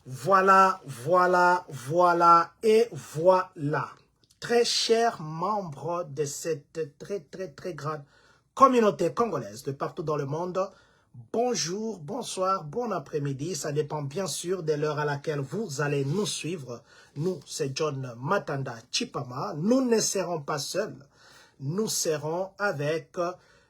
Voilà, voilà, voilà et voilà. Très chers membres de cette très grande communauté congolaise de partout dans le monde, bonjour, bonsoir, bon après-midi. Ça dépend bien sûr de l'heure à laquelle vous allez nous suivre. Nous, c'est John Matanda Chipama. Nous ne serons pas seuls. Nous serons avec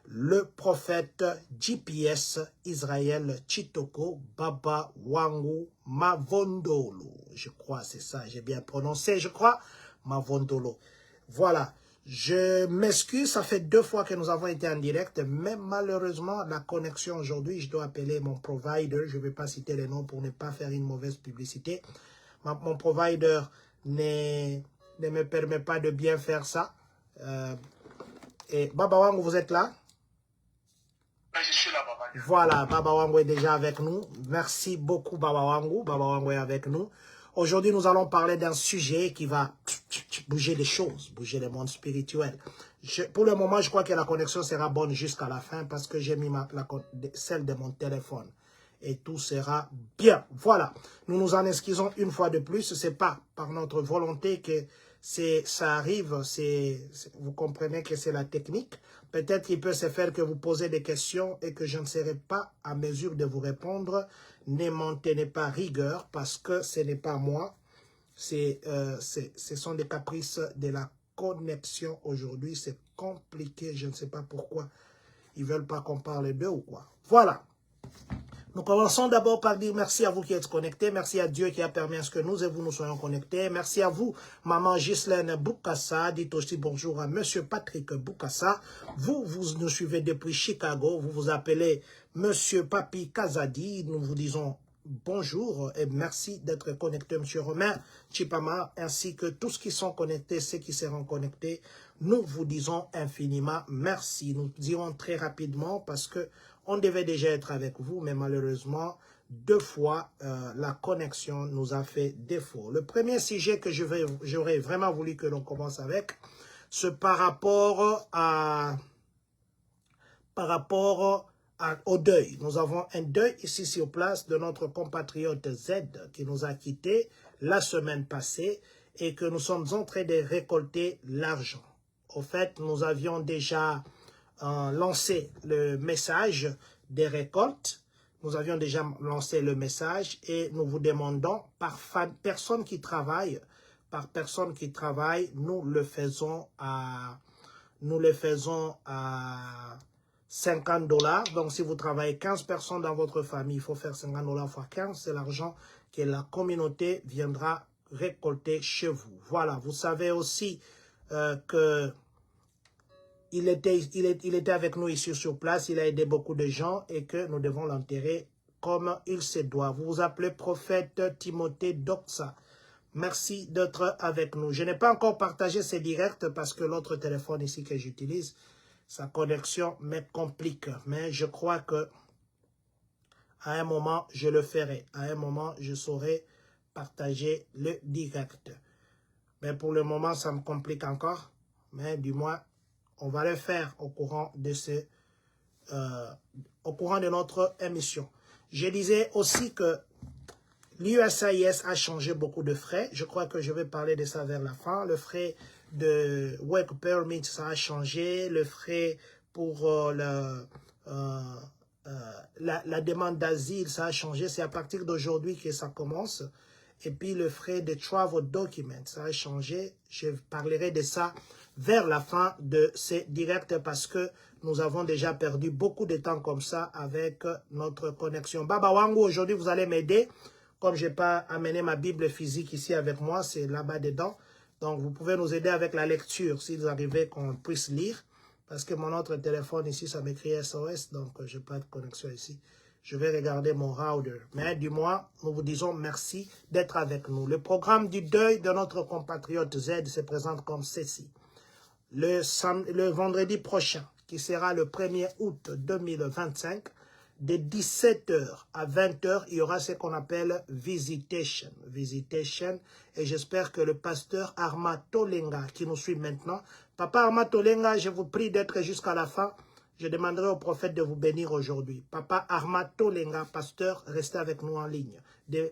le prophète GPS Israël Chitoko Baba Wangu Mavondolo. Je crois, c'est ça, j'ai bien prononcé, je crois, Mavondolo. Voilà, je m'excuse, ça fait 2 fois que nous avons été en direct, mais malheureusement, la connexion aujourd'hui, je dois appeler mon provider, je ne vais pas citer les noms pour ne pas faire une mauvaise publicité. Mon provider ne me permet pas de bien faire ça. Et Baba Wangu, vous êtes là? Je suis là, Baba. Voilà, Baba Wangu est déjà avec nous. Merci beaucoup, Baba Wangu. Baba Wangu est avec nous. Aujourd'hui, nous allons parler d'un sujet qui va bouger les choses, bouger le monde spirituel. Pour le moment, je crois que la connexion sera bonne jusqu'à la fin parce que j'ai mis celle de mon téléphone. Et tout sera bien. Voilà. Nous nous en excusons une fois de plus. Ce n'est pas par notre volonté que ça arrive. Vous comprenez que c'est la technique. Peut-être qu'il peut se faire que vous posez des questions et que je ne serai pas à mesure de vous répondre. Ne m'en tenez pas rigueur parce que ce n'est pas moi. Ce sont des caprices de la connexion aujourd'hui. C'est compliqué. Je ne sais pas pourquoi. Ils ne veulent pas qu'on parle d'eux ou quoi. Voilà. Nous commençons d'abord par dire merci à vous qui êtes connectés. Merci à Dieu qui a permis à ce que nous et vous nous soyons connectés. Merci à vous, Maman Ghislaine Boukassa. Dites aussi bonjour à Monsieur Patrick Boukassa. Vous nous suivez depuis Chicago. Vous vous appelez Monsieur Papi Kazadi. Nous vous disons bonjour et merci d'être connecté, Monsieur Romain Chipama, ainsi que tous qui sont connectés, ceux qui seront connectés. Nous vous disons infiniment merci. Nous dirons très rapidement parce que on devait déjà être avec vous, mais malheureusement, 2 fois, la connexion nous a fait défaut. Le premier sujet que j'aurais vraiment voulu que l'on commence avec, c'est par rapport au deuil. Nous avons un deuil ici sur place de notre compatriote Z qui nous a quittés la semaine passée et que nous sommes en train de récolter l'argent. Au fait, nous avions déjà lancé le message des récoltes. Nous avions déjà lancé le message et nous vous demandons par personne qui travaille, nous le faisons à 50 $. Donc, si vous travaillez 15 personnes dans votre famille, il faut faire 50 $ fois 15. C'est l'argent que la communauté viendra récolter chez vous. Voilà, vous savez aussi que il était avec nous ici sur place, il a aidé beaucoup de gens et que nous devons l'enterrer comme il se doit. Vous vous appelez prophète Timothée Doxa. Merci d'être avec nous. Je n'ai pas encore partagé ces directs parce que l'autre téléphone ici que j'utilise, sa connexion me complique. Mais je crois que à un moment, je le ferai. À un moment, je saurai partager le direct. Mais pour le moment, ça me complique encore. Mais du moins, on va le faire au courant de notre émission. Je disais aussi que l'USIS a changé beaucoup de frais. Je crois que je vais parler de ça vers la fin. Le frais de work permit, ça a changé. Le frais pour la demande d'asile, ça a changé. C'est à partir d'aujourd'hui que ça commence. Et puis le frais de travel document, ça a changé. Je parlerai de ça vers la fin de ces directs parce que nous avons déjà perdu beaucoup de temps comme ça avec notre connexion. Baba Wangu, aujourd'hui vous allez m'aider. Comme je n'ai pas amené ma Bible physique ici avec moi, c'est là-bas dedans. Donc vous pouvez nous aider avec la lecture si vous arrivez qu'on puisse lire. Parce que mon autre téléphone ici, ça m'écrit SOS, donc je n'ai pas de connexion ici. Je vais regarder mon router. Mais du moins, nous vous disons merci d'être avec nous. Le programme du deuil de notre compatriote Z se présente comme ceci. Le vendredi prochain, qui sera le 1er août 2025, de 17 h à 20 h, il y aura ce qu'on appelle visitation. Et j'espère que le pasteur Arma Tolenga, qui nous suit maintenant, Papa Arma Tolenga, je vous prie d'être jusqu'à la fin. Je demanderai au prophète de vous bénir aujourd'hui. Papa Armato Lenga, pasteur, restez avec nous en ligne. De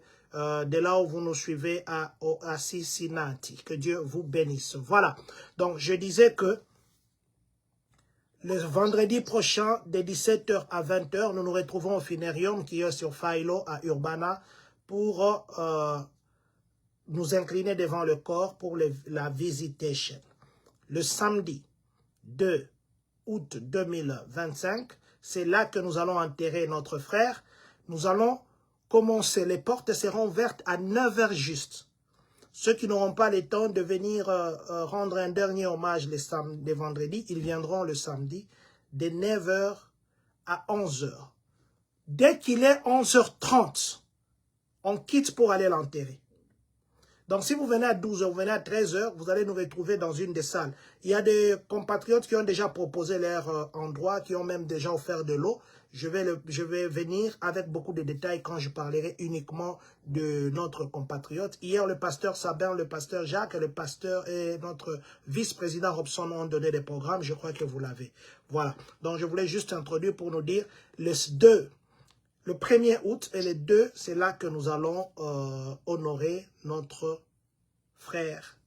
là où vous nous suivez à Cincinnati. Que Dieu vous bénisse. Voilà. Donc, je disais que le vendredi prochain, de 17h à 20h, nous nous retrouvons au Finerium qui est sur Philo à Urbana pour nous incliner devant le corps pour la visitation. Le samedi 2 août 2025, c'est là que nous allons enterrer notre frère. Nous allons commencer, les portes seront ouvertes à 9h juste. Ceux qui n'auront pas le temps de venir rendre un dernier hommage les vendredis, ils viendront le samedi de 9h à 11h. Dès qu'il est 11h30, on quitte pour aller l'enterrer. Donc, si vous venez à 12h, vous venez à 13h, vous allez nous retrouver dans une des salles. Il y a des compatriotes qui ont déjà proposé leur endroit, qui ont même déjà offert de l'eau. Je vais venir avec beaucoup de détails quand je parlerai uniquement de notre compatriote. Hier, le pasteur Sabin, le pasteur Jacques, le pasteur et notre vice-président Robson ont donné des programmes. Je crois que vous l'avez. Voilà. Donc, je voulais juste introduire pour nous dire le 1er août et le 2, c'est là que nous allons honorer notre frère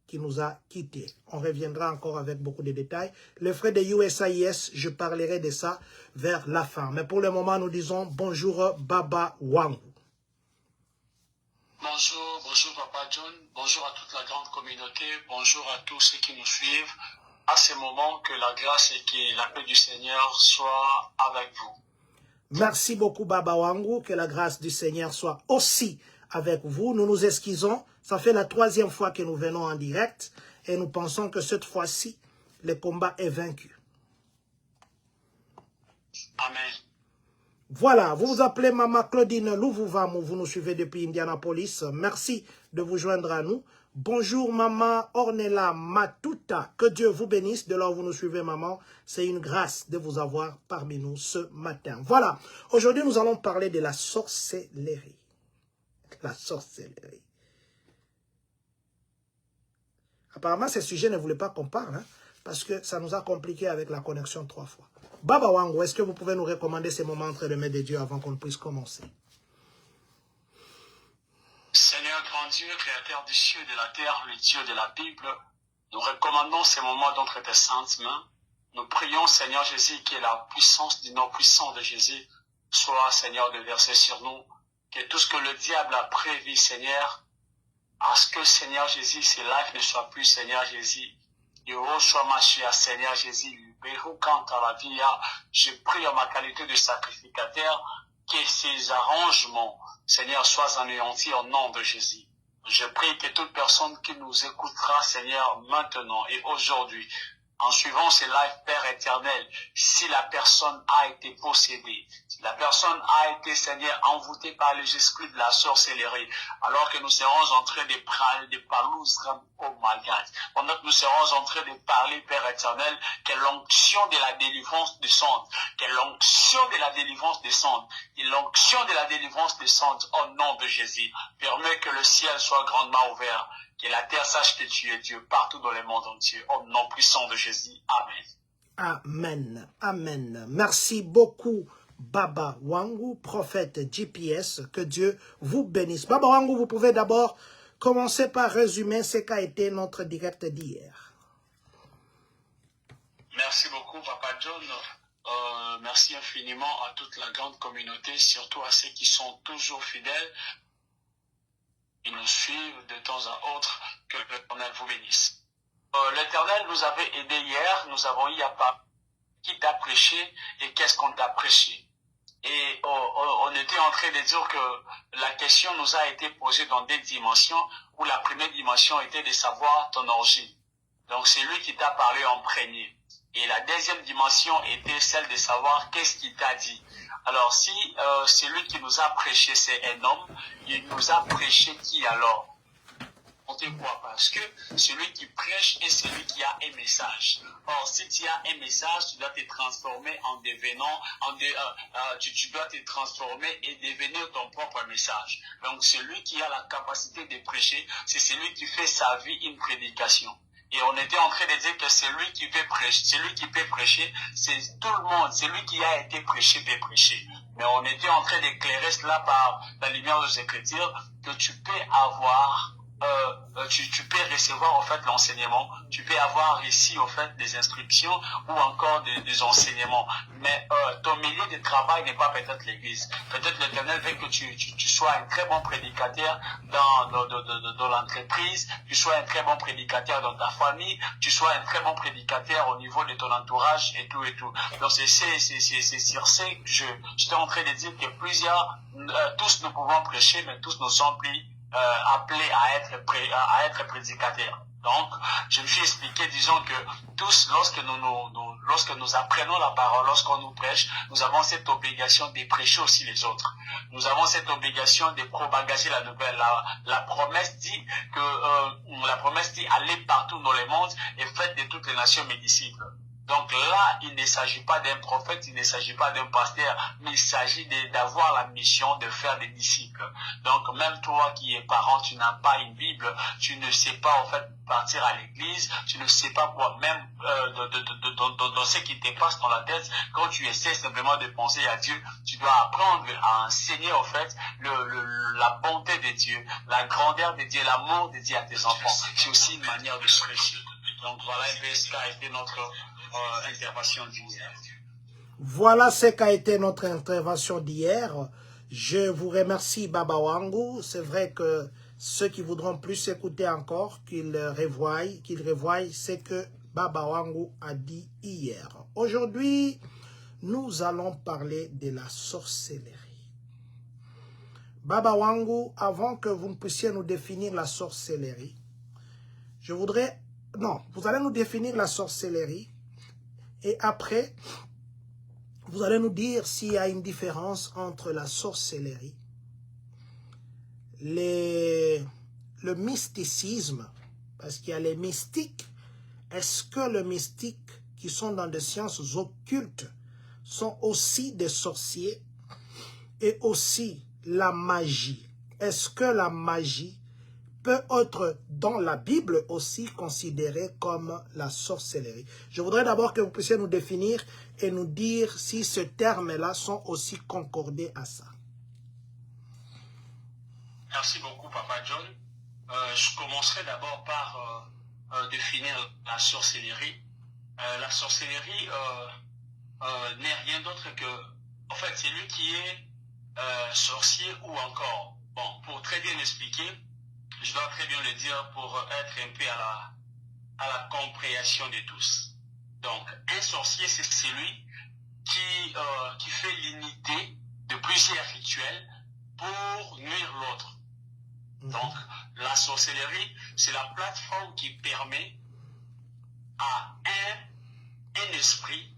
qui nous a quittés. On reviendra encore avec beaucoup de détails. Le frère de USIS, je parlerai de ça vers la fin. Mais pour le moment, nous disons bonjour Baba Wangu. Bonjour, bonjour Papa John, bonjour à toute la grande communauté, bonjour à tous ceux qui nous suivent. À ce moment, que la grâce et que la paix du Seigneur soient avec vous. Merci beaucoup Baba Wangu, que la grâce du Seigneur soit aussi avec vous. Nous nous excusons, ça fait la 3e fois que nous venons en direct et nous pensons que cette fois-ci, le combat est vaincu. Amen. Voilà, vous vous appelez Mama Claudine Louvouvamou, vous nous suivez depuis Indianapolis. Merci de vous joindre à nous. Bonjour Maman Ornella Matuta, que Dieu vous bénisse. De là où vous nous suivez maman, c'est une grâce de vous avoir parmi nous ce matin. Voilà, aujourd'hui nous allons parler de la sorcellerie. La sorcellerie. Apparemment, ce sujet ne voulait pas qu'on parle, hein, parce que ça nous a compliqué avec la connexion 3 fois. Baba Wangu, est-ce que vous pouvez nous recommander ces moments entre les mains de Dieu avant qu'on puisse commencer? Seigneur grand Dieu, créateur du ciel et de la terre, le Dieu de la Bible, nous recommandons ces moments d'entre tes saintes mains. Nous prions, Seigneur Jésus, que la puissance du nom puissant de Jésus soit, Seigneur, déversée sur nous. Que tout ce que le diable a prévu, Seigneur, à ce que, Seigneur Jésus, ces lives ne soient plus, Seigneur Jésus. Seigneur Jésus, je prie en ma qualité de sacrificateur que ces arrangements, Seigneur, soient anéantis au nom de Jésus. Je prie que toute personne qui nous écoutera, Seigneur, maintenant et aujourd'hui, en suivant ces lives, Père éternel, si la personne a été possédée, si la personne a été, Seigneur, envoûtée par les esprits de la sorcellerie, alors que nous serons en train de parler de palouses au malgache, pendant que nous serons en train de parler, Père éternel, que l'onction de la délivrance descende, que l'onction de la délivrance descende, et l'onction de la délivrance descende au nom de Jésus. Permets que le ciel soit grandement ouvert, que la terre sache que tu es Dieu partout dans le monde entier. Au nom puissant de Jésus. Amen. Amen. Amen. Merci beaucoup, Baba Wangu, prophète GPS. Que Dieu vous bénisse. Baba Wangu, vous pouvez d'abord commencer par résumer ce qu'a été notre direct d'hier. Merci beaucoup, Papa John. Merci infiniment à toute la grande communauté, surtout à ceux qui sont toujours fidèles. Ils nous suivent de temps à autre, que l'Éternel vous bénisse. L'Éternel nous avait aidés hier, nous avons eu à parler qui t'a prêché et qu'est-ce qu'on t'a prêché. Et on était en train de dire que la question nous a été posée dans des dimensions, où la première dimension était de savoir ton origine. Donc c'est lui qui t'a parlé en premier. Et la deuxième dimension était celle de savoir qu'est-ce qu'il t'a dit. Alors si celui qui nous a prêché c'est un homme, il nous a prêché qui alors? Quoi? Parce que celui qui prêche est celui qui a un message. Or, si tu as un message, tu dois te transformer en devenant, tu dois te transformer et devenir ton propre message. Donc, celui qui a la capacité de prêcher, c'est celui qui fait sa vie une prédication. Et on était en train de dire que celui qui peut prêcher, c'est tout le monde. Celui qui a été prêché peut prêcher. Mais on était en train d'éclairer cela par la lumière des Écritures, que tu peux avoir, tu peux recevoir en fait l'enseignement, tu peux avoir ici en fait des instructions ou encore des enseignements. Mais ton milieu de travail n'est pas peut-être l'église. Peut-être l'Éternel veut que tu sois un très bon prédicateur dans l'entreprise, tu sois un très bon prédicateur dans ta famille, tu sois un très bon prédicateur au niveau de ton entourage et tout et tout. Donc c'est sur ce que j'étais en train de dire que tous nous pouvons prêcher, mais tous ne sont plus appelés à être prédicateurs. Donc, je me suis expliqué, disons que tous, lorsque nous apprenons la parole, lorsqu'on nous prêche, nous avons cette obligation de prêcher aussi les autres. Nous avons cette obligation de propager la nouvelle. La promesse dit allez partout dans le monde et faites de toutes les nations mes disciples. Donc là, il ne s'agit pas d'un prophète, il ne s'agit pas d'un pasteur, mais il s'agit d'avoir la mission de faire des disciples. Donc même toi qui es parent, tu n'as pas une Bible, tu ne sais pas en fait partir à l'église, tu ne sais pas quoi, même dans ce qui te passe dans la tête, quand tu essaies simplement de penser à Dieu, tu dois apprendre à enseigner en fait la bonté de Dieu, la grandeur de Dieu, l'amour de Dieu à tes enfants. C'est aussi une manière de se prêcher. Donc voilà un peu ce qu'a été notre intervention d'hier. Voilà ce qu'a été notre intervention d'hier. Je vous remercie, Baba Wangu. C'est vrai que ceux qui voudront plus écouter encore, qu'ils revoient ce que Baba Wangu a dit hier. Aujourd'hui, nous allons parler de la sorcellerie. Baba Wangu, avant que vous ne puissiez nous définir la sorcellerie, je voudrais... Non, vous allez nous définir la sorcellerie. Et après, vous allez nous dire s'il y a une différence entre la sorcellerie, le mysticisme, parce qu'il y a les mystiques. Est-ce que les mystiques qui sont dans des sciences occultes sont aussi des sorciers? Et aussi la magie. Est-ce que la magie peut être dans la Bible aussi considérée comme la sorcellerie? Je voudrais d'abord que vous puissiez nous définir et nous dire si ces termes-là sont aussi concordés à ça. Merci beaucoup, Papa John. Je commencerai d'abord par définir la sorcellerie. La sorcellerie n'est rien d'autre que, en fait, c'est lui qui est sorcier ou encore, bon, pour très bien l'expliquer, je dois très bien le dire pour être un peu à la compréhension de tous. Donc, un sorcier, c'est celui qui fait l'unité de plusieurs rituels pour nuire l'autre. Donc, la sorcellerie, c'est la plateforme qui permet à un esprit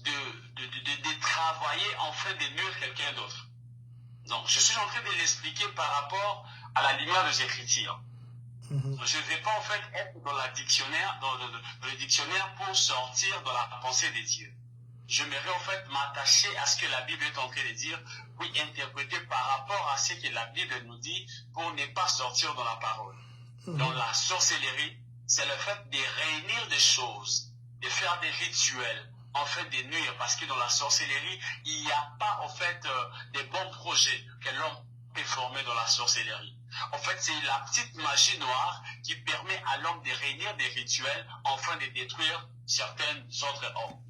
de travailler en fait de nuire quelqu'un d'autre. Donc, je suis en train de l'expliquer par rapport à la lumière des Écritures. Je ne vais pas en fait être dans le dictionnaire pour sortir de la pensée de Dieu. J'aimerais en fait m'attacher à ce que la Bible est en train de dire, puis interpréter par rapport à ce que la Bible nous dit pour ne pas sortir dans la parole. Donc la sorcellerie, c'est le fait de réunir des choses, de faire des rituels, en fait de nuire, parce que dans la sorcellerie, il n'y a pas en fait des bons projets que l'homme peut former dans la sorcellerie. En fait, c'est la petite magie noire qui permet à l'homme de réunir des rituels afin de détruire certains autres hommes.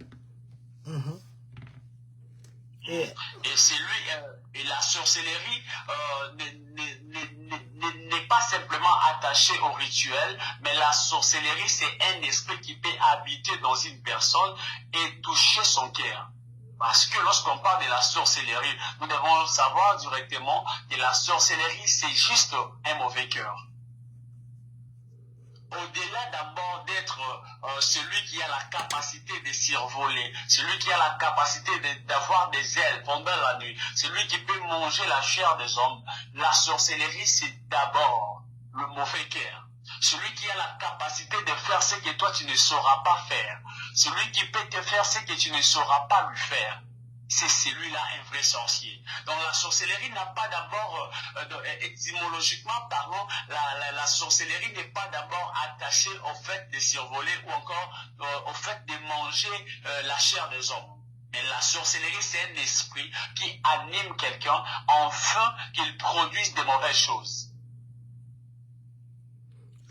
Et la sorcellerie n'est pas simplement attachée au rituel, mais la sorcellerie, c'est un esprit qui peut habiter dans une personne et toucher son cœur. Parce que lorsqu'on parle de la sorcellerie, nous devons savoir directement que la sorcellerie, c'est juste un mauvais cœur. Au-delà d'abord d'être celui qui a la capacité de survoler, celui qui a la capacité d'avoir des ailes pendant la nuit, celui qui peut manger la chair des hommes, la sorcellerie, c'est d'abord le mauvais cœur. Celui qui a la capacité de faire ce que toi tu ne sauras pas faire, celui qui peut te faire ce que tu ne sauras pas lui faire. C'est celui-là un vrai sorcier. Donc la sorcellerie n'a pas d'abord étymologiquement parlant, la sorcellerie n'est pas d'abord attachée au fait de survoler ou encore au fait de manger la chair des hommes. Mais la sorcellerie, c'est un esprit qui anime quelqu'un afin qu'il produise de mauvaises choses.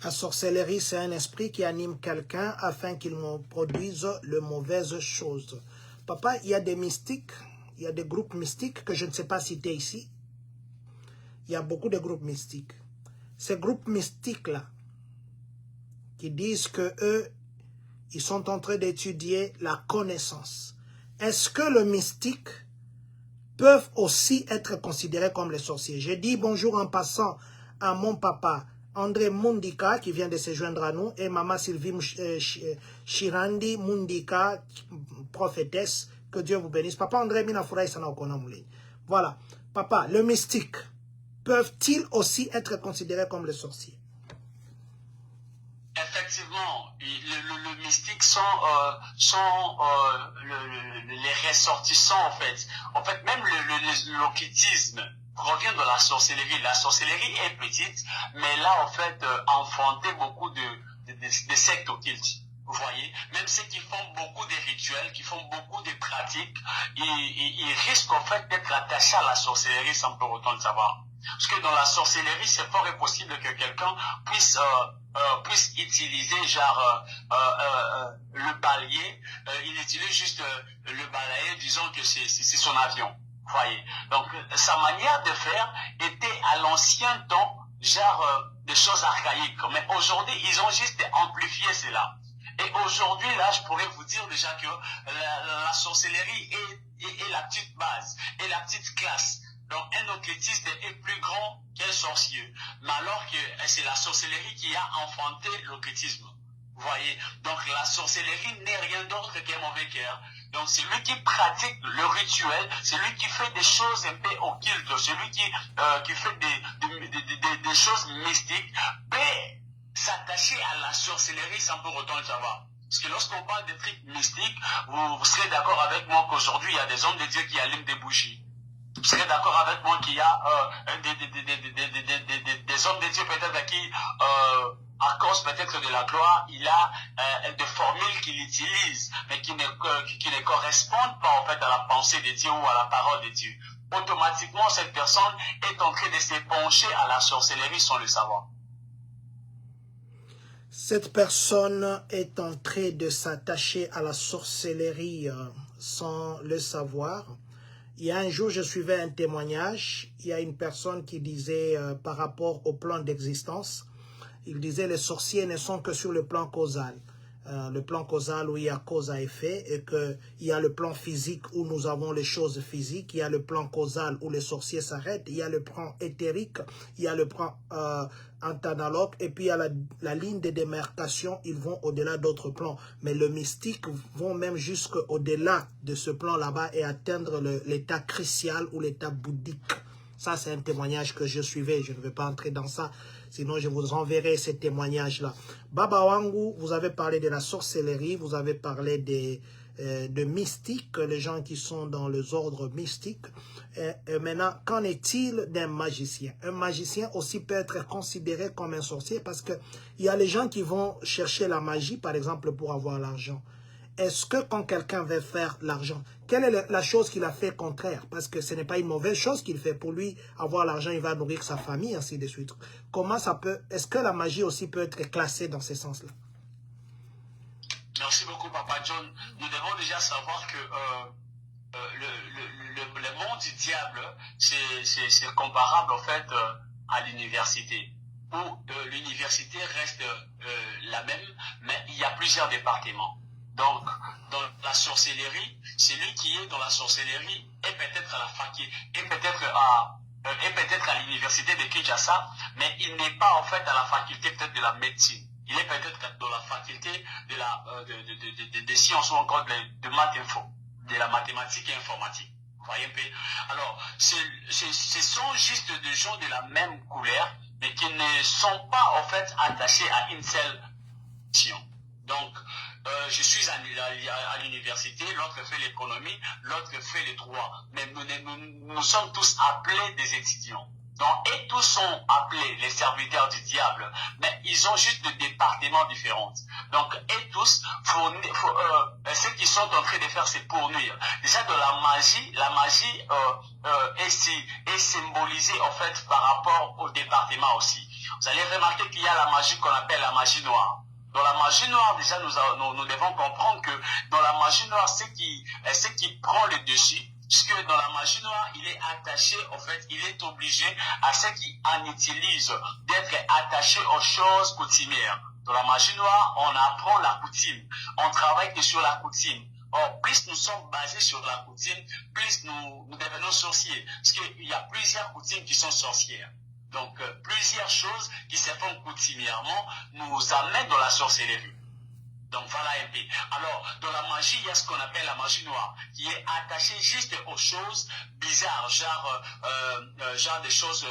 La sorcellerie, c'est un esprit qui anime quelqu'un afin qu'il produise de mauvaises choses. Papa, il y a des mystiques, il y a des groupes mystiques que je ne sais pas citer ici. Il y a beaucoup de groupes mystiques. Ces groupes mystiques-là, qui disent que eux, ils sont en train d'étudier la connaissance. Est-ce que le mystique peuvent aussi être considérés comme les sorciers? Je dis bonjour en passant à mon papa André Mundika qui vient de se joindre à nous et maman Sylvie Shirandi Mundika, prophétesse, que Dieu vous bénisse. Papa André Minafuraï Sana Okonamouli. Voilà. Papa, le mystique, peuvent-ils aussi être considérés comme les sorciers? Effectivement, le mystique sont les ressortissants en fait. En fait, même l'occultisme provient de la sorcellerie. La sorcellerie est petite, mais là en fait enfanté beaucoup de sectes occultes. Vous voyez, même ceux qui font beaucoup de rituels, qui font beaucoup de pratiques, ils risquent en fait d'être attachés à la sorcellerie sans pour autant le savoir. Parce que dans la sorcellerie, c'est fort et possible que quelqu'un puisse utiliser genre le balai, il utilise juste le balai, disons que c'est son avion. Vous voyez. Donc sa manière de faire était à l'ancien temps genre des choses archaïques. Mais aujourd'hui, ils ont juste amplifié cela. Et aujourd'hui, là, je pourrais vous dire déjà que la sorcellerie est la petite base, est la petite classe. Donc, un occultiste est plus grand qu'un sorcier. Mais alors que c'est la sorcellerie qui a enfanté l'occultisme. Vous voyez? Donc, la sorcellerie n'est rien d'autre qu'un mauvais cœur. Donc, c'est lui qui pratique le rituel, c'est lui qui fait des choses un peu occultes, c'est lui qui fait des choses mystiques, peut s'attacher à la sorcellerie sans pour autant le savoir. Parce que lorsqu'on parle de trucs mystiques, vous serez d'accord avec moi qu'aujourd'hui, il y a des hommes de Dieu qui allument des bougies. Vous serez d'accord avec moi qu'il y a des hommes de Dieu peut-être à qui, à cause peut-être de la gloire, il a des formules qu'il utilise, mais qui ne correspondent pas en fait à la pensée de Dieu ou à la parole de Dieu. Automatiquement, cette personne est en train de se pencher à la sorcellerie sans le savoir. Cette personne est en train de s'attacher à la sorcellerie sans le savoir. Il y a un jour, je suivais un témoignage. Il y a une personne qui disait par rapport au plan d'existence, il disait les sorciers ne sont que sur le plan causal. Le plan causal où il y a cause à effet et qu'il y a le plan physique où nous avons les choses physiques, il y a le plan causal où les sorciers s'arrêtent, il y a le plan éthérique, il y a le plan antanalogue et puis il y a la ligne de démarcation, ils vont au-delà d'autres plans. Mais le mystique vont même jusqu'au-delà de ce plan là-bas et atteindre l'état crucial ou l'état bouddhique. Ça, c'est un témoignage que je suivais, je ne vais pas entrer dans ça. Sinon, je vous enverrai ces témoignages-là. Baba Wangu, vous avez parlé de la sorcellerie, vous avez parlé de mystiques, les gens qui sont dans les ordres mystiques. Et maintenant, qu'en est-il d'un magicien? Un magicien aussi peut être considéré comme un sorcier parce qu'il y a les gens qui vont chercher la magie, par exemple, pour avoir l'argent. Est-ce que quand quelqu'un veut faire l'argent, quelle est la chose qu'il a fait contraire? Parce que ce n'est pas une mauvaise chose qu'il fait. Pour lui, avoir l'argent, il va nourrir sa famille, ainsi de suite. Comment ça peut... Est-ce que la magie aussi peut être classée dans ce sens-là? Merci beaucoup, Papa John. Nous devons déjà savoir que le monde du diable, c'est comparable en fait à l'université. Où l'université reste la même, mais il y a plusieurs départements. Donc, dans la sorcellerie, celui qui est dans la sorcellerie est peut-être à la faculté, est peut-être à l'université de Kinshasa, mais il n'est pas en fait à la faculté peut-être de la médecine. Il est peut-être dans la faculté de sciences ou encore de maths info, de la mathématique et informatique. Vous voyez un peu? Alors, ce sont juste des gens de la même couleur, mais qui ne sont pas en fait attachés à une seule mission. Donc, je suis à l'université, l'autre fait l'économie, l'autre fait les droits. Mais nous sommes tous appelés des étudiants. Donc, et tous sont appelés les serviteurs du diable, mais ils ont juste des départements différents. Donc, et tous, ce qu'ils sont en train de faire, c'est pour nuire. Déjà, de la magie est symbolisée, en fait, par rapport au département aussi. Vous allez remarquer qu'il y a la magie qu'on appelle la magie noire. Dans la magie noire, déjà, nous devons comprendre que dans la magie noire, ce qui prend le dessus, puisque dans la magie noire, il est attaché, en fait, il est obligé à ce qui en utilise d'être attaché aux choses coutumières. Dans la magie noire, on apprend la coutume, on travaille que sur la coutume. Or, plus nous sommes basés sur la coutume, plus nous devenons sorciers. Parce qu'il y a plusieurs coutumes qui sont sorcières. Donc, plusieurs choses qui se font coutumièrement nous amènent dans la sorcellerie. Donc voilà un peu. Alors, dans la magie, il y a ce qu'on appelle la magie noire, qui est attachée juste aux choses bizarres, genre des choses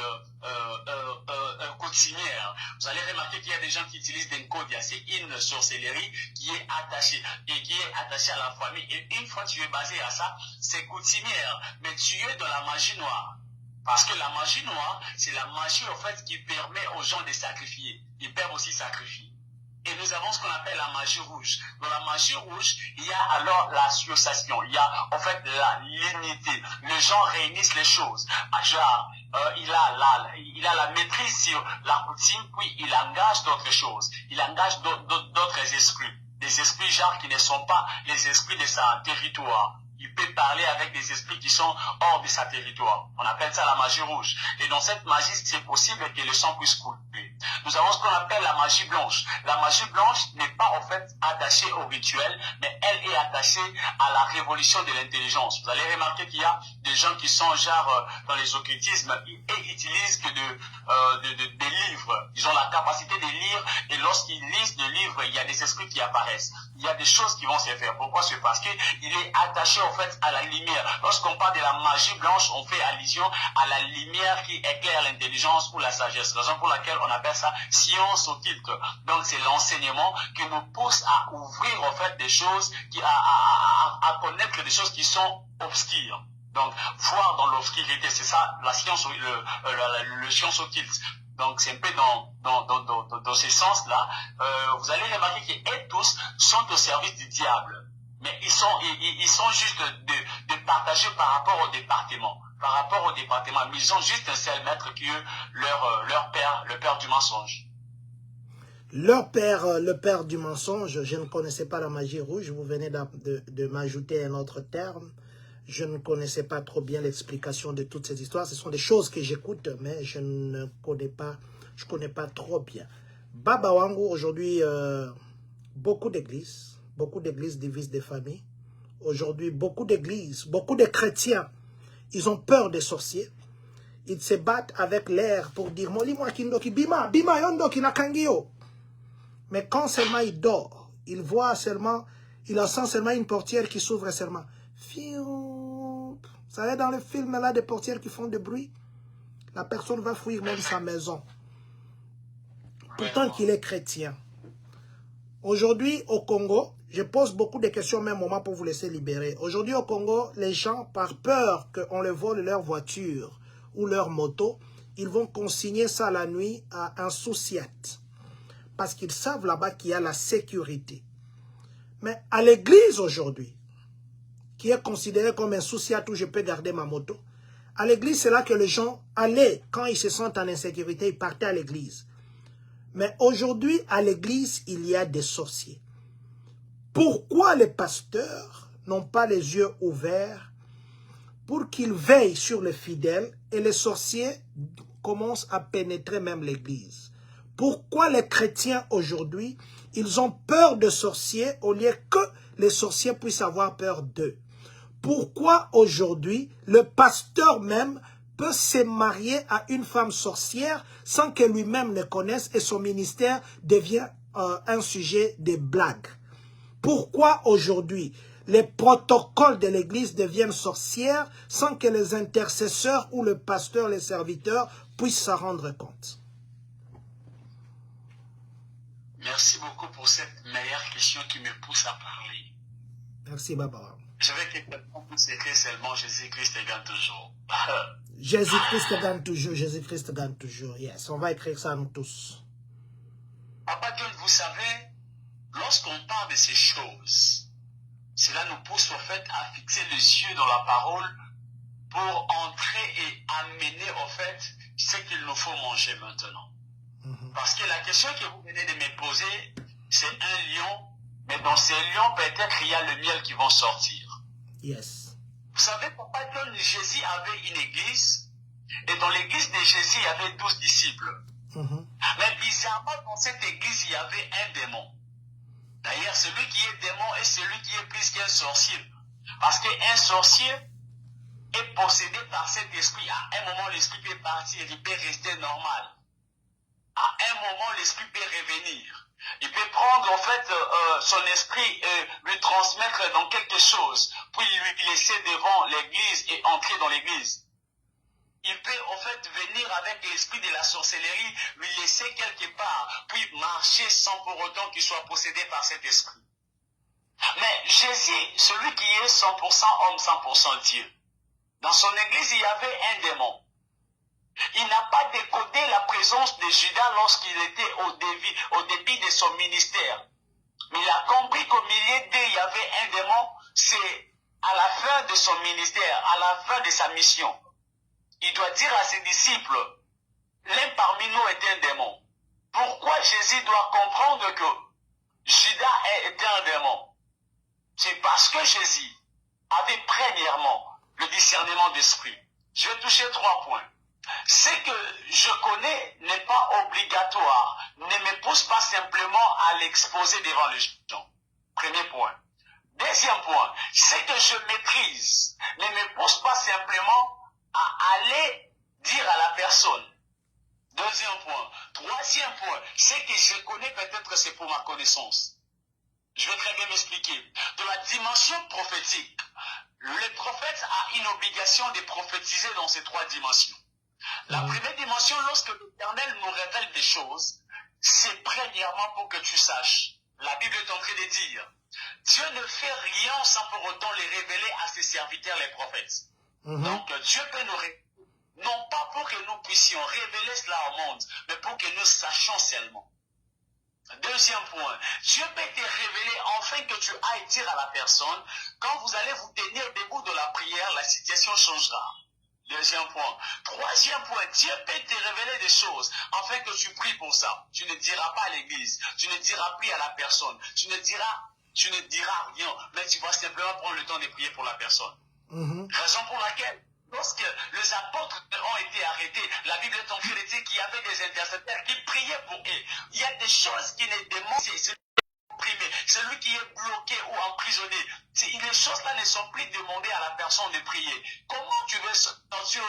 coutumières. Vous allez remarquer qu'il y a des gens qui utilisent des codes. C'est une sorcellerie qui est attachée et qui est attachée à la famille. Et une fois que tu es basé à ça, c'est coutumière, mais tu es dans la magie noire. Parce que la magie noire, c'est la magie en fait qui permet aux gens de sacrifier. Ils peuvent aussi sacrifier. Et nous avons ce qu'on appelle la magie rouge. Dans la magie rouge, il y a alors l'association, il y a en fait l'unité. Les gens réunissent les choses. Genre, il a la maîtrise sur la coutume, puis il engage d'autres choses. Il engage d'autres esprits. Des esprits genre qui ne sont pas les esprits de sa territoire. Il peut parler avec des esprits qui sont hors de sa territoire. On appelle ça la magie rouge. Et dans cette magie, c'est possible que le sang puisse couler. Nous avons ce qu'on appelle la magie blanche. La magie blanche n'est pas en fait attachée au rituel, mais elle est attachée à la révolution de l'intelligence. Vous allez remarquer qu'il y a des gens qui sont genre dans les occultismes et utilisent que des livres. Ils ont la capacité de lire et lorsqu'ils lisent des livres, il y a des esprits qui apparaissent. Il y a des choses qui vont se faire. Pourquoi? C'est parce qu'il est attaché en fait à la lumière. Lorsqu'on parle de la magie blanche, on fait allusion à la lumière qui éclaire l'intelligence ou la sagesse. Raison pour laquelle on appelle ça science occulte. Donc c'est l'enseignement qui nous pousse à ouvrir en fait des choses, à connaître des choses qui sont obscures. Donc voir dans l'obscurité, c'est ça la science, le science occulte. Donc c'est un peu dans ce sens-là. Vous allez remarquer que tous sont au service du diable. Mais ils sont juste de partager par rapport au département. Par rapport au département. Mais ils ont juste un seul maître qui est leur père, le père du mensonge. Leur père, le père du mensonge, je ne connaissais pas la magie rouge. Vous venez de m'ajouter un autre terme. Je ne connaissais pas trop bien l'explication de toutes ces histoires. Ce sont des choses que j'écoute, mais je ne connais pas trop bien. Baba Wangu, aujourd'hui, beaucoup d'églises divisent des familles. Aujourd'hui, beaucoup d'églises, beaucoup de chrétiens, ils ont peur des sorciers. Ils se battent avec l'air pour dire, Moli moi kindoki, bima, bima yondoki nakangio. Mais quand seulement il dort, il voit seulement, il sent seulement une portière qui s'ouvre seulement. Fiou. Vous savez, dans le film là, des portières qui font du bruit, la personne va fuir même sa maison. Pourtant qu'il est chrétien. Aujourd'hui, au Congo, je pose beaucoup de questions, même moment pour vous laisser libérer. Aujourd'hui, au Congo, les gens, par peur qu'on les vole leur voiture ou leur moto, ils vont consigner ça la nuit à un sous-siat. Parce qu'ils savent là-bas qu'il y a la sécurité. Mais à l'église aujourd'hui, qui est considérée comme un sous-siat où je peux garder ma moto, à l'église, c'est là que les gens allaient, quand ils se sentent en insécurité, ils partaient à l'église. Mais aujourd'hui, à l'église, il y a des sorciers. Pourquoi les pasteurs n'ont pas les yeux ouverts pour qu'ils veillent sur les fidèles et les sorciers commencent à pénétrer même l'église? Pourquoi les chrétiens aujourd'hui, ils ont peur de sorciers au lieu que les sorciers puissent avoir peur d'eux? Pourquoi aujourd'hui, le pasteur même peut se marier à une femme sorcière sans que lui-même ne connaisse et son ministère devient un sujet de blague? Pourquoi aujourd'hui les protocoles de l'église deviennent sorcières sans que les intercesseurs ou le pasteur, les serviteurs puissent s'en rendre compte? Merci beaucoup pour cette meilleure question qui me pousse à parler. Merci, Baba. Je vais que quelqu'un puisse écrire seulement Jésus-Christ égale toujours. Jésus-Christ gagne toujours, Jésus-Christ gagne toujours. Yes, on va écrire ça nous tous. Papa John, vous savez, lorsqu'on parle de ces choses, cela nous pousse au fait à fixer les yeux dans la parole pour entrer et amener au fait ce qu'il nous faut manger maintenant. Parce que la question que vous venez de me poser, c'est un lion, mais dans ces lions, peut-être il y a le miel qui va sortir. Yes. Vous savez, Papa John, Jésus avait une église, et dans l'église de Jésus, il y avait 12 disciples. Mais bizarrement, dans cette église, il y avait un démon. D'ailleurs, celui qui est démon est celui qui est plus qu'un sorcier. Parce qu'un sorcier est possédé par cet esprit. À un moment, l'esprit peut partir, il peut rester normal. À un moment, l'esprit peut revenir. Il peut prendre en fait son esprit et lui transmettre dans quelque chose, puis lui laisser devant l'église et entrer dans l'église. Il peut en fait venir avec l'esprit de la sorcellerie, lui laisser quelque part, puis marcher sans pour autant qu'il soit possédé par cet esprit. Mais Jésus, celui qui est 100% homme, 100% Dieu, dans son église, il y avait un démon. Il n'a pas décodé la présence de Judas lorsqu'il était au début de son ministère. Mais il a compris qu'au milieu d'eux, il y avait un démon. C'est à la fin de son ministère, à la fin de sa mission. Il doit dire à ses disciples, l'un parmi nous est un démon. Pourquoi Jésus doit comprendre que Judas est un démon? C'est parce que Jésus avait premièrement le discernement d'esprit. Je vais toucher 3 points. Ce que je connais n'est pas obligatoire, ne me pousse pas simplement à l'exposer devant les gens. Premier point. Deuxième point, ce que je maîtrise ne me pousse pas simplement à aller dire à la personne. Deuxième point. Troisième point, ce que je connais peut-être c'est pour ma connaissance. Je vais très bien m'expliquer. De la dimension prophétique, le prophète a une obligation de prophétiser dans ces 3 dimensions. La première dimension, lorsque l'Éternel nous révèle des choses, c'est premièrement pour que tu saches. La Bible est en train de dire, Dieu ne fait rien sans pour autant les révéler à ses serviteurs, les prophètes. Donc Dieu peut nous révéler, non pas pour que nous puissions révéler cela au monde, mais pour que nous sachions seulement. Deuxième point, Dieu peut te révéler afin que tu ailles dire à la personne, quand vous allez vous tenir debout de la prière, la situation changera. Deuxième point. Troisième point, Dieu peut te révéler des choses afin que tu pries pour ça. Tu ne diras pas à l'église, tu ne diras plus à la personne, tu ne diras rien, mais tu vas simplement prendre le temps de prier pour la personne. Raison pour laquelle, lorsque les apôtres ont été arrêtés, la Bible est en train de dire qu'il y avait des intercesseurs qui priaient pour eux. Il y a des choses qui ne demandent, celui qui est bloqué ou emprisonné, les choses-là ne sont plus demandées à la personne de prier. Comment tu veux sortir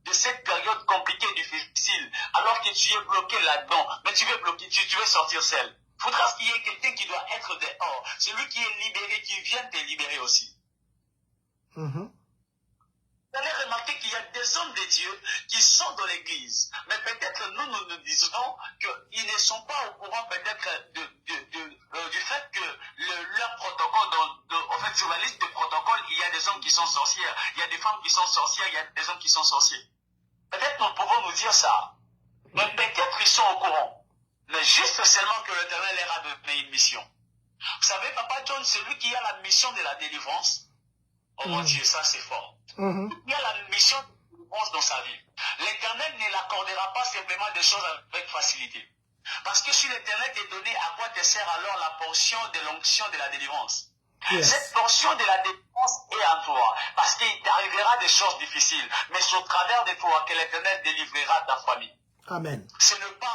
de cette période compliquée, difficile, alors que tu es bloqué là-dedans, mais tu veux sortir seul? Il faudra qu'il y ait quelqu'un qui doit être dehors. Celui qui est libéré, qui vient te libérer aussi. Vous allez remarquer qu'il y a des hommes de Dieu qui sont dans l'église. Mais peut-être nous disons qu'ils ne sont pas au courant peut-être du fait que leur protocole, en fait sur la liste de protocoles, il y a des hommes qui sont sorcières, il y a des femmes qui sont sorcières, il y a des hommes qui sont sorciers. Peut-être nous pouvons nous dire ça. Mais peut-être ils sont au courant. Mais juste seulement que l'Éternel leur a donné une mission. Vous savez, Papa John, celui qui a la mission de la délivrance, oh mon Dieu, ça c'est fort. Il y a la mission de délivrance dans sa vie. L'Éternel ne l'accordera pas simplement des choses avec facilité. Parce que si l'Éternel t'est donné, à quoi te sert alors la portion de l'onction de la délivrance? Cette portion de la délivrance est en toi. Parce qu'il t'arrivera des choses difficiles. Mais c'est au travers de toi que l'Éternel délivrera ta famille. Amen. Ce n'est pas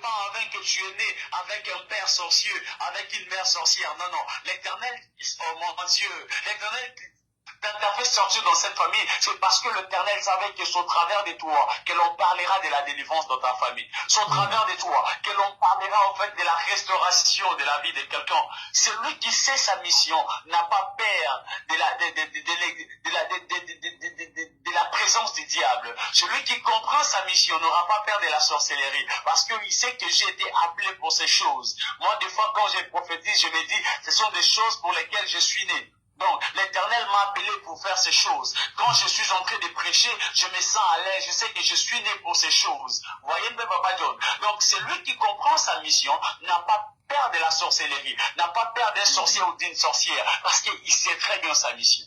en vain que tu es né avec un père sorcier, avec une mère sorcière. Non, non. L'Éternel, oh mon Dieu, l'Éternel t'a fait sortir dans cette famille, c'est parce que l'Éternel savait que c'est au travers de toi que l'on parlera de la délivrance dans ta famille. C'est au travers de toi que l'on parlera en fait de la restauration de la vie de quelqu'un. Celui qui sait sa mission n'a pas peur de la présence du diable. Celui qui comprend sa mission n'aura pas peur de la sorcellerie parce qu'il sait que j'ai été appelé pour ces choses. Moi, des fois, quand je prophétise, je me dis, ce sont des choses pour lesquelles je suis né. Donc, l'Éternel m'a appelé pour faire ces choses. Quand je suis en train de prêcher, je me sens à l'aise. Je sais que je suis né pour ces choses. Vous voyez, Papa John? Donc, celui qui comprend sa mission n'a pas peur de la sorcellerie, n'a pas peur d'un sorcier ou d'une sorcière, parce qu'il sait très bien sa mission.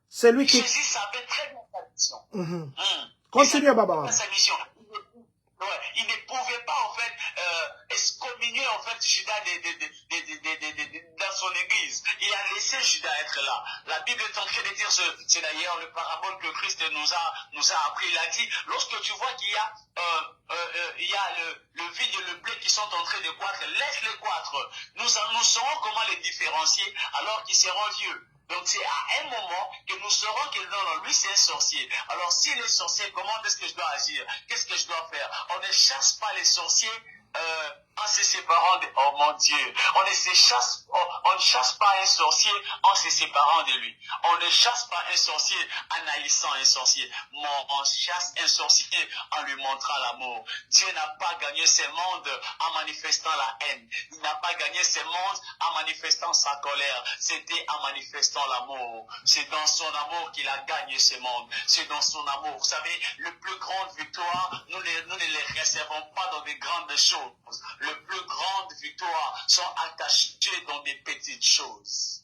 Celui qui... Jésus savait très bien sa mission. Continue, Baba. Sa mission. Ouais, il ne pouvait pas en fait excommunier en fait Judas dans son église. Il a laissé Judas être là. La Bible est en train de dire, c'est d'ailleurs le parabole que Christ nous a appris. Il a dit, lorsque tu vois qu'il y a le vide et le blé qui sont en train de croître, laisse-les croître. Nous saurons comment les différencier alors qu'ils seront vieux. Donc c'est à un moment que nous saurons que non, lui c'est un sorcier. Alors s'il est sorcier, comment est-ce que je dois agir? Qu'est-ce que je dois faire? On ne chasse pas les sorciers en se séparant de... Oh mon Dieu! On ne chasse pas un sorcier en se séparant de lui. On ne chasse pas un sorcier en haïssant un sorcier. On chasse un sorcier en lui montrant l'amour. Dieu n'a pas gagné ce monde en manifestant la haine. Il n'a pas gagné ce monde en manifestant sa colère. C'était en manifestant l'amour. C'est dans son amour qu'il a gagné ce monde. C'est dans son amour. Vous savez, le plus grande victoire, nous ne les recevons pas dans des grandes choses. Les plus grandes victoires sont attachées dans des petites choses.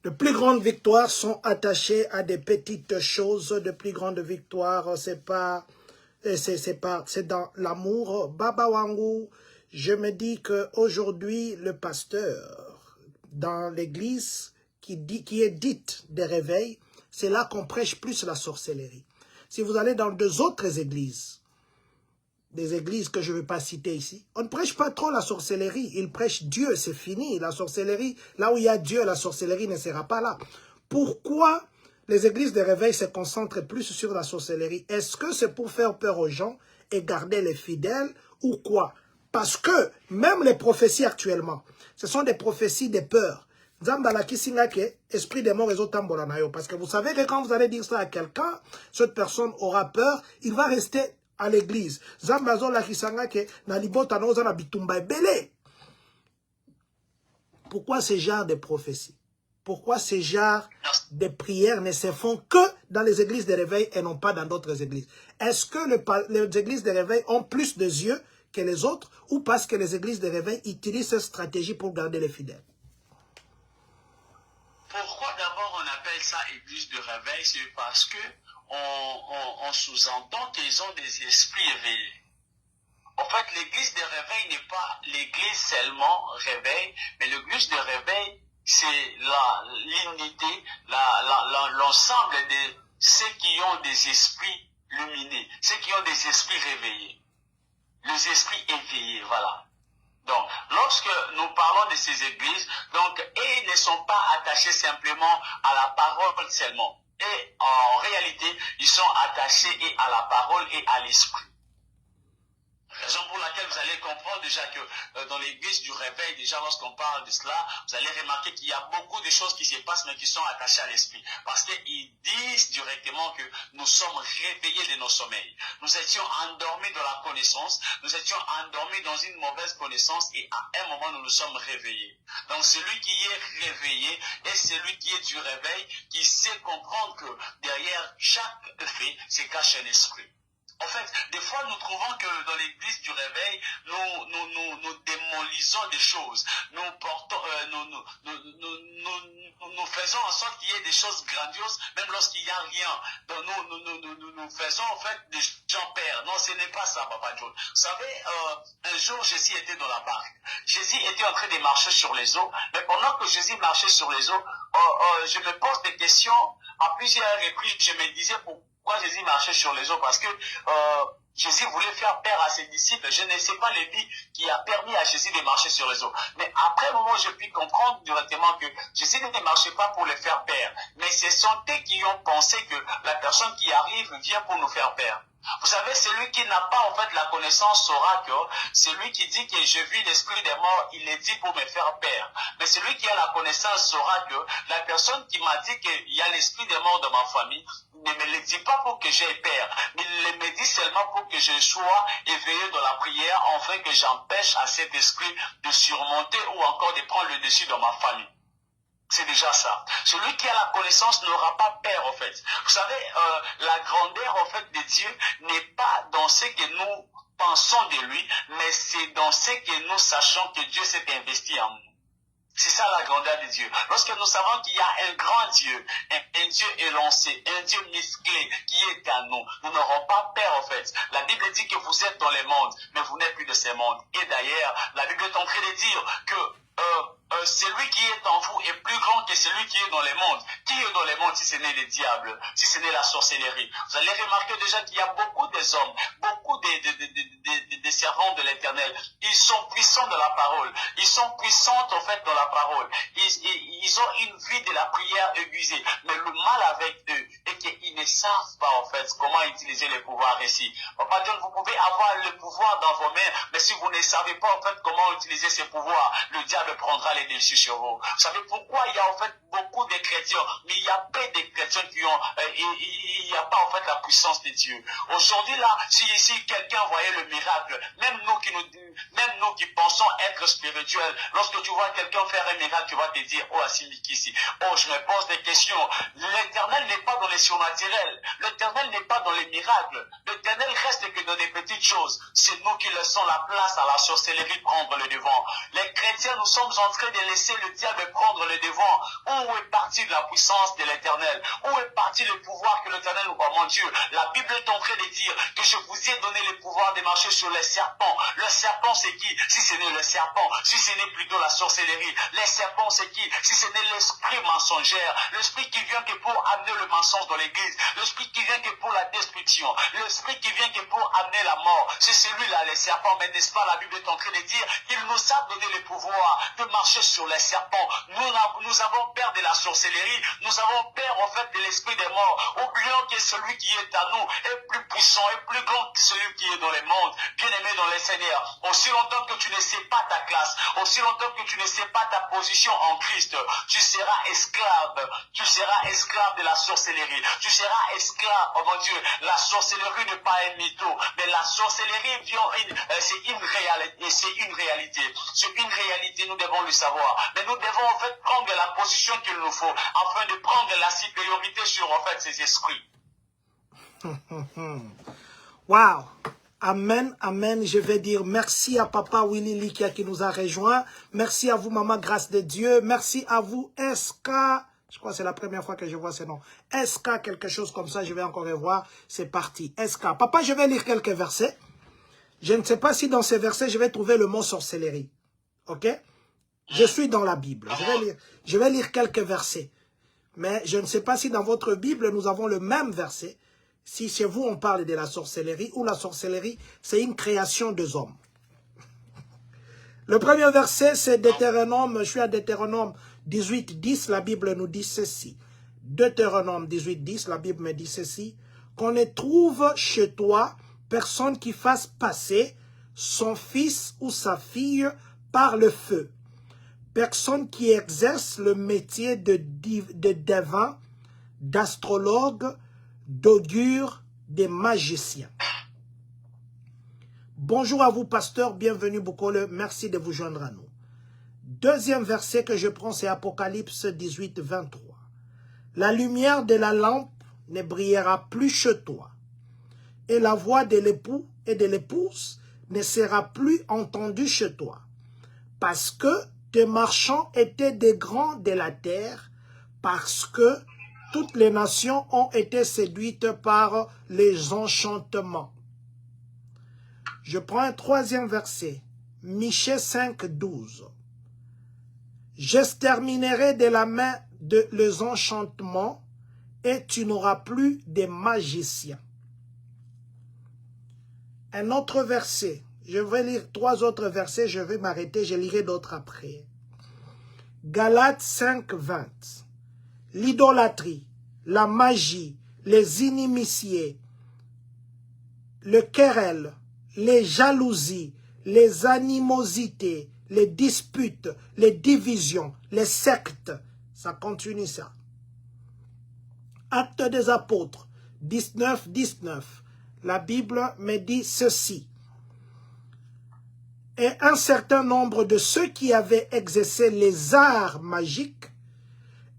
Les plus grandes victoires sont attachées à des petites choses. De plus grandes victoires, c'est dans l'amour. Baba Wangu, je me dis qu'aujourd'hui, le pasteur, dans l'église qui est dite des réveils, c'est là qu'on prêche plus la sorcellerie. Si vous allez dans deux autres églises, des églises que je ne vais pas citer ici, on ne prêche pas trop la sorcellerie. Ils prêchent Dieu, c'est fini. La sorcellerie, là où il y a Dieu, la sorcellerie ne sera pas là. Pourquoi les églises de réveil se concentrent plus sur la sorcellerie? Est-ce que c'est pour faire peur aux gens et garder les fidèles ou quoi? Parce que même les prophéties actuellement, ce sont des prophéties de peur. Esprit des morts et parce que vous savez que quand vous allez dire ça à quelqu'un, cette personne aura peur, il va rester à l'église. Pourquoi ce genre de prophéties? Pourquoi ce genre de prières ne se font que dans les églises de réveil et non pas dans d'autres églises? Est-ce que les églises de réveil ont plus de yeux que les autres ou parce que les églises de réveil utilisent cette stratégie pour garder les fidèles? Pourquoi d'abord on appelle ça église de réveil? C'est parce que on sous-entend qu'ils ont des esprits éveillés. En fait, l'église de réveil n'est pas l'église seulement réveil, mais l'église de réveil, c'est l'unité, l'ensemble de ceux qui ont des esprits lumineux, ceux qui ont des esprits réveillés, les esprits éveillés, voilà. Donc, lorsque nous parlons de ces églises, donc, ils ne sont pas attachés simplement à la parole seulement. Et en réalité, ils sont attachés et à la parole et à l'esprit. Raison pour laquelle vous allez comprendre déjà que dans l'église du réveil, déjà lorsqu'on parle de cela, vous allez remarquer qu'il y a beaucoup de choses qui se passent mais qui sont attachées à l'esprit. Parce qu'ils disent directement que nous sommes réveillés de nos sommeils. Nous étions endormis dans la connaissance, nous étions endormis dans une mauvaise connaissance et à un moment nous nous sommes réveillés. Donc celui qui est réveillé est celui qui est du réveil, qui sait comprendre que derrière chaque fait se cache un esprit. En fait, des fois, nous trouvons que dans l'église du réveil, nous démolisons des choses. Nous faisons en sorte qu'il y ait des choses grandioses, même lorsqu'il n'y a rien. Donc, nous faisons en fait des gens perdent. Non, ce n'est pas ça, Papa John. Vous savez, un jour, Jésus était dans la barque. Jésus était en train de marcher sur les eaux. Mais pendant que Jésus marchait sur les eaux, je me pose des questions. À plusieurs reprises, je me disais pourquoi Jésus marchait sur les eaux, parce que Jésus voulait faire peur à ses disciples. Je ne sais pas les vies qui a permis à Jésus de marcher sur les eaux. Mais après un moment, j'ai pu comprendre directement que Jésus ne marchait pas pour les faire peur. Mais ce sont eux qui ont pensé que la personne qui arrive vient pour nous faire peur. Vous savez, celui qui n'a pas en fait la connaissance saura que celui qui dit que je vis l'esprit des morts, il est dit pour me faire peur. Mais celui qui a la connaissance saura que la personne qui m'a dit qu'il y a l'esprit des morts dans ma famille ne me le dit pas pour que j'aie peur, mais il me dit seulement pour que je sois éveillé dans la prière, afin que j'empêche à cet esprit de surmonter ou encore de prendre le dessus dans ma famille. C'est déjà ça. Celui qui a la connaissance n'aura pas peur, en fait. Vous savez, la grandeur, en fait, de Dieu n'est pas dans ce que nous pensons de lui, mais c'est dans ce que nous sachons que Dieu s'est investi en nous. C'est ça la grandeur de Dieu. Lorsque nous savons qu'il y a un grand Dieu, un Dieu élancé, un Dieu musclé qui est en nous, nous n'aurons pas peur, en fait. La Bible dit que vous êtes dans les mondes, mais vous n'êtes plus de ces mondes. Et d'ailleurs, la Bible est en train de dire que celui qui est en vous est plus grand que celui qui est dans les mondes. Qui est dans les mondes si ce n'est le diable, si ce n'est la sorcellerie? Vous allez remarquer déjà qu'il y a beaucoup des hommes, beaucoup des servants de l'Éternel. Ils sont puissants de la parole. Ils sont puissants en fait dans la parole. Ils ont une vie de la prière aiguisée. Mais le mal avec eux est qu'ils ne savent pas en fait comment utiliser le pouvoir ici. Papa John, vous pouvez avoir le pouvoir dans vos mains, mais si vous ne savez pas en fait comment utiliser ce pouvoir, le diable prendra les dessus sur vous. Vous savez pourquoi il y a en fait beaucoup de chrétiens, mais il y a peu de chrétiens qui ont, il n'y a pas en fait la puissance de Dieu. Aujourd'hui là, si quelqu'un voyait le miracle, même nous qui pensons être spirituels, lorsque tu vois quelqu'un faire un miracle, tu vas te dire, oh Asimikisi, oh je me pose des questions. L'Éternel n'est pas dans les surnaturels, l'Éternel n'est pas dans les miracles, l'Éternel reste que dans des petites choses. C'est nous qui laissons la place à la sorcellerie prendre le devant. Les chrétiens, nous sommes en train de laisser le diable prendre le devant. Où est partie la puissance de l'Éternel? Où est parti le pouvoir que l'Éternel nous a? Mon Dieu, la Bible est en train de dire que je vous ai donné le pouvoir de marcher sur les serpents. Le serpent, c'est qui? Si ce n'est le serpent, si ce n'est plutôt la sorcellerie. Les serpents, c'est qui? Si ce n'est l'esprit mensongère, l'esprit qui vient que pour amener le mensonge dans l'église, l'esprit qui vient que pour la destruction, l'esprit qui vient que pour amener la mort. C'est celui-là, les serpents. Mais n'est-ce pas, la Bible est en train de dire qu'il nous a donné le pouvoir de marcher sur les serpents. Nous avons peur de la sorcellerie, nous avons peur en fait de l'esprit des morts, oublions que celui qui est à nous est plus puissant et plus grand que celui qui est dans les mondes. Bien-aimé dans les Seigneurs, aussi longtemps que tu ne sais pas ta classe, aussi longtemps que tu ne sais pas ta position en Christ, tu seras esclave de la sorcellerie, tu seras esclave, oh mon Dieu, la sorcellerie n'est pas un mytho, mais la sorcellerie c'est une réalité, nous devons le savoir, mais nous devons en fait prendre la position qu'il nous faut, afin de prendre la supériorité sur en fait ces esprits. Wow! Amen, amen. Je vais dire merci à Papa Willy Likia qui nous a rejoint. Merci à vous, Maman Grâce de Dieu. Merci à vous, SK. Je crois que c'est la première fois que je vois ce nom. SK, quelque chose comme ça. Je vais encore revoir. C'est parti. SK. Papa, je vais lire quelques versets. Je ne sais pas si dans ces versets, je vais trouver le mot sorcellerie. Ok? Je suis dans la Bible. Je vais lire quelques versets. Mais je ne sais pas si dans votre Bible, nous avons le même verset. Si chez vous, on parle de la sorcellerie, ou la sorcellerie, c'est une création des hommes. Le premier verset, c'est Deutéronome. Je suis à Deutéronome 18, 10. La Bible nous dit ceci. Deutéronome 18, 10. La Bible me dit ceci. Qu'on ne trouve chez toi personne qui fasse passer son fils ou sa fille par le feu. Personne qui exerce le métier de devin, d'astrologue, d'augure, des magiciens. Bonjour à vous, pasteur, bienvenue Bokole, merci de vous joindre à nous. Deuxième verset que je prends, c'est Apocalypse 18, 23. La lumière de la lampe ne brillera plus chez toi, et la voix de l'époux et de l'épouse ne sera plus entendue chez toi, parce que tes marchands étaient des grands de la terre, parce que toutes les nations ont été séduites par les enchantements. Je prends un troisième verset, Michée 5, 12. J'exterminerai de la main les enchantements et tu n'auras plus de magiciens. Un autre verset, je vais lire 3 autres versets, je vais m'arrêter, je lirai d'autres après. Galates 5, 20. L'idolâtrie, la magie, les inimitiés, le querelle, les jalousies, les animosités, les disputes, les divisions, les sectes. Ça continue ça. Actes des apôtres, 19, 19. La Bible me dit ceci. Et un certain nombre de ceux qui avaient exercé les arts magiques,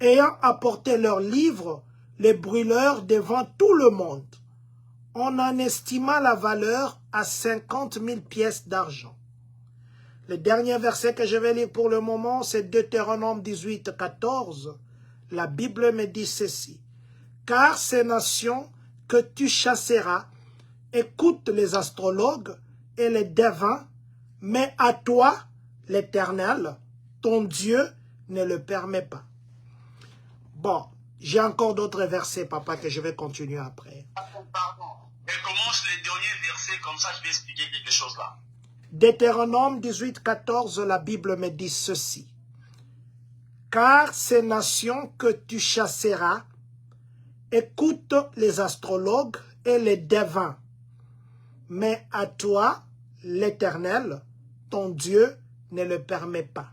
ayant apporté leurs livres, les brûlèrent devant tout le monde. On en estima la valeur à 50 000 pièces d'argent. Le dernier verset que je vais lire pour le moment, c'est Deutéronome 18, 14. La Bible me dit ceci. Car ces nations que tu chasseras écoutent les astrologues et les devins, mais à toi, l'Éternel, ton Dieu, ne le permet pas. Bon, j'ai encore d'autres versets, papa, que je vais continuer après. Pardon. Elle commence les derniers versets, comme ça je vais expliquer quelque chose là. Deutéronome 18, 14, la Bible me dit ceci. Car ces nations que tu chasseras écoutent les astrologues et les devins, mais à toi, l'Éternel, ton Dieu, ne le permet pas.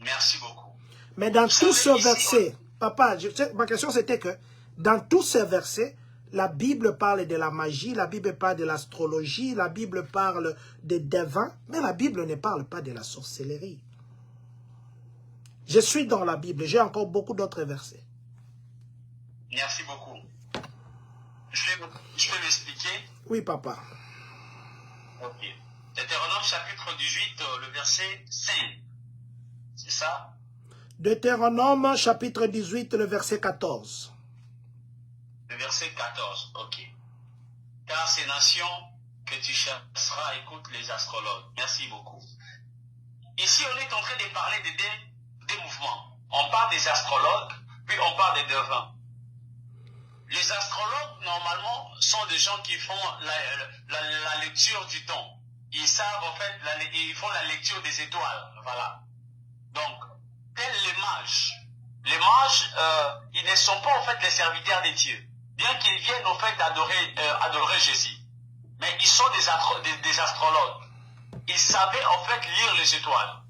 Merci beaucoup. Mais dans tous ces versets, papa, ma question c'était que dans tous ces versets, la Bible parle de la magie, la Bible parle de l'astrologie, la Bible parle des devins, mais la Bible ne parle pas de la sorcellerie. Je suis dans la Bible, j'ai encore beaucoup d'autres versets. Merci beaucoup. Je peux m'expliquer? Oui, papa. Ok. Deutéronome chapitre 18, le verset 5. C'est ça? Deutéronome chapitre 18, le verset 14. Le verset 14, ok. Car ces nations que tu chasseras écoutent les astrologues. Merci beaucoup. Ici, on est en train de parler des mouvements. On parle des astrologues, puis on parle des devins. Les astrologues, normalement, sont des gens qui font la lecture du temps. Ils savent, en fait, ils font la lecture des étoiles. Voilà. Donc, tels les mages. Les mages, ils ne sont pas, en fait, les serviteurs des dieux. Bien qu'ils viennent, en fait, adorer Jésus. Mais ils sont des astrologues. Ils savaient, en fait, lire les étoiles.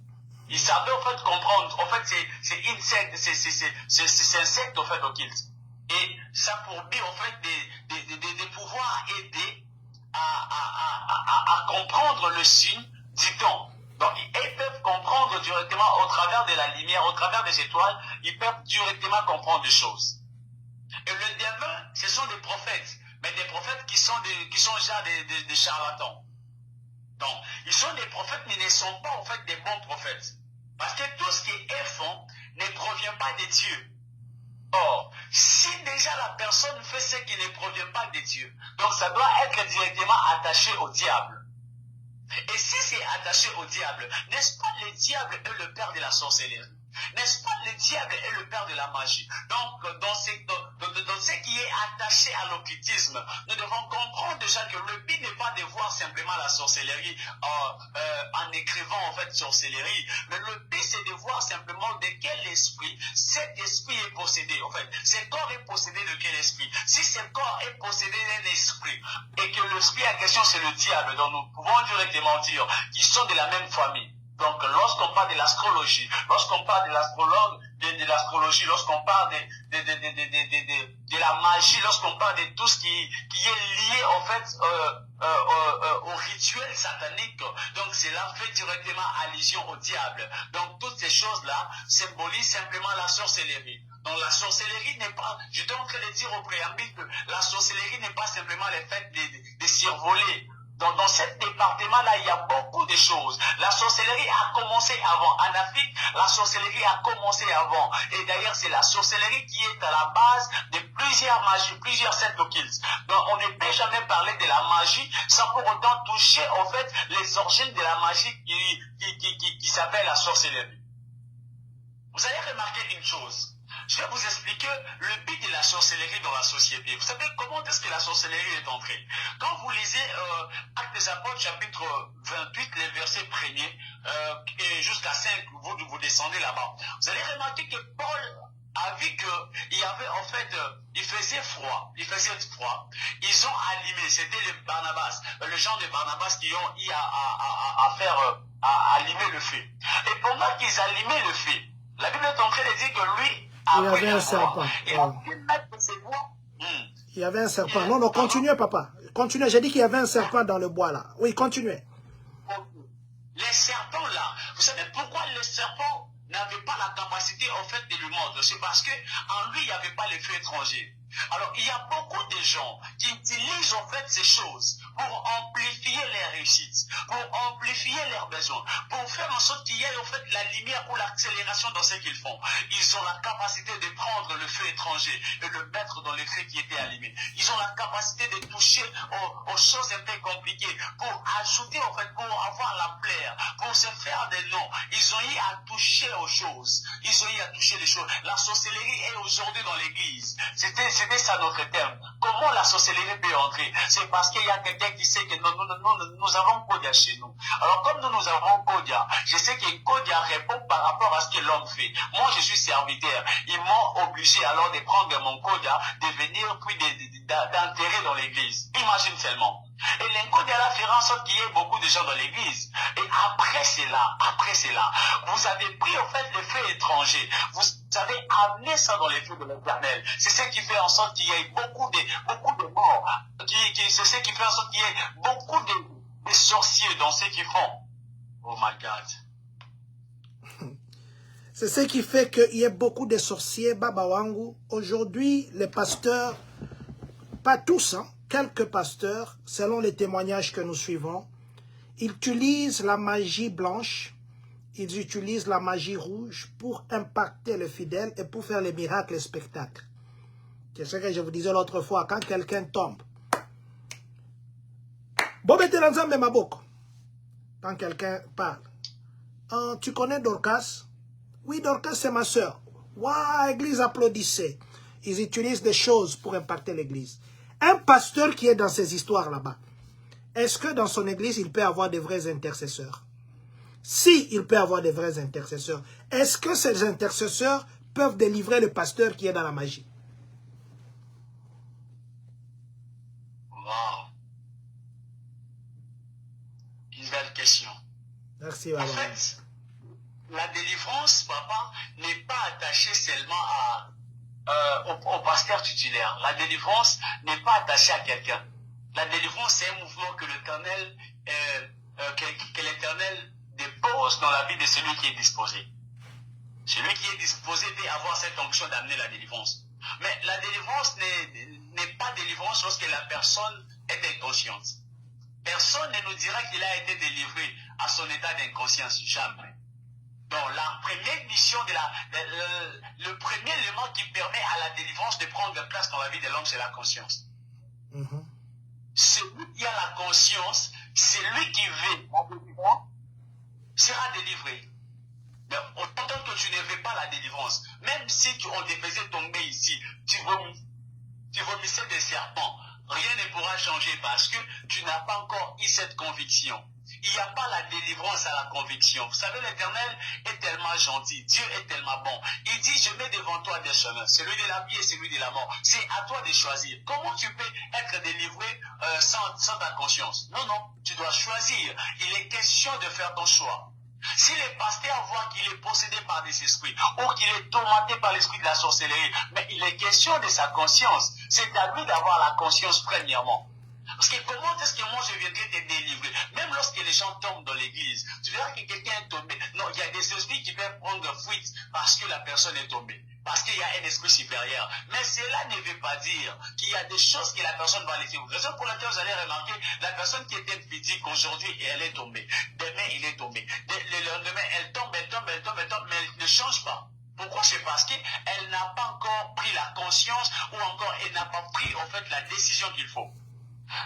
Ils savaient, en fait, comprendre. En fait, c'est un secte, en fait, occulte. Et ça pour but, en fait, de pouvoir aider à comprendre le signe du temps. Donc, ils peuvent comprendre directement au travers de la lumière, au travers des étoiles, ils peuvent directement comprendre des choses. Et le devin, ce sont des prophètes, mais des prophètes qui sont déjà des charlatans. Donc, ils sont des prophètes, mais ne sont pas en fait des bons prophètes. Parce que tout ce qui est fond ne provient pas de Dieu. Or, si déjà la personne fait ce qui ne provient pas de Dieu, donc ça doit être directement attaché au diable. Et si c'est attaché au diable, n'est-ce pas le diable est le père de la sorcellerie? N'est-ce pas le diable est le père de la magie? Donc, dans ce qui est attaché à l'occultisme, nous devons comprendre déjà que le but n'est pas de voir simplement la sorcellerie en écrivant en fait sorcellerie, mais le but c'est de voir simplement de quel esprit cet esprit est possédé. En fait, ce corps est possédé de quel esprit? Si ce corps est possédé d'un esprit et que l'esprit en question c'est le diable, donc nous pouvons directement dire qu'ils sont de la même famille. Donc, lorsqu'on parle de l'astrologie, lorsqu'on parle de l'astrologie, lorsqu'on parle de la magie, lorsqu'on parle de tout ce qui est lié en fait au rituel satanique, donc cela fait directement allusion au diable. Donc, toutes ces choses-là symbolisent simplement la sorcellerie. Donc, la sorcellerie n'est pas, je suis en train de dire au préambule que la sorcellerie n'est pas simplement le fait de survoler. Donc, dans ce département-là, il y a beaucoup de choses. La sorcellerie a commencé avant. En Afrique, la sorcellerie a commencé avant. Et d'ailleurs, c'est la sorcellerie qui est à la base de plusieurs magies, plusieurs sectes occultes. Donc, on ne peut jamais parler de la magie sans pour autant toucher, en fait, les origines de la magie qui s'appelle la sorcellerie. Vous allez remarquer une chose. Je vais vous expliquer le but de la sorcellerie dans la société. Vous savez comment est-ce que la sorcellerie est entrée? Quand vous lisez Actes des Apôtres, chapitre 28, les versets premiers, et jusqu'à 5, vous descendez là-bas. Vous allez remarquer que Paul a vu qu'il y avait en fait, il faisait froid. Ils ont allumé, c'était les Barnabas, les gens de Barnabas qui ont eu à allumer le feu. Et pendant qu'ils allumaient le feu, la Bible est en train de dire que lui, il y avait un serpent. Il a pu mettre ses doigts. Il y avait un serpent. Non, non, continuez, papa. Continuez. J'ai dit qu'il y avait un serpent dans le bois, là. Oui, continuez. Les serpents, là, vous savez pourquoi les serpents n'avaient pas la capacité, en fait, de lui mordre? C'est parce qu'en lui, il n'y avait pas les feux étrangers. Alors, il y a beaucoup de gens qui utilisent en fait ces choses pour amplifier les réussites, pour amplifier leurs besoins, pour faire en sorte qu'il y ait en fait la lumière ou l'accélération dans ce qu'ils font. Ils ont la capacité de prendre le feu étranger et le mettre dans les feux qui étaient allumés. Ils ont la capacité de toucher aux choses un peu compliquées, pour ajouter en fait, pour avoir la plaire, pour se faire des noms. Ils ont eu à toucher aux choses. Ils ont eu à toucher les choses. La sorcellerie est aujourd'hui dans l'église. C'était ça notre terme. Comment la sorcellerie peut entrer? C'est parce qu'il y a quelqu'un qui sait que nous avons Kodia chez nous. Alors comme nous avons Kodia, je sais que Kodia répond par rapport à ce que l'homme fait. Moi je suis serviteur. Ils m'ont obligé alors de prendre mon Kodia, de venir puis d'enterrer dans l'église. Imagine seulement. Et l'Inkodia fera en sorte qu'il y ait beaucoup de gens dans l'église. Et après cela, vous avez pris en fait les feux étrangers. Vous avez amené ça dans les feux de l'Éternel. C'est ce qui fait en sorte qu'il y ait beaucoup de morts. C'est ce qui fait en sorte qu'il y ait beaucoup de sorciers dans ce qu'ils font. Oh my God. C'est ce qui fait qu'il y ait beaucoup de sorciers, Baba Wangu. Aujourd'hui, les pasteurs, pas tous, hein, quelques pasteurs, selon les témoignages que nous suivons, ils utilisent la magie blanche, ils utilisent la magie rouge pour impacter le fidèle et pour faire les miracles et spectacles. C'est ce que je vous disais l'autre fois, quand quelqu'un tombe. Quand quelqu'un parle. Tu connais Dorcas? Oui, Dorcas, c'est ma soeur. Waouh, l'église applaudissait. Ils utilisent des choses pour impacter l'église. Un pasteur qui est dans ces histoires là-bas, est-ce que dans son église, il peut avoir des vrais intercesseurs? Si il peut avoir des vrais intercesseurs, est-ce que ces intercesseurs peuvent délivrer le pasteur qui est dans la magie? Wow. Une belle question. Merci, Baba. En fait, la délivrance, papa, n'est pas attachée seulement au pasteur titulaire. La délivrance n'est pas attachée à quelqu'un. La délivrance, c'est un mouvement que l'Éternel dépose dans la vie de celui qui est disposé. Celui qui est disposé peut avoir cette onction d'amener la délivrance. Mais la délivrance n'est pas délivrance lorsque la personne est inconsciente. Personne ne nous dira qu'il a été délivré à son état d'inconscience, jamais. Donc la première mission, le premier élément qui permet à la délivrance de prendre place dans la vie de l'homme, c'est la conscience. Celui qui a la conscience, celui qui veut la délivrance, sera délivré. Mais autant que tu ne veux pas la délivrance, même si on te faisait tomber ici, tu vomissais des serpents, rien ne pourra changer parce que tu n'as pas encore eu cette conviction. Il n'y a pas la délivrance à la conviction. Vous savez, l'Éternel est tellement gentil. Dieu est tellement bon. Il dit, je mets devant toi des chemins. Celui de la vie et celui de la mort. C'est à toi de choisir. Comment tu peux être délivré sans ta conscience? Non, non. Tu dois choisir. Il est question de faire ton choix. Si le pasteur voit qu'il est possédé par des esprits ou qu'il est tourmenté par l'esprit de la sorcellerie, mais il est question de sa conscience. C'est à lui d'avoir la conscience premièrement. Parce que comment est-ce que moi je viendrai te délivrer? Même lorsque les gens tombent dans l'église, tu verras que quelqu'un est tombé. Non, il y a des esprits qui peuvent prendre fuite parce que la personne est tombée. Parce qu'il y a un esprit supérieur. Mais cela ne veut pas dire qu'il y a des choses que la personne va laisser. Raison pour laquelle vous allez remarquer, la personne qui était physique aujourd'hui, elle est tombée. Demain, il est tombé. Le lendemain, elle tombe, mais elle ne change pas. Pourquoi? C'est parce qu'elle n'a pas encore pris la conscience ou encore elle n'a pas pris en fait la décision qu'il faut.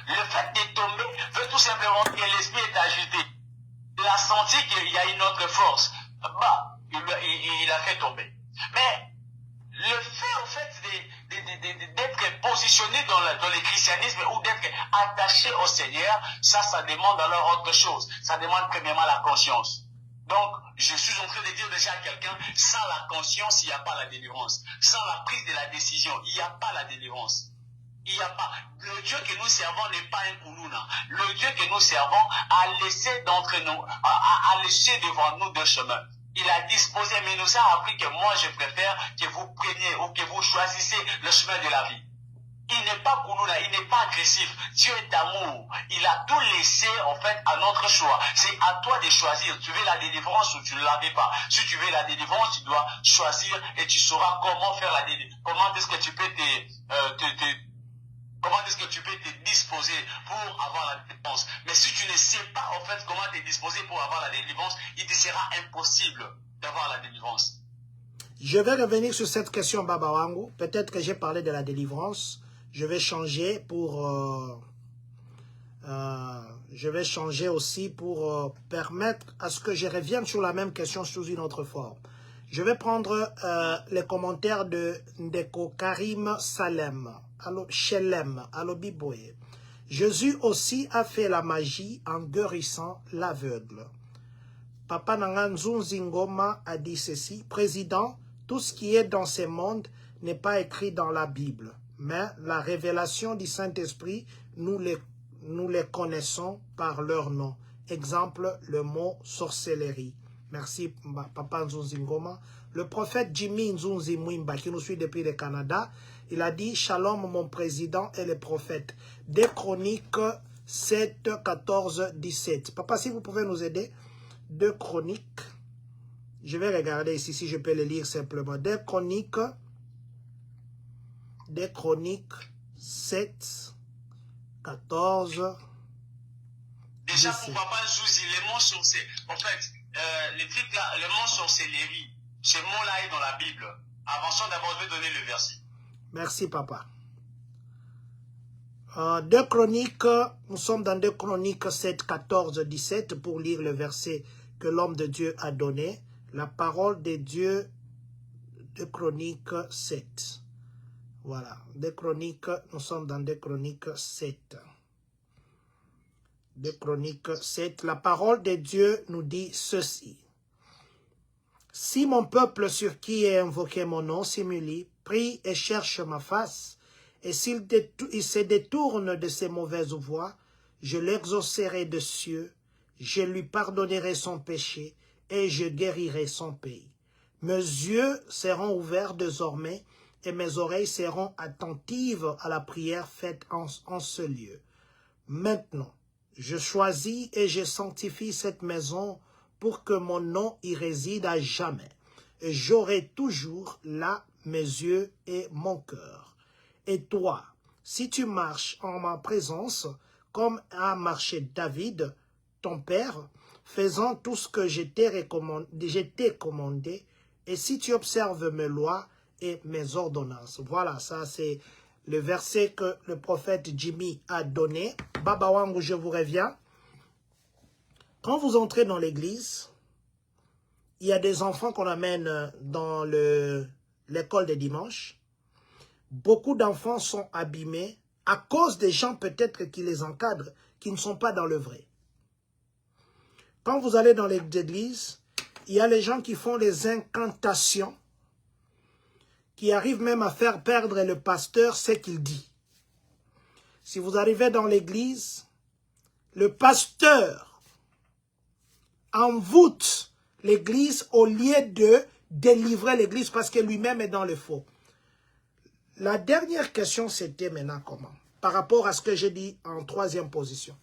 Le fait de tomber veut tout simplement que l'esprit est agité. Il a senti qu'il y a une autre force. Bah, il a fait tomber. Mais le fait, en fait, d'être positionné dans le christianisme ou d'être attaché au Seigneur, ça demande alors autre chose. Ça demande premièrement la conscience. Donc, je suis en train de dire déjà à quelqu'un, sans la conscience, il n'y a pas la délivrance. Sans la prise de la décision, il n'y a pas la délivrance. Il n'y a pas. Le Dieu que nous servons n'est pas un koulouna. Le Dieu que nous servons a laissé d'entre nous, a laissé devant nous deux chemins. Il a disposé, mais il nous a appris que moi je préfère que vous preniez ou que vous choisissez le chemin de la vie. Il n'est pas kounouna, il n'est pas agressif. Dieu est amour. Il a tout laissé en fait à notre choix. C'est à toi de choisir. Tu veux la délivrance ou tu ne l'avais pas. Si tu veux la délivrance, tu dois choisir et tu sauras comment faire la délivrance. Comment est-ce que tu peux comment est-ce que tu peux te disposer pour avoir la délivrance. Mais si tu ne sais pas en fait comment te disposer pour avoir la délivrance, il te sera impossible d'avoir la délivrance. Je vais revenir sur cette question, Baba Wangu. Peut-être que j'ai parlé de la délivrance. Je vais changer pour... je vais changer aussi pour permettre à ce que je revienne sur la même question sous une autre forme. Je vais prendre les commentaires de Ndeko Karim Salem, Shelem, Alobiboye. Jésus aussi a fait la magie en guérissant l'aveugle. Papa Nanganzun Zingoma a dit ceci, Président, tout ce qui est dans ce monde n'est pas écrit dans la Bible, mais la révélation du Saint-Esprit, nous les connaissons par leur nom. Exemple, le mot sorcellerie. Merci, Papa Nzunzingoma. Le prophète Jimmy Nzunzimwimba, qui nous suit depuis le Canada, il a dit, Shalom, mon président et les prophètes. Des Chroniques 7, 14, 17. Papa, si vous pouvez nous aider. 2 Chroniques. Je vais regarder ici si je peux le lire simplement. 2 Chroniques 7, 14. Déjà pour Papa Zouzi, les mots sorcellerie. En fait, les trucs là, les mots sorcellerie, ce mot-là est dans la Bible. Avançons d'abord, je vais donner le verset. Merci, Papa. 2 Chroniques, nous sommes dans 2 Chroniques 7, 14, 17 pour lire le verset que l'homme de Dieu a donné. La parole de Dieu, 2 Chroniques 7. Voilà, 2 Chroniques, nous sommes dans 2 Chroniques 7. 2 Chroniques 7, la parole de Dieu nous dit ceci. Si mon peuple sur qui est invoqué mon nom s'humilie, prie et cherche ma face, et s'il se détourne de ses mauvaises voies, je l'exaucerai de cieux, je lui pardonnerai son péché, et je guérirai son pays. Mes yeux seront ouverts désormais, et mes oreilles seront attentives à la prière faite en ce lieu. Maintenant, je choisis et je sanctifie cette maison pour que mon nom y réside à jamais. Et j'aurai toujours là mes yeux et mon cœur. Et toi, si tu marches en ma présence, comme a marché David, ton père, faisant tout ce que je t'ai commandé, et si tu observes mes lois et mes ordonnances. Voilà, ça c'est le verset que le prophète Jimmy a donné. Baba Wangu, je vous reviens. Quand vous entrez dans l'église, il y a des enfants qu'on amène dans l'école de dimanche. Beaucoup d'enfants sont abîmés à cause des gens peut-être qui les encadrent, qui ne sont pas dans le vrai. Quand vous allez dans l'église, il y a les gens qui font les incantations, qui arrivent même à faire perdre le pasteur ce qu'il dit. Si vous arrivez dans l'église, le pasteur envoûte l'église au lieu de délivrer l'église parce que lui-même est dans le faux. La dernière question, c'était maintenant comment? Par rapport à ce que j'ai dit en 3e position.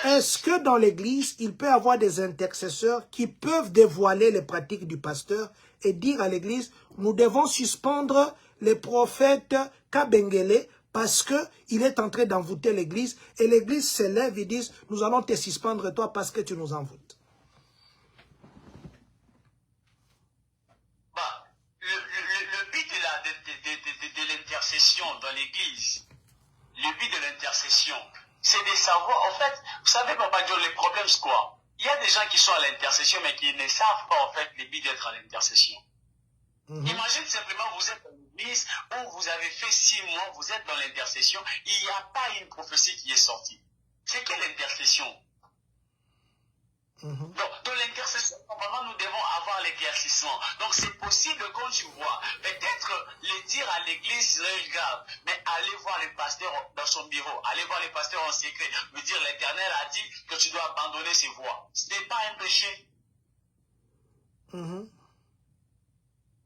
Est-ce que dans l'église, il peut y avoir des intercesseurs qui peuvent dévoiler les pratiques du pasteur et dire à l'église, nous devons suspendre les prophètes Kabengele parce qu'il est en train d'envoûter l'église et l'église se lève et dit, nous allons te suspendre toi parce que tu nous envoûtes. Le but de l'intercession dans l'église, le but de l'intercession, c'est de savoir, en fait, vous savez, Papa Dieu, les problèmes, c'est quoi? Il y a des gens qui sont à l'intercession, mais qui ne savent pas, en fait, le but d'être à l'intercession. Imagine simplement, vous êtes dans l'église où vous avez fait 6 mois, vous êtes dans l'intercession, il n'y a pas une prophétie qui est sortie. C'est quelle intercession? Donc, dans l'intercession, normalement, nous devons avoir l'éclaircissement. Donc, c'est possible quand tu vois, peut-être le dire à l'église serait grave, mais aller voir le pasteur dans son bureau, aller voir le pasteur en secret, lui dire l'Éternel a dit que tu dois abandonner ses voies. Ce n'est pas un péché.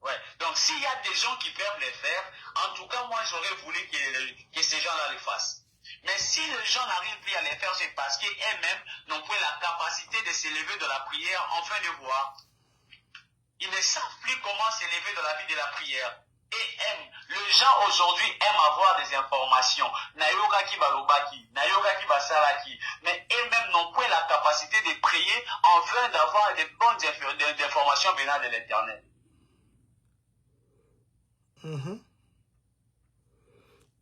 Ouais. Donc, s'il y a des gens qui peuvent les faire, en tout cas, moi, j'aurais voulu que ces gens-là le fassent. Mais si les gens n'arrivent plus à les faire, c'est parce qu'eux-mêmes n'ont pas la capacité de s'élever de la prière en fin de voir. Ils ne savent plus comment s'élever dans la vie de la prière. Et aiment. Les gens aujourd'hui aiment avoir des informations. Nayoka ki balobaki, nayoka ki basalaki. Mais eux-mêmes n'ont pas la capacité de prier afin d'avoir des bonnes informations venant de l'Éternel.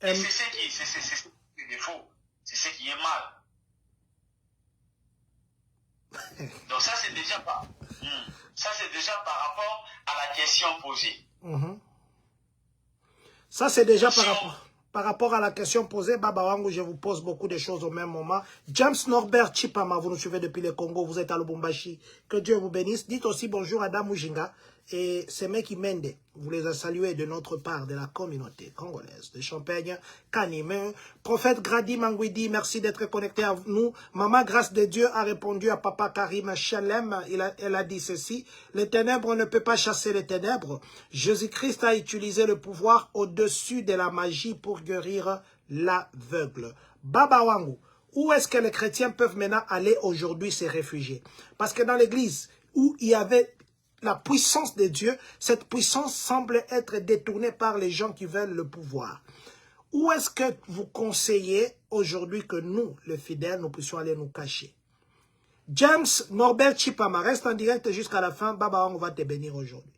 Et c'est ce qui est défaut. C'est ce qui est mal. Donc ça, c'est déjà pas. Ça, c'est déjà par rapport à la question posée. Ça, c'est déjà par rapport à la question posée. Baba Wangu, je vous pose beaucoup de choses au même moment. James Norbert Chipama, vous nous suivez depuis le Congo, vous êtes à Lubumbashi. Que Dieu vous bénisse. Dites aussi bonjour à Dame Mujinga et Semeki Mende. Vous les a salués de notre part, de la communauté congolaise de Champagne, Kanime. Prophète Grady Mangouidi, merci d'être connecté à nous. Maman Grâce de Dieu a répondu à Papa Karim Chalem. Elle a dit ceci: les ténèbres ne peuvent pas chasser les ténèbres. Jésus-Christ a utilisé le pouvoir au-dessus de la magie pour guérir l'aveugle. Baba Wangu, où est-ce que les chrétiens peuvent maintenant aller aujourd'hui se réfugier? Parce que dans l'église où il y avait la puissance de Dieu, cette puissance semble être détournée par les gens qui veulent le pouvoir. Où est-ce que vous conseillez aujourd'hui que nous, les fidèles, nous puissions aller nous cacher? James Norbert Chipama, reste en direct jusqu'à la fin. Baba, on va te bénir aujourd'hui.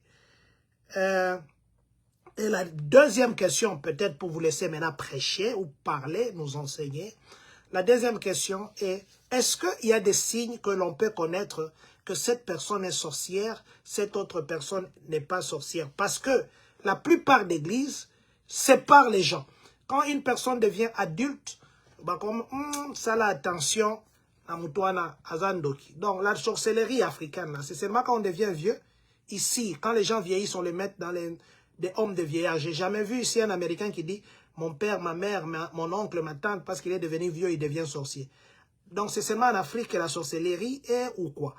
Et la deuxième question, peut-être pour vous laisser maintenant prêcher ou parler, nous enseigner. La deuxième question est, est-ce qu'il y a des signes que l'on peut connaître que cette personne est sorcière, cette autre personne n'est pas sorcière? Parce que la plupart d'églises séparent les gens. Quand une personne devient adulte, bah comme ça la attention à Mutuana Azandoki. Donc la sorcellerie africaine, c'est seulement quand on devient vieux. Ici, quand les gens vieillissent, on les met dans des hommes de vieillard. J'ai jamais vu ici un Américain qui dit mon père, ma mère, mon oncle, ma tante, parce qu'il est devenu vieux, il devient sorcier. Donc c'est seulement en Afrique que la sorcellerie est ou quoi?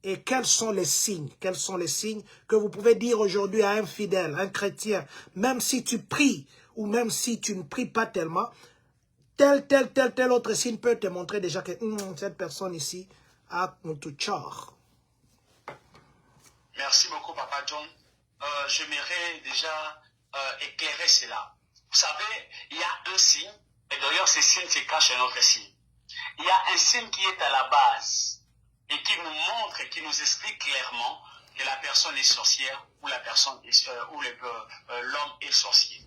Et quels sont les signes? Quels sont les signes que vous pouvez dire aujourd'hui à un fidèle, un chrétien, même si tu pries ou même si tu ne pries pas tellement, tel autre signe peut te montrer déjà que cette personne ici a tout char. Merci beaucoup, Papa John. J'aimerais déjà éclairer cela. Vous savez, il y a un signe, et d'ailleurs ce signe se cache un autre signe. Il y a un signe qui est à la base et qui nous montre, qui nous explique clairement que la personne est sorcière ou la personne est, l'homme est sorcier.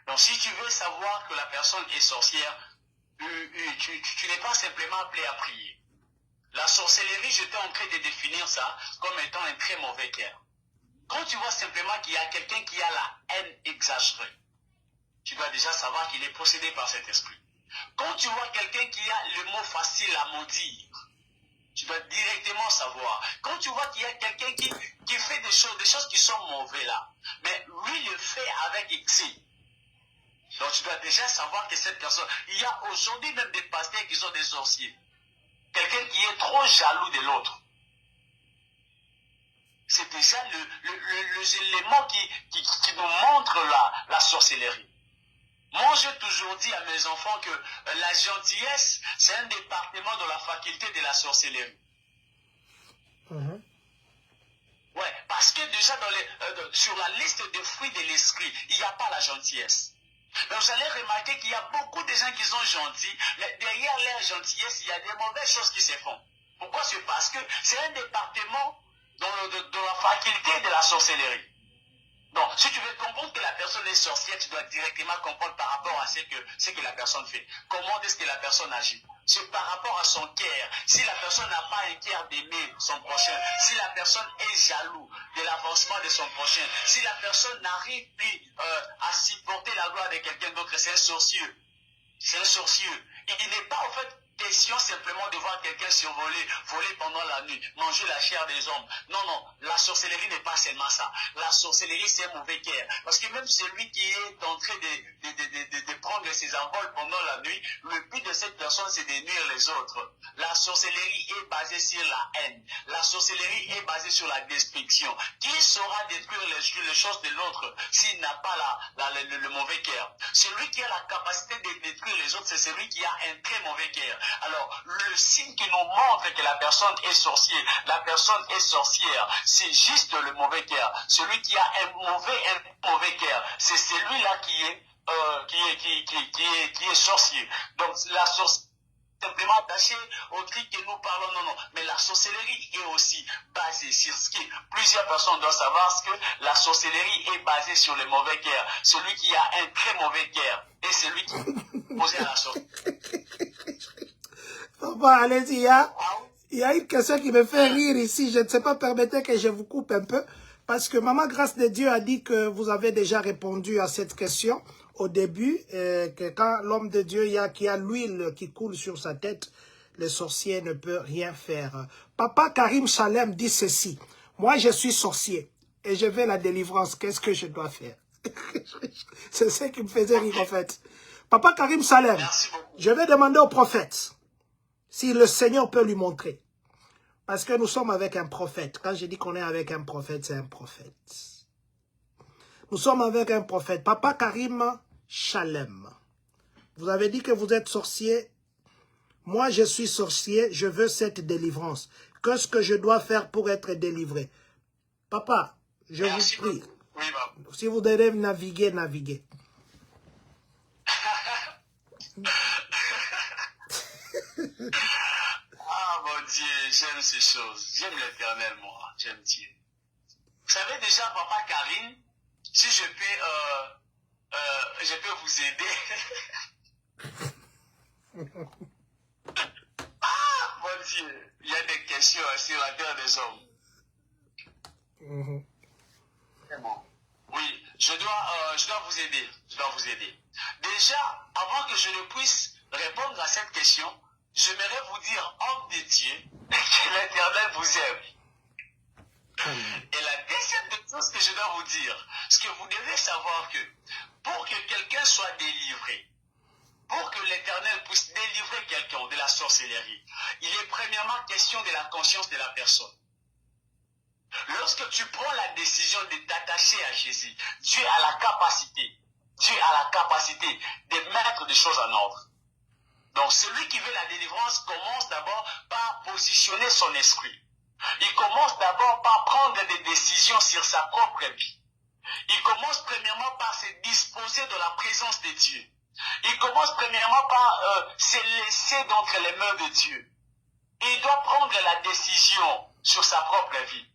Donc si tu veux savoir que la personne est sorcière, tu n'es pas simplement appelé à prier. La sorcellerie, j'étais en train de définir ça comme étant un très mauvais cœur. Quand tu vois simplement qu'il y a quelqu'un qui a la haine exagérée, tu dois déjà savoir qu'il est possédé par cet esprit. Quand tu vois quelqu'un qui a le mot facile à maudire, tu dois directement savoir. Quand tu vois qu'il y a quelqu'un qui fait des choses qui sont mauvaises là, mais lui le fait avec excès. Donc tu dois déjà savoir que cette personne, il y a aujourd'hui même des pasteurs qui sont des sorciers. Quelqu'un qui est trop jaloux de l'autre. C'est déjà l'élément qui nous montre la sorcellerie. Moi, j'ai toujours dit à mes enfants que la gentillesse, c'est un département de la faculté de la sorcellerie. Ouais, parce que déjà sur la liste des fruits de l'esprit, il n'y a pas la gentillesse. Mais vous allez remarquer qu'il y a beaucoup de gens qui sont gentils, mais derrière leur gentillesse, il y a des mauvaises choses qui se font. Pourquoi? C'est parce que c'est un département dans la faculté de la sorcellerie. Donc, si tu veux comprendre que la personne est sorcière, tu dois directement comprendre par rapport à ce que la personne fait. Comment est-ce que la personne agit? C'est par rapport à son cœur. Si la personne n'a pas un cœur d'aimer son prochain, si la personne est jaloux de l'avancement de son prochain, si la personne n'arrive plus à supporter la gloire de quelqu'un d'autre, c'est un sorcier. C'est un sorcier. Il n'est pas, en fait, question simplement de voir quelqu'un survoler, voler pendant la nuit, manger la chair des hommes. Non, non, la sorcellerie n'est pas seulement ça. La sorcellerie, c'est un mauvais cœur. Parce que même celui qui est en train de prendre ses envols pendant la nuit, le but de cette personne, c'est de nuire les autres. La sorcellerie est basée sur la haine. La sorcellerie est basée sur la destruction. Qui saura détruire les choses de l'autre s'il n'a pas le mauvais cœur? Celui qui a la capacité de détruire les autres, c'est celui qui a un très mauvais cœur. Alors, le signe qui nous montre que la personne est sorcière, c'est juste le mauvais cœur. Celui qui a un mauvais cœur, c'est celui-là qui est sorcier. Donc, la sorcellerie, simplement attaché au truc que nous parlons, non, non. Mais la sorcellerie est aussi basée sur ce que plusieurs personnes doivent savoir, que la sorcellerie est basée sur le mauvais cœur. Celui qui a un très mauvais cœur et celui qui est posé à la sorcellerie. Papa, allez-y, il y a une question qui me fait rire ici. Je ne sais pas, permettez que je vous coupe un peu. Parce que Maman Grâce de Dieu a dit que vous avez déjà répondu à cette question au début, que quand l'homme de Dieu qui a l'huile qui coule sur sa tête, le sorcier ne peut rien faire. Papa Karim Salem dit ceci: moi je suis sorcier et je veux la délivrance, qu'est-ce que je dois faire? C'est ce qui me faisait rire en fait. Papa Karim Salem, je vais demander au prophète si le Seigneur peut lui montrer. Parce que nous sommes avec un prophète. Quand je dis qu'on est avec un prophète, c'est un prophète. Nous sommes avec un prophète. Papa Karim Chalem. Vous avez dit que vous êtes sorcier. Moi, je suis sorcier. Je veux cette délivrance. Qu'est-ce que je dois faire pour être délivré? Papa, je vous prie. Oui, si vous devez naviguer, naviguez. Ah mon Dieu, j'aime ces choses. J'aime l'Éternel, moi. J'aime Dieu. Vous savez déjà, Papa Karim, si je peux vous aider. Ah mon Dieu, il y a des questions sur la terre des hommes. Oui, je dois vous aider. Je dois vous aider. Déjà, avant que je ne puisse répondre à cette question, j'aimerais vous dire, homme de Dieu, que l'Éternel vous aime. Et la deuxième chose que je dois vous dire, c'est que vous devez savoir que pour que quelqu'un soit délivré, pour que l'Éternel puisse délivrer quelqu'un de la sorcellerie, il est premièrement question de la conscience de la personne. Lorsque tu prends la décision de t'attacher à Jésus, Dieu a la capacité de mettre des choses en ordre. Donc celui qui veut la délivrance commence d'abord par positionner son esprit. Il commence d'abord par prendre des décisions sur sa propre vie. Il commence premièrement par se disposer de la présence de Dieu. Il commence premièrement par se laisser d'entre les mains de Dieu. Il doit prendre la décision sur sa propre vie.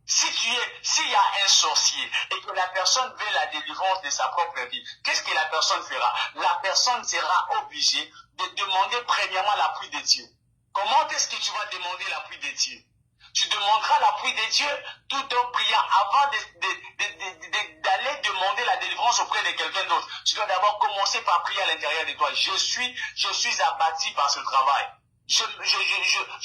S'il y a un sorcier et que la personne veut la délivrance de sa propre vie, qu'est-ce que la personne fera? La personne sera obligée de demander premièrement l'appui de Dieu. Comment est-ce que tu vas demander l'appui de Dieu? Tu demanderas l'appui de Dieu tout en priant. Avant d'aller demander la délivrance auprès de quelqu'un d'autre, tu dois d'abord commencer par prier à l'intérieur de toi. Je suis abattu par ce travail. Je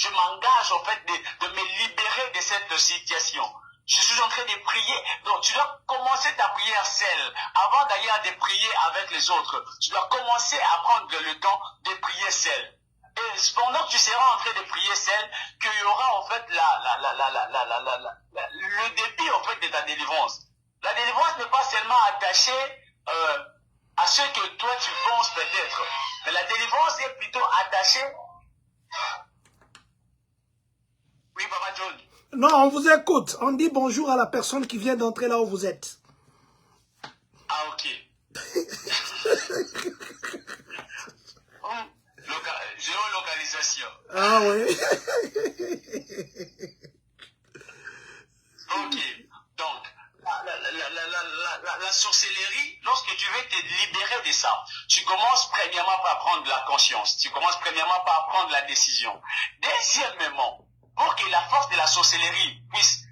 m'engage en fait de me libérer de cette situation. Je suis en train de prier. Donc tu dois commencer ta prière seule. Avant d'ailleurs de prier avec les autres, tu dois commencer à prendre le temps de prier seul. Et pendant que tu seras en train de prier seul, qu'il y aura en fait le début en fait de ta délivrance. La délivrance n'est pas seulement attachée à ce que toi tu penses peut-être, mais la délivrance est plutôt attachée. Oui, Papa John. Non, on vous écoute. On dit bonjour à la personne qui vient d'entrer là où vous êtes. Ah, ok. Géolocalisation. Ah oui. Ok. Donc, la sorcellerie, lorsque tu veux te libérer de ça, tu commences premièrement par prendre la conscience. Tu commences premièrement par prendre la décision. Deuxièmement, pour que la force de la sorcellerie puisse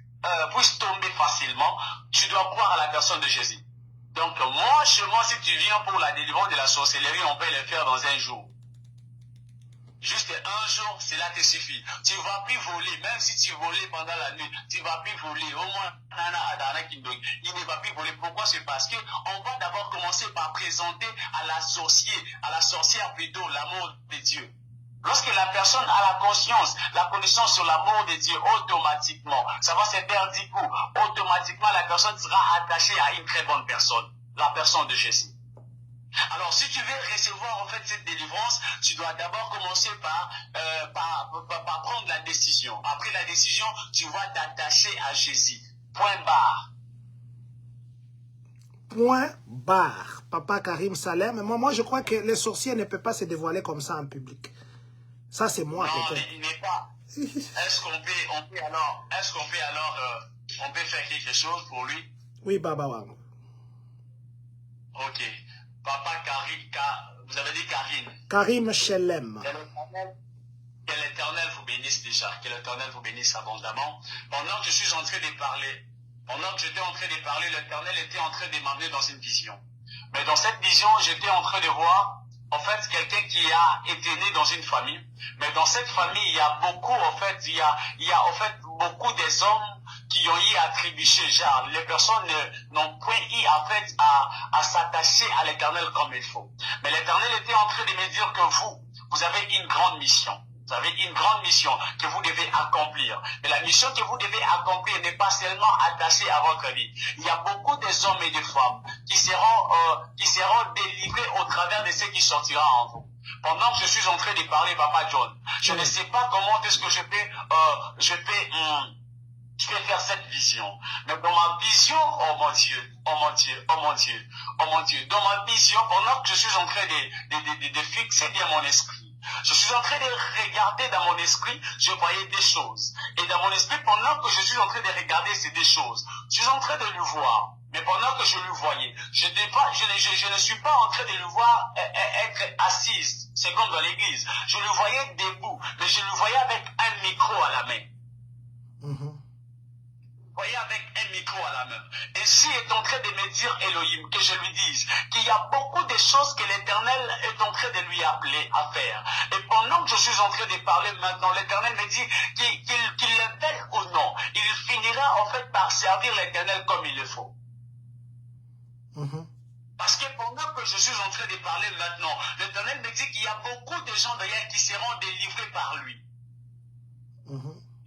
tomber facilement, tu dois croire à la personne de Jésus. Donc, moi, chez moi, si tu viens pour la délivrance de la sorcellerie, on peut le faire dans un jour. Juste un jour, cela te suffit. Tu ne vas plus voler, même si tu volais pendant la nuit, tu ne vas plus voler. Au moins, il ne va plus voler. Pourquoi? C'est parce qu'on va d'abord commencer par présenter à la sorcière plutôt, l'amour de Dieu. Lorsque la personne a la conscience, la connaissance sur l'amour de Dieu, automatiquement, ça va se faire du coup. Automatiquement, la personne sera attachée à une très bonne personne, la personne de Jésus. Alors, si tu veux recevoir en fait cette délivrance, tu dois d'abord commencer par prendre la décision. Après la décision, tu vas t'attacher à Jésus. Point barre. Point barre. Papa Karim Salem. Moi, je crois que les sorciers ne peuvent pas se dévoiler comme ça en public. Ça, c'est moi. Non, il n'est pas. Est-ce qu'on peut alors faire quelque chose pour lui? Oui, Baba Wango. Ok. Papa Karim, vous avez dit Karim. Karim Shelem. Que l'Éternel vous bénisse déjà, que l'Éternel vous bénisse abondamment. Pendant que je suis en train de parler, pendant que j'étais en train de parler, l'Éternel était en train de m'amener dans une vision. Mais dans cette vision, j'étais en train de voir, en fait, quelqu'un qui a été né dans une famille. Mais dans cette famille, il y a beaucoup, en fait, il y a en fait beaucoup des hommes qui ont eu à trébucher. Genre, les personnes n'ont point eu, en fait, à s'attacher à l'Éternel comme il faut. Mais l'Éternel était en train de me dire que vous avez une grande mission. Vous avez une grande mission que vous devez accomplir. Et la mission que vous devez accomplir n'est pas seulement attachée à votre vie. Il y a beaucoup de hommes et de femmes qui seront délivrés au travers de ce qui sortira en vous. Pendant que je suis en train de parler, Papa John, je ne sais pas comment est-ce que je peux faire cette vision. Mais dans ma vision, oh mon Dieu, oh mon Dieu, oh mon Dieu, oh mon Dieu, dans ma vision, pendant que je suis en train de fixer bien mon esprit, je suis en train de regarder dans mon esprit, je voyais des choses. Et dans mon esprit, pendant que je suis en train de regarder ces deux choses, je suis en train de le voir. Mais pendant que je le voyais, je ne suis pas en train de le voir être assise. C'est comme dans l'église. Je le voyais debout, mais je le voyais avec un micro à la main. Voyez, avec un micro à la main. Et s'il est en train de me dire, Elohim, que je lui dise qu'il y a beaucoup de choses que l'Éternel est en train de lui appeler à faire. Et pendant que je suis en train de parler maintenant, l'Éternel me dit qu'il le veuille ou non, il finira en fait par servir l'Éternel comme il le faut. Parce que pendant que je suis en train de parler maintenant, l'Éternel me dit qu'il y a beaucoup de gens d'ailleurs qui seront délivrés par lui.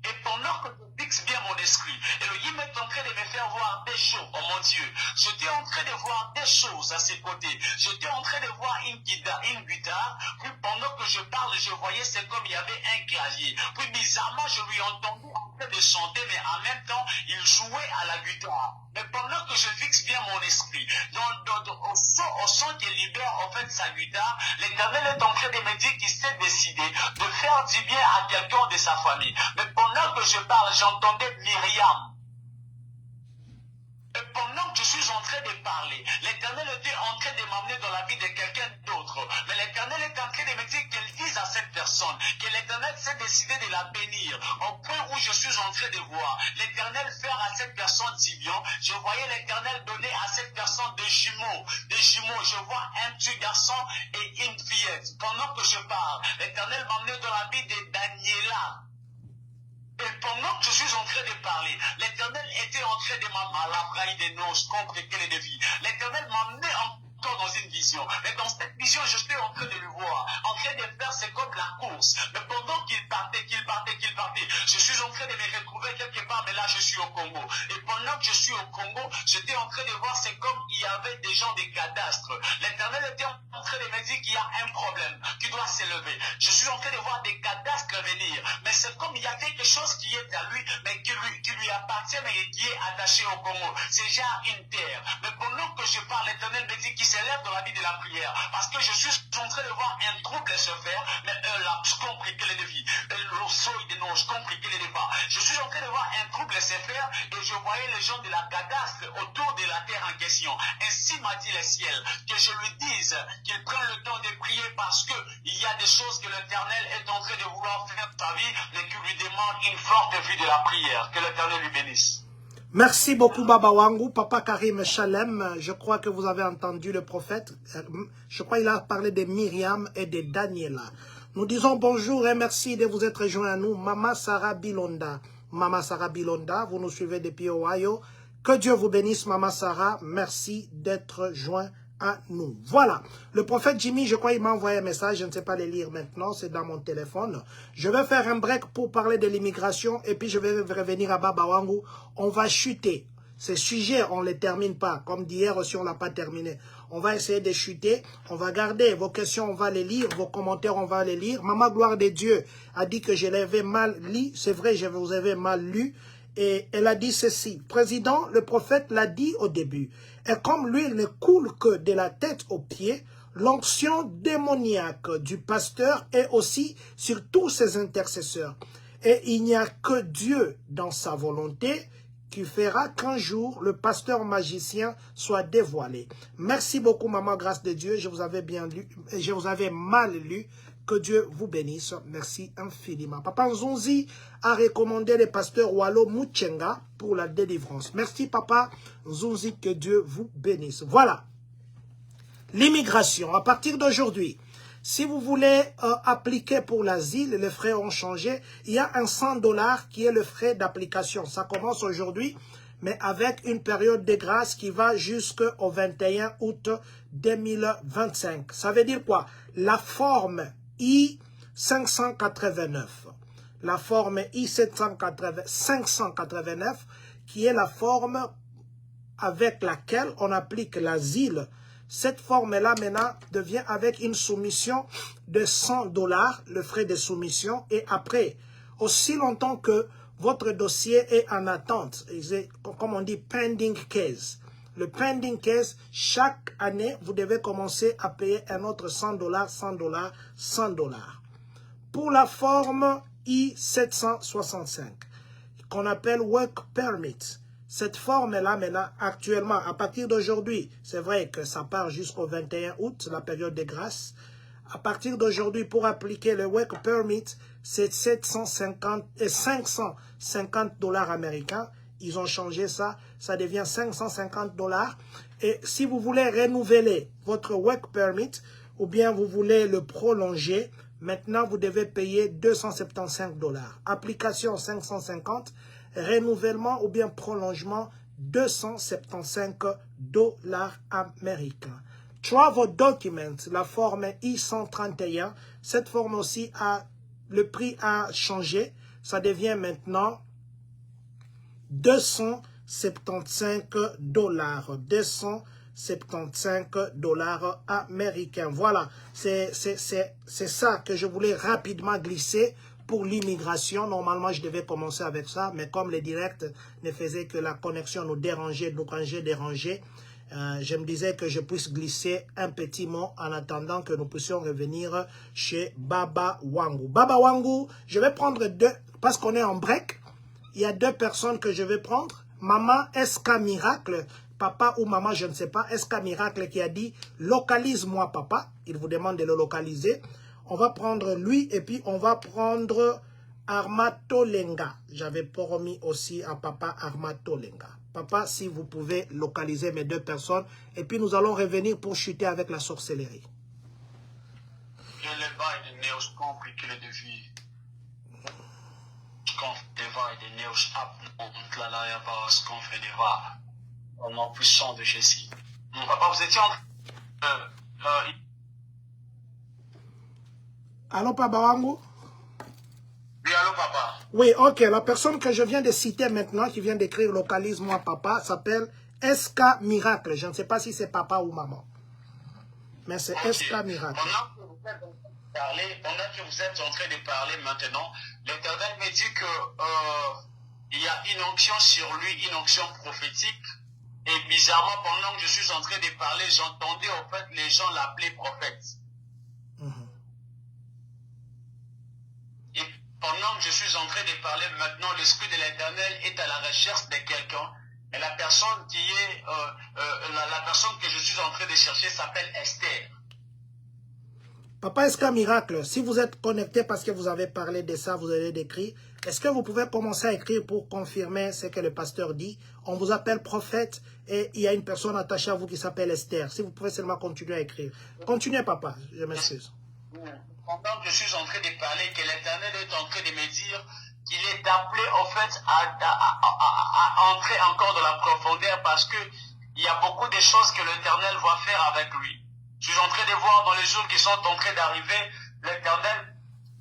Et pendant que je fixe bien mon esprit, Elohim est en train de me faire voir des choses, oh mon Dieu. J'étais en train de voir des choses à ses côtés. J'étais en train de voir une guitare. Puis pendant que je parle, je voyais c'est comme il y avait un clavier. Puis bizarrement, je lui entendais en train de chanter, mais en même temps, il jouait à la guitare. Mais pendant que je fixe bien mon esprit, au son qui libère en fait sa guitare, l'Éternel est en train de me dire qu'il s'est décidé de faire du bien à quelqu'un de sa famille. Mais pendant que je parle, j'entendais Myriam. Et pendant que je suis en train de parler, l'Éternel était en train de m'amener dans la vie de quelqu'un d'autre. Mais l'Éternel est en train de me dire qu'elle dise à cette personne que l'Éternel s'est décidé de la bénir. Au point où je suis en train de voir l'Éternel faire à cette personne du bien. Je voyais l'Éternel donner à cette personne des jumeaux. Des jumeaux. Je vois un petit garçon et une fillette. Pendant que je parle, l'Éternel m'a amené dans la vie de Daniela. Et pendant que je suis en train de parler, l'Éternel était en train de m'amener des noces contre lesquelles de vie. L'Éternel m'a amené encore dans une vision. Mais dans cette vision, je suis en train de le voir. En train de faire, c'est comme la course. Mais pendant qu'il partait, je suis en train de me retrouver quelque part, mais là, je suis au Congo. Et pendant que je suis au Congo, j'étais en train de voir, c'est comme il y avait des gens des cadastres. L'Éternel était en train de me dire qu'il y a un problème qui doit s'élever. Je suis en train de voir des cadastres venir. Mais c'est comme il y a quelque chose qui est à lui, mais qui lui appartient, mais qui est attaché au Congo. C'est genre une terre. Mais pendant que je parle, l'Éternel me dit qu'il s'élève dans la vie de la prière. Parce que je suis en train de voir un trouble se faire, mais là, je compris que les devis. Je suis en train de voir un trouble se faire et je voyais les gens de la cadastre autour de la terre en question. Ainsi m'a dit le ciel, que je lui dise qu'il prenne le temps de prier parce qu'il y a des choses que l'Éternel est en train de vouloir faire dans sa vie, mais qu'il lui demande une forte vie de la prière. Que l'Éternel lui bénisse. Merci beaucoup, Baba Wango. Papa Karim Shalem, je crois que vous avez entendu le prophète. Je crois qu'il a parlé de Myriam et de Daniela. Nous disons bonjour et merci de vous être rejoint à nous. Mama Sarah Bilonda. Mama Sarah Bilonda, vous nous suivez depuis Ohio. Que Dieu vous bénisse, Mama Sarah. Merci d'être joint à nous. Voilà. Le prophète Jimmy, je crois, il m'a envoyé un message. Je ne sais pas les lire maintenant. C'est dans mon téléphone. Je vais faire un break pour parler de l'immigration. Et puis, je vais revenir à Baba Wangu. On va chuter. Ces sujets, on ne les termine pas. Comme d'hier aussi, on ne l'a pas terminé. On va essayer de chuter. On va garder vos questions, on va les lire. Vos commentaires, on va les lire. Maman Gloire de Dieu a dit que je l'avais mal lu. C'est vrai, je vous avais mal lu. Et elle a dit ceci. Président, le prophète l'a dit au début. Et comme l'huile ne coule que de la tête aux pieds, l'onction démoniaque du pasteur est aussi sur tous ses intercesseurs. Et il n'y a que Dieu dans sa volonté qui fera qu'un jour le pasteur magicien soit dévoilé. Merci beaucoup, Maman Grâce de Dieu. Je vous avais bien lu, je vous avais mal lu. Que Dieu vous bénisse. Merci infiniment. Papa Nzonzi a recommandé le pasteur Walo Muchenga pour la délivrance. Merci, Papa Nzonzi. Que Dieu vous bénisse. Voilà. L'immigration. À partir d'aujourd'hui, si vous voulez appliquer pour l'asile, les frais ont changé. Il y a un $100 qui est le frais d'application. Ça commence aujourd'hui, mais avec une période de grâce qui va jusqu'au 21 août 2025. Ça veut dire quoi? La forme I-589, la forme I-589, qui est la forme avec laquelle on applique l'asile. Cette forme-là, maintenant, devient avec une soumission de $100, le frais de soumission. Et après, aussi longtemps que votre dossier est en attente, comme on dit, pending case. Le pending case, chaque année, vous devez commencer à payer un autre $100, $100, $100. Pour la forme I-765, qu'on appelle Work Permit, cette forme-là, maintenant, actuellement, à partir d'aujourd'hui, c'est vrai que ça part jusqu'au 21 août, la période de grâce. À partir d'aujourd'hui, pour appliquer le Work Permit, c'est 550 $ américains. Ils ont changé ça, ça devient 550 $. Et si vous voulez renouveler votre Work Permit, ou bien vous voulez le prolonger, maintenant vous devez payer 275 $. Application 550, renouvellement ou bien prolongement 275 $ américains. Travel Document, la forme I-131, cette forme aussi, le prix a changé, ça devient maintenant 275 $. 275 $ américains. Voilà, c'est ça que je voulais rapidement glisser pour l'immigration. Normalement, je devais commencer avec ça, mais comme le direct ne faisait que la connexion nous dérangeait, je me disais que je puisse glisser un petit mot en attendant que nous puissions revenir chez Baba Wangu. Baba Wangu, je vais prendre deux, parce qu'on est en break. Il y a deux personnes que je vais prendre. Maman SK Miracle, papa ou maman, je ne sais pas. SK Miracle qui a dit, localise-moi papa. Il vous demande de le localiser. On va prendre lui et puis on va prendre Armatolenga. J'avais promis aussi à papa Armatolenga. Papa, si vous pouvez localiser mes deux personnes. Et puis nous allons revenir pour chuter avec la sorcellerie. Au nom puissant de Jésus. Papa, vous étiez en... Allô, Papa Wangu? Oui, allô, papa. Oui, ok. La personne que je viens de citer maintenant, qui vient d'écrire localise-moi papa, s'appelle SK Miracle. Je ne sais pas si c'est papa ou maman. Mais c'est SK Miracle. Pendant que vous êtes en train de parler maintenant, l'Éternel me dit que il y a une onction sur lui, une onction prophétique. Et bizarrement, pendant que je suis en train de parler, j'entendais en fait les gens l'appeler prophète. Et pendant que je suis en train de parler maintenant, l'Esprit de l'Éternel est à la recherche de quelqu'un. Et la personne qui est, la personne que je suis en train de chercher s'appelle Esther. Papa SK Miracle, si vous êtes connecté parce que vous avez parlé de ça, vous avez décrit, est-ce que vous pouvez commencer à écrire pour confirmer ce que le pasteur dit? On vous appelle prophète et il y a une personne attachée à vous qui s'appelle Esther. Si vous pouvez seulement continuer à écrire. Continuez, papa, je m'excuse. Pendant que je suis en train de parler, que l'Éternel est en train de me dire qu'il est appelé en fait à entrer encore dans la profondeur parce que il y a beaucoup de choses que l'Éternel va faire avec lui. Je suis en train de voir dans les jours qui sont en train d'arriver, l'Éternel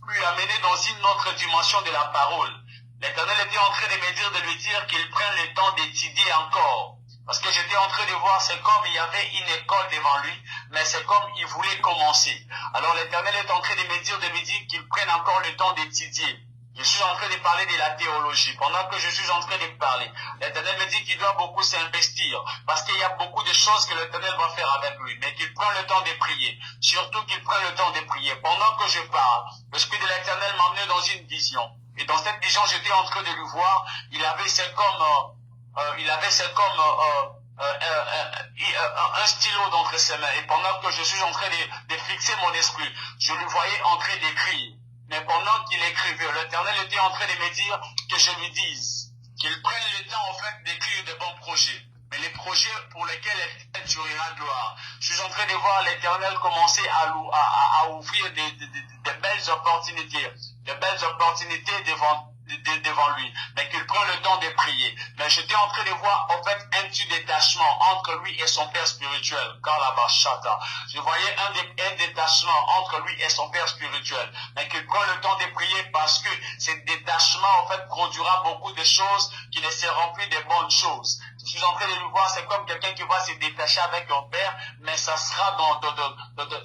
lui amener dans une autre dimension de la parole. L'Éternel était en train de me dire, de lui dire qu'il prenne le temps d'étudier encore. Parce que j'étais en train de voir, c'est comme il y avait une école devant lui, mais c'est comme il voulait commencer. Alors l'Éternel est en train de me dire, de lui dire qu'il prenne encore le temps d'étudier. Je suis en train de parler de la théologie. Pendant que je suis en train de parler, l'Éternel me dit qu'il doit beaucoup s'investir. Parce qu'il y a beaucoup de choses que l'Éternel va faire avec lui. Mais qu'il prenne le temps de prier. Surtout qu'il prenne le temps de prier. Pendant que je parle, l'Esprit de l'Éternel m'a emmené dans une vision. Et dans cette vision, j'étais en train de lui voir. Il avait c'est comme un stylo d'entre ses mains. Et pendant que je suis en train de fixer mon esprit, je le voyais en train d'écrire. Mais pendant qu'il écrivait, l'Éternel était en train de me dire que je lui dise qu'il prenne le temps en fait d'écrire de bons projets. Mais les projets pour lesquels l'Éternel durera gloire. Je suis en train de voir l'Éternel commencer à ouvrir des belles opportunités. De belles opportunités devant lui, mais qu'il prend le temps de prier. Mais j'étais en train de voir en fait un petit détachement entre lui et son père spirituel. Je voyais un détachement entre lui et son père spirituel, mais qu'il prend le temps de prier parce que ce détachement en fait produira beaucoup de choses qui ne seront plus de bonnes choses. Je suis en train de le voir, c'est comme quelqu'un qui va se détacher avec un père, mais ça sera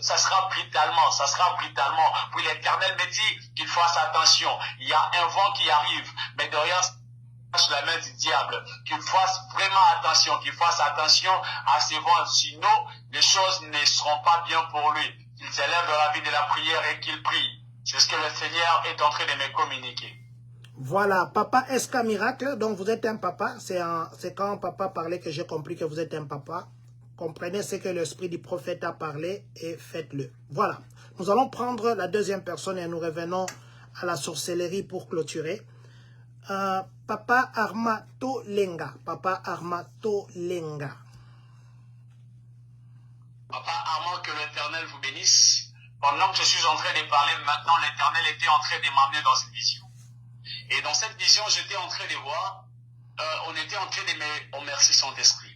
ça sera brutalement. Puis l'Éternel me dit qu'il fasse attention. Il y a un vent qui arrive, mais derrière la main du diable, qu'il fasse vraiment attention, à ce vent, sinon les choses ne seront pas bien pour lui. Qu'il s'élève dans la vie de la prière et qu'il prie. C'est ce que le Seigneur est en train de me communiquer. Voilà, papa SK Miracle, donc vous êtes un papa, c'est quand papa parlait que j'ai compris que vous êtes un papa. Comprenez ce que l'esprit du prophète a parlé et faites-le. Voilà, nous allons prendre la deuxième personne et nous revenons à la sorcellerie pour clôturer. Papa Armato Lenga, Papa Armato Lenga. Papa Armand, que l'Éternel vous bénisse. Pendant que je suis en train de parler maintenant, l'Éternel était en train de m'amener dans une vision. Et dans cette vision, j'étais en train de voir, on était en train de me... Oh merci Saint-Esprit.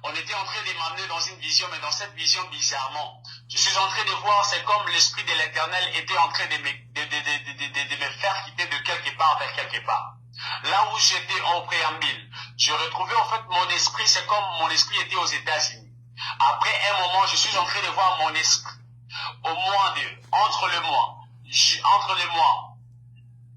On était en train de m'amener dans une vision, mais dans cette vision, bizarrement, je suis en train de voir, c'est comme l'Esprit de l'Éternel était en train de me faire quitter de quelque part vers quelque part. Là où j'étais en préambule, je retrouvais en fait mon esprit, c'est comme mon esprit était aux États-Unis. Après un moment, je suis en train de voir mon esprit entre les mois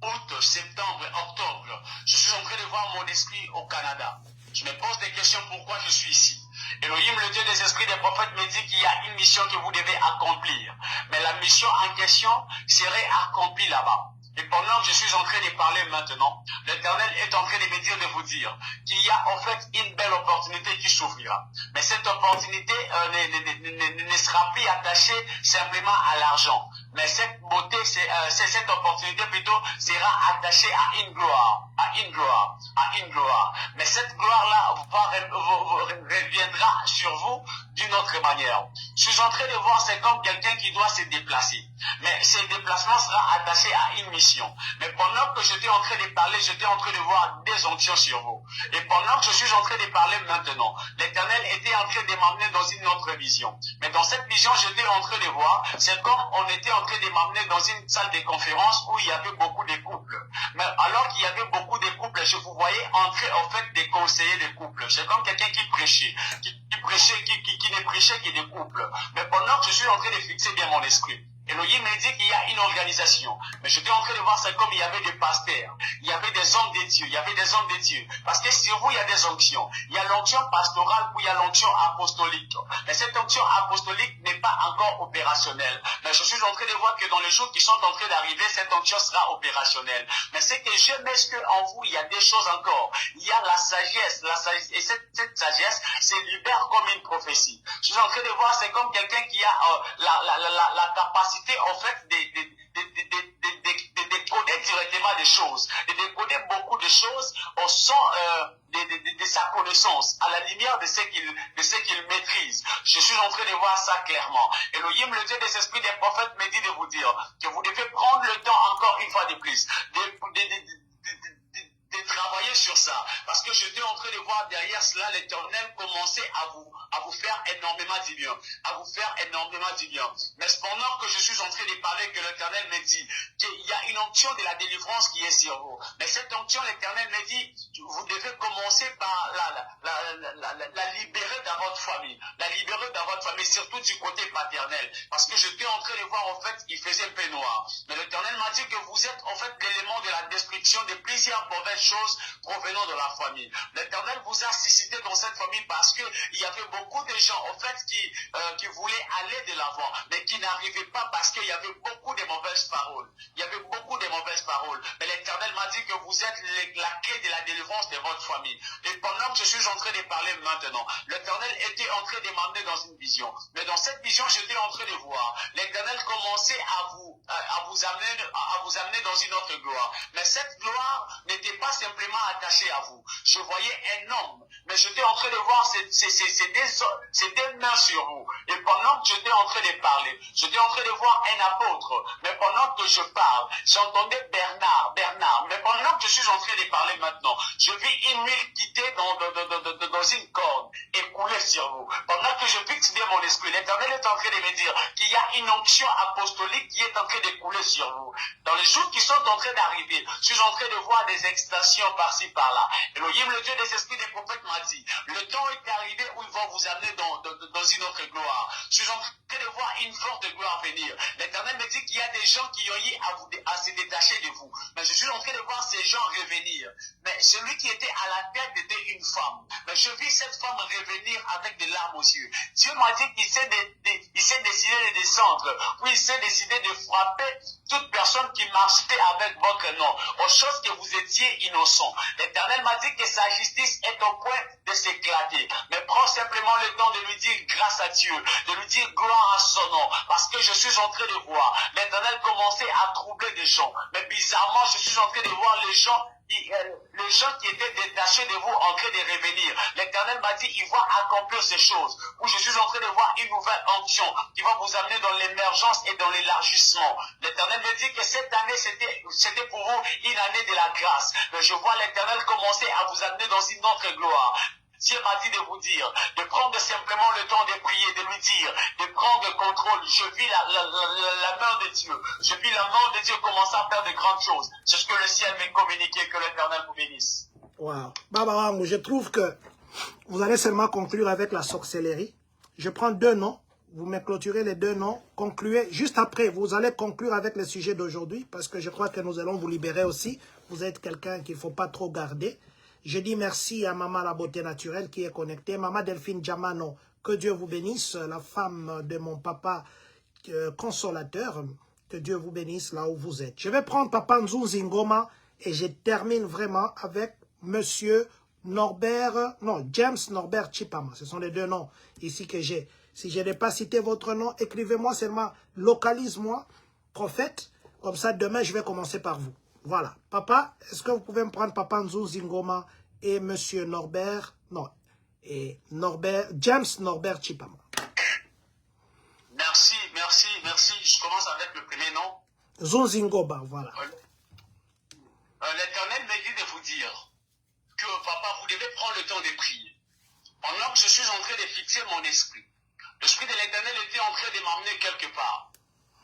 août, septembre, octobre, je suis en train de voir mon esprit au Canada. Je me pose des questions pourquoi je suis ici. Elohim, le Dieu des esprits des prophètes, me dit qu'il y a une mission que vous devez accomplir. Mais la mission en question serait accomplie là-bas. Et pendant que je suis en train de parler maintenant, l'Éternel est en train de me dire, de vous dire qu'il y a en fait une belle opportunité qui s'ouvrira. Mais cette opportunité ne sera plus attachée simplement à l'argent. Mais cette beauté, cette opportunité plutôt sera attachée à une gloire. Mais cette gloire-là reviendra sur vous d'une autre manière. Je suis en train de voir, c'est comme quelqu'un qui doit se déplacer. Mais ce déplacement sera attaché à une mission. Mais pendant que j'étais en train de parler, j'étais en train de voir des onctions sur vous. Et pendant que je suis en train de parler maintenant, l'Éternel était en train de m'amener dans une autre vision. Mais dans cette vision, j'étais en train de voir, c'est comme on était en train de m'amener dans une salle de conférence où il y avait beaucoup de couples. Mais alors qu'il y avait beaucoup de couples, je vous voyais entrer en fait des conseillers de couples. C'est comme quelqu'un qui prêchait, qui ne prêchait que des couples. Mais pendant que je suis en train de fixer bien mon esprit, Elohim me dit qu'il y a une organisation. Mais j'étais en train de voir ça comme il y avait des pasteurs, il y avait des hommes de Dieu, Parce que sur vous, il y a des onctions. Il y a l'onction pastorale, puis il y a l'onction apostolique. Mais cette onction apostolique n'est pas encore opérationnelle. Mais je suis en train de voir que dans les jours qui sont en train d'arriver, cette onction sera opérationnelle. Mais c'est que j'aime qu'en vous, il y a des choses encore. Il y a la sagesse. Et cette sagesse se libère comme une prophétie. Je suis en train de voir, c'est comme quelqu'un qui a la capacité en fait de décoder directement des choses, de décoder beaucoup de choses au son de sa connaissance, à la lumière de ce qu'il maîtrise. Je suis en train de voir ça clairement. Elohim, le Dieu des esprits des prophètes, me dit de vous dire que vous devez prendre le temps encore une fois de plus de travailler sur ça. Parce que j'étais en train de voir derrière cela l'Éternel commencer à vous faire énormément du bien. À vous faire énormément du bien. Mais cependant que je suis en train de parler, que l'Éternel me dit qu'il y a une onction de la délivrance qui est sur vous. Mais cette onction, l'Éternel me dit, vous devez commencer par la libérer dans votre famille. La libérer dans votre famille, surtout du côté paternel. Parce que j'étais en train de voir, en fait, il faisait un peu noir. Mais l'Éternel m'a dit que vous êtes, en fait, l'élément de la destruction de plusieurs mauvaises choses provenant de la famille. L'Éternel vous a suscité dans cette famille parce qu'il y avait beaucoup de gens, en fait, qui voulaient aller de l'avant, mais qui n'arrivaient pas parce qu'il y avait beaucoup de mauvaises paroles. Il y avait beaucoup de mauvaises paroles. Mais l'Éternel m'a dit que vous êtes la clé de la délivrance de votre famille. Et pendant que je suis en train de parler maintenant, l'Éternel était en train de m'amener dans une vision. Mais dans cette vision, j'étais en train de voir l'Éternel commençait à vous amener dans une autre gloire. Mais cette gloire n'était pas simplement attachée à vous. Je voyais un homme, mais j'étais en train de voir ces deux mains sur vous. Et pendant que j'étais en train de parler, j'étais en train de voir un apôtre. Mais pendant que je parle, j'entendais Bernard. Mais pendant que je suis en train de parler maintenant, je vis une huile quitter dans une corde et couler sur vous. Pendant que je fixe bien mon esprit, l'Éternel est en train de me dire qu'il y a une onction apostolique qui est en train de couler sur vous. Dans les jours qui sont en train d'arriver, je suis en train de voir des extensions par-ci, par-là. Elohim, le Dieu des esprits des prophètes, m'a dit, le temps est arrivé où ils vont vous amener dans une autre gloire. Je suis en train de voir une forte gloire venir. L'Éternel me dit qu'il y a des gens qui ont eu à se détacher de vous. Mais je suis en train de voir ces gens revenir. Mais celui qui était à la tête était une femme. Mais je vis cette femme revenir avec des larmes aux yeux. Dieu m'a dit qu'il s'est décidé de descendre. Oui, il s'est décidé de frapper toute personne qui marchait avec votre nom, aux choses que vous étiez innocents. L'Éternel m'a dit que sa justice est au point de s'éclater. Mais prends simplement le temps de lui dire grâce à Dieu, de lui dire gloire à son nom, parce que je suis en train de voir l'Éternel commencer à troubler des gens. Mais bizarrement, je suis en train de voir les gens qui étaient détachés de vous en train de revenir. L'Éternel m'a dit, il va accomplir ces choses. Où je suis en train de voir une nouvelle onction qui va vous amener dans l'émergence et dans l'élargissement. L'Éternel me dit que cette année, c'était pour vous une année de la grâce. Mais je vois l'Éternel commencer à vous amener dans une autre gloire. Dieu m'a dit de vous dire, de prendre simplement le temps de prier, de lui dire, de prendre le contrôle. Je vis la main de Dieu. Je vis la main de Dieu commencer à faire de grandes choses. C'est ce que le ciel m'a communiqué, que l'Éternel vous bénisse. Wow. Baba Wangu, je trouve que vous allez seulement conclure avec la sorcellerie. Je prends deux noms. Vous me clôturez les deux noms. Concluez. Juste après, vous allez conclure avec le sujet d'aujourd'hui, parce que je crois que nous allons vous libérer aussi. Vous êtes quelqu'un qu'il ne faut pas trop garder. Je dis merci à Maman La Beauté Naturelle qui est connectée. Maman Delphine Djamano, que Dieu vous bénisse. La femme de mon papa consolateur, que Dieu vous bénisse là où vous êtes. Je vais prendre Papa Nzou Zingoma et je termine vraiment avec Monsieur Norbert, non, James Norbert Chipama. Ce sont les deux noms ici que j'ai. Si je n'ai pas cité votre nom, écrivez-moi seulement, localise-moi, prophète. Comme ça, demain, je vais commencer par vous. Voilà. Papa, est-ce que vous pouvez me prendre Papa Nzou Zingoma et Monsieur Norbert, non, et Norbert, James Norbert Chipama. Merci. Je commence avec le premier nom. Zunzingoba, voilà. L'Éternel me dit de vous dire que, papa, vous devez prendre le temps de prier. Pendant que je suis en train de fixer mon esprit, l'esprit de l'Éternel était en train de m'emmener quelque part.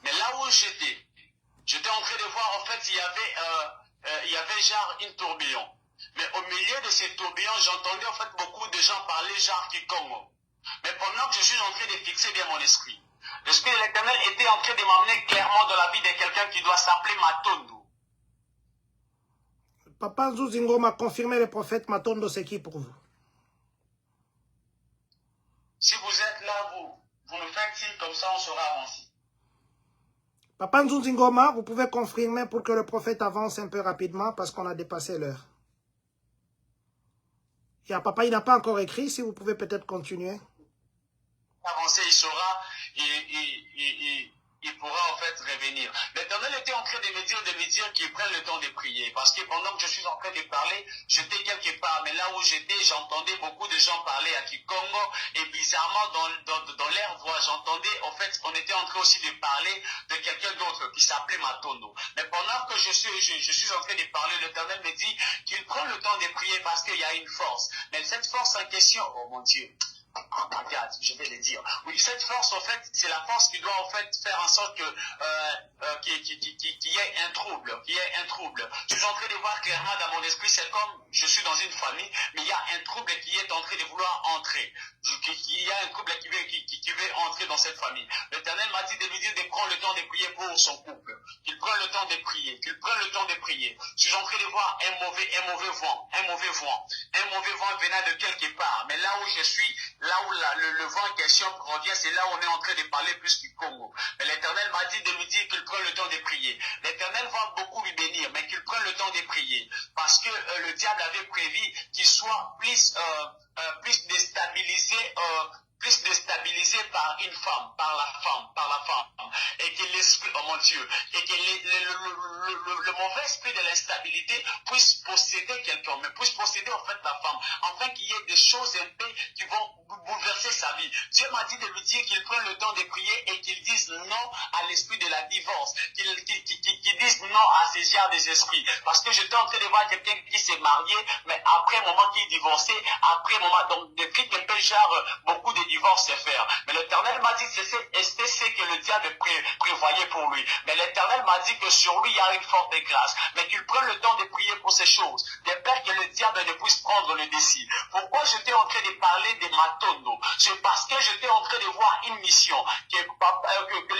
Mais là où j'étais en train de voir, en fait, il y avait genre une tourbillon. Mais au milieu de ces tourbillons, j'entendais en fait beaucoup de gens parler genre Kikongo. Mais pendant que je suis en train de fixer bien mon esprit, l'esprit de l'Éternel était en train de m'emmener clairement dans la vie de quelqu'un qui doit s'appeler Matondo. Papa Nzou Zingoma, confirmez le prophète Matondo, c'est qui pour vous? Si vous êtes là, vous nous faites signe, comme ça on sera avancé. Papa Nzou Zingoma, vous pouvez confirmer pour que le prophète avance un peu rapidement parce qu'on a dépassé l'heure. Et papa, il n'a pas encore écrit, si vous pouvez peut-être continuer. Avancer, il sera, il pourra en fait revenir. L'Éternel était en train de me dire qu'il prenne le temps de prier. Parce que pendant que je suis en train de parler, j'étais quelque part. Mais là où j'étais, j'entendais beaucoup de gens parler à Kikongo. Et bizarrement, dans leur voix, j'entendais, en fait, on était en train aussi de parler de quelqu'un d'autre qui s'appelait Matondo. Mais pendant que je suis en train de parler, l'Éternel me dit qu'il prend le temps de prier parce qu'il y a une force. Mais cette force en question, oh mon Dieu, regarde, je vais le dire. Oui, cette force, en fait, c'est la force qui doit, en fait, faire en sorte que qu'il y ait un trouble, Je suis en train de voir clairement dans mon esprit, c'est comme je suis dans une famille, mais il y a un trouble qui est en train de vouloir entrer. Il y a un trouble qui veut entrer dans cette famille. L'Éternel m'a dit de lui dire de prendre le temps de prier pour son couple. Qu'il prenne le temps de prier, Je suis en train de voir un mauvais vent venant de quelque part. Mais là où je suis, là où le vent en question provient, c'est là où on est en train de parler plus du Congo. Mais l'Éternel m'a dit de lui dire qu'il prenne le temps de prier. L'Éternel va beaucoup lui bénir, mais qu'il prenne le temps de prier. Parce que le diable avait prévu qu'il soit plus déstabilisé par une femme, par la femme, et que l'esprit, oh mon Dieu, et que le mauvais esprit de l'instabilité puisse posséder quelqu'un, mais puisse posséder en fait la femme, afin qu'il y ait des choses un peu qui vont bouleverser sa vie. Dieu m'a dit de lui dire qu'il prenne le temps de prier et qu'il dise non à l'esprit de la divorce, qu'il dise non à ces genres des esprits, parce que j'étais en train de voir quelqu'un qui s'est marié, mais après un moment qui est divorcé, après un moment, donc des trucs un peu genre, beaucoup de divorces se faire. Mais l'Éternel m'a dit que c'est ce que le diable prévoyait pour lui. Mais l'Éternel m'a dit que sur lui il y a une forte grâce, mais qu'il prenne le temps de prier pour ces choses, de peur que le diable ne puisse prendre le décis. Pourquoi j'étais en train de parler de Matondo? C'est parce que j'étais en train de voir une mission que le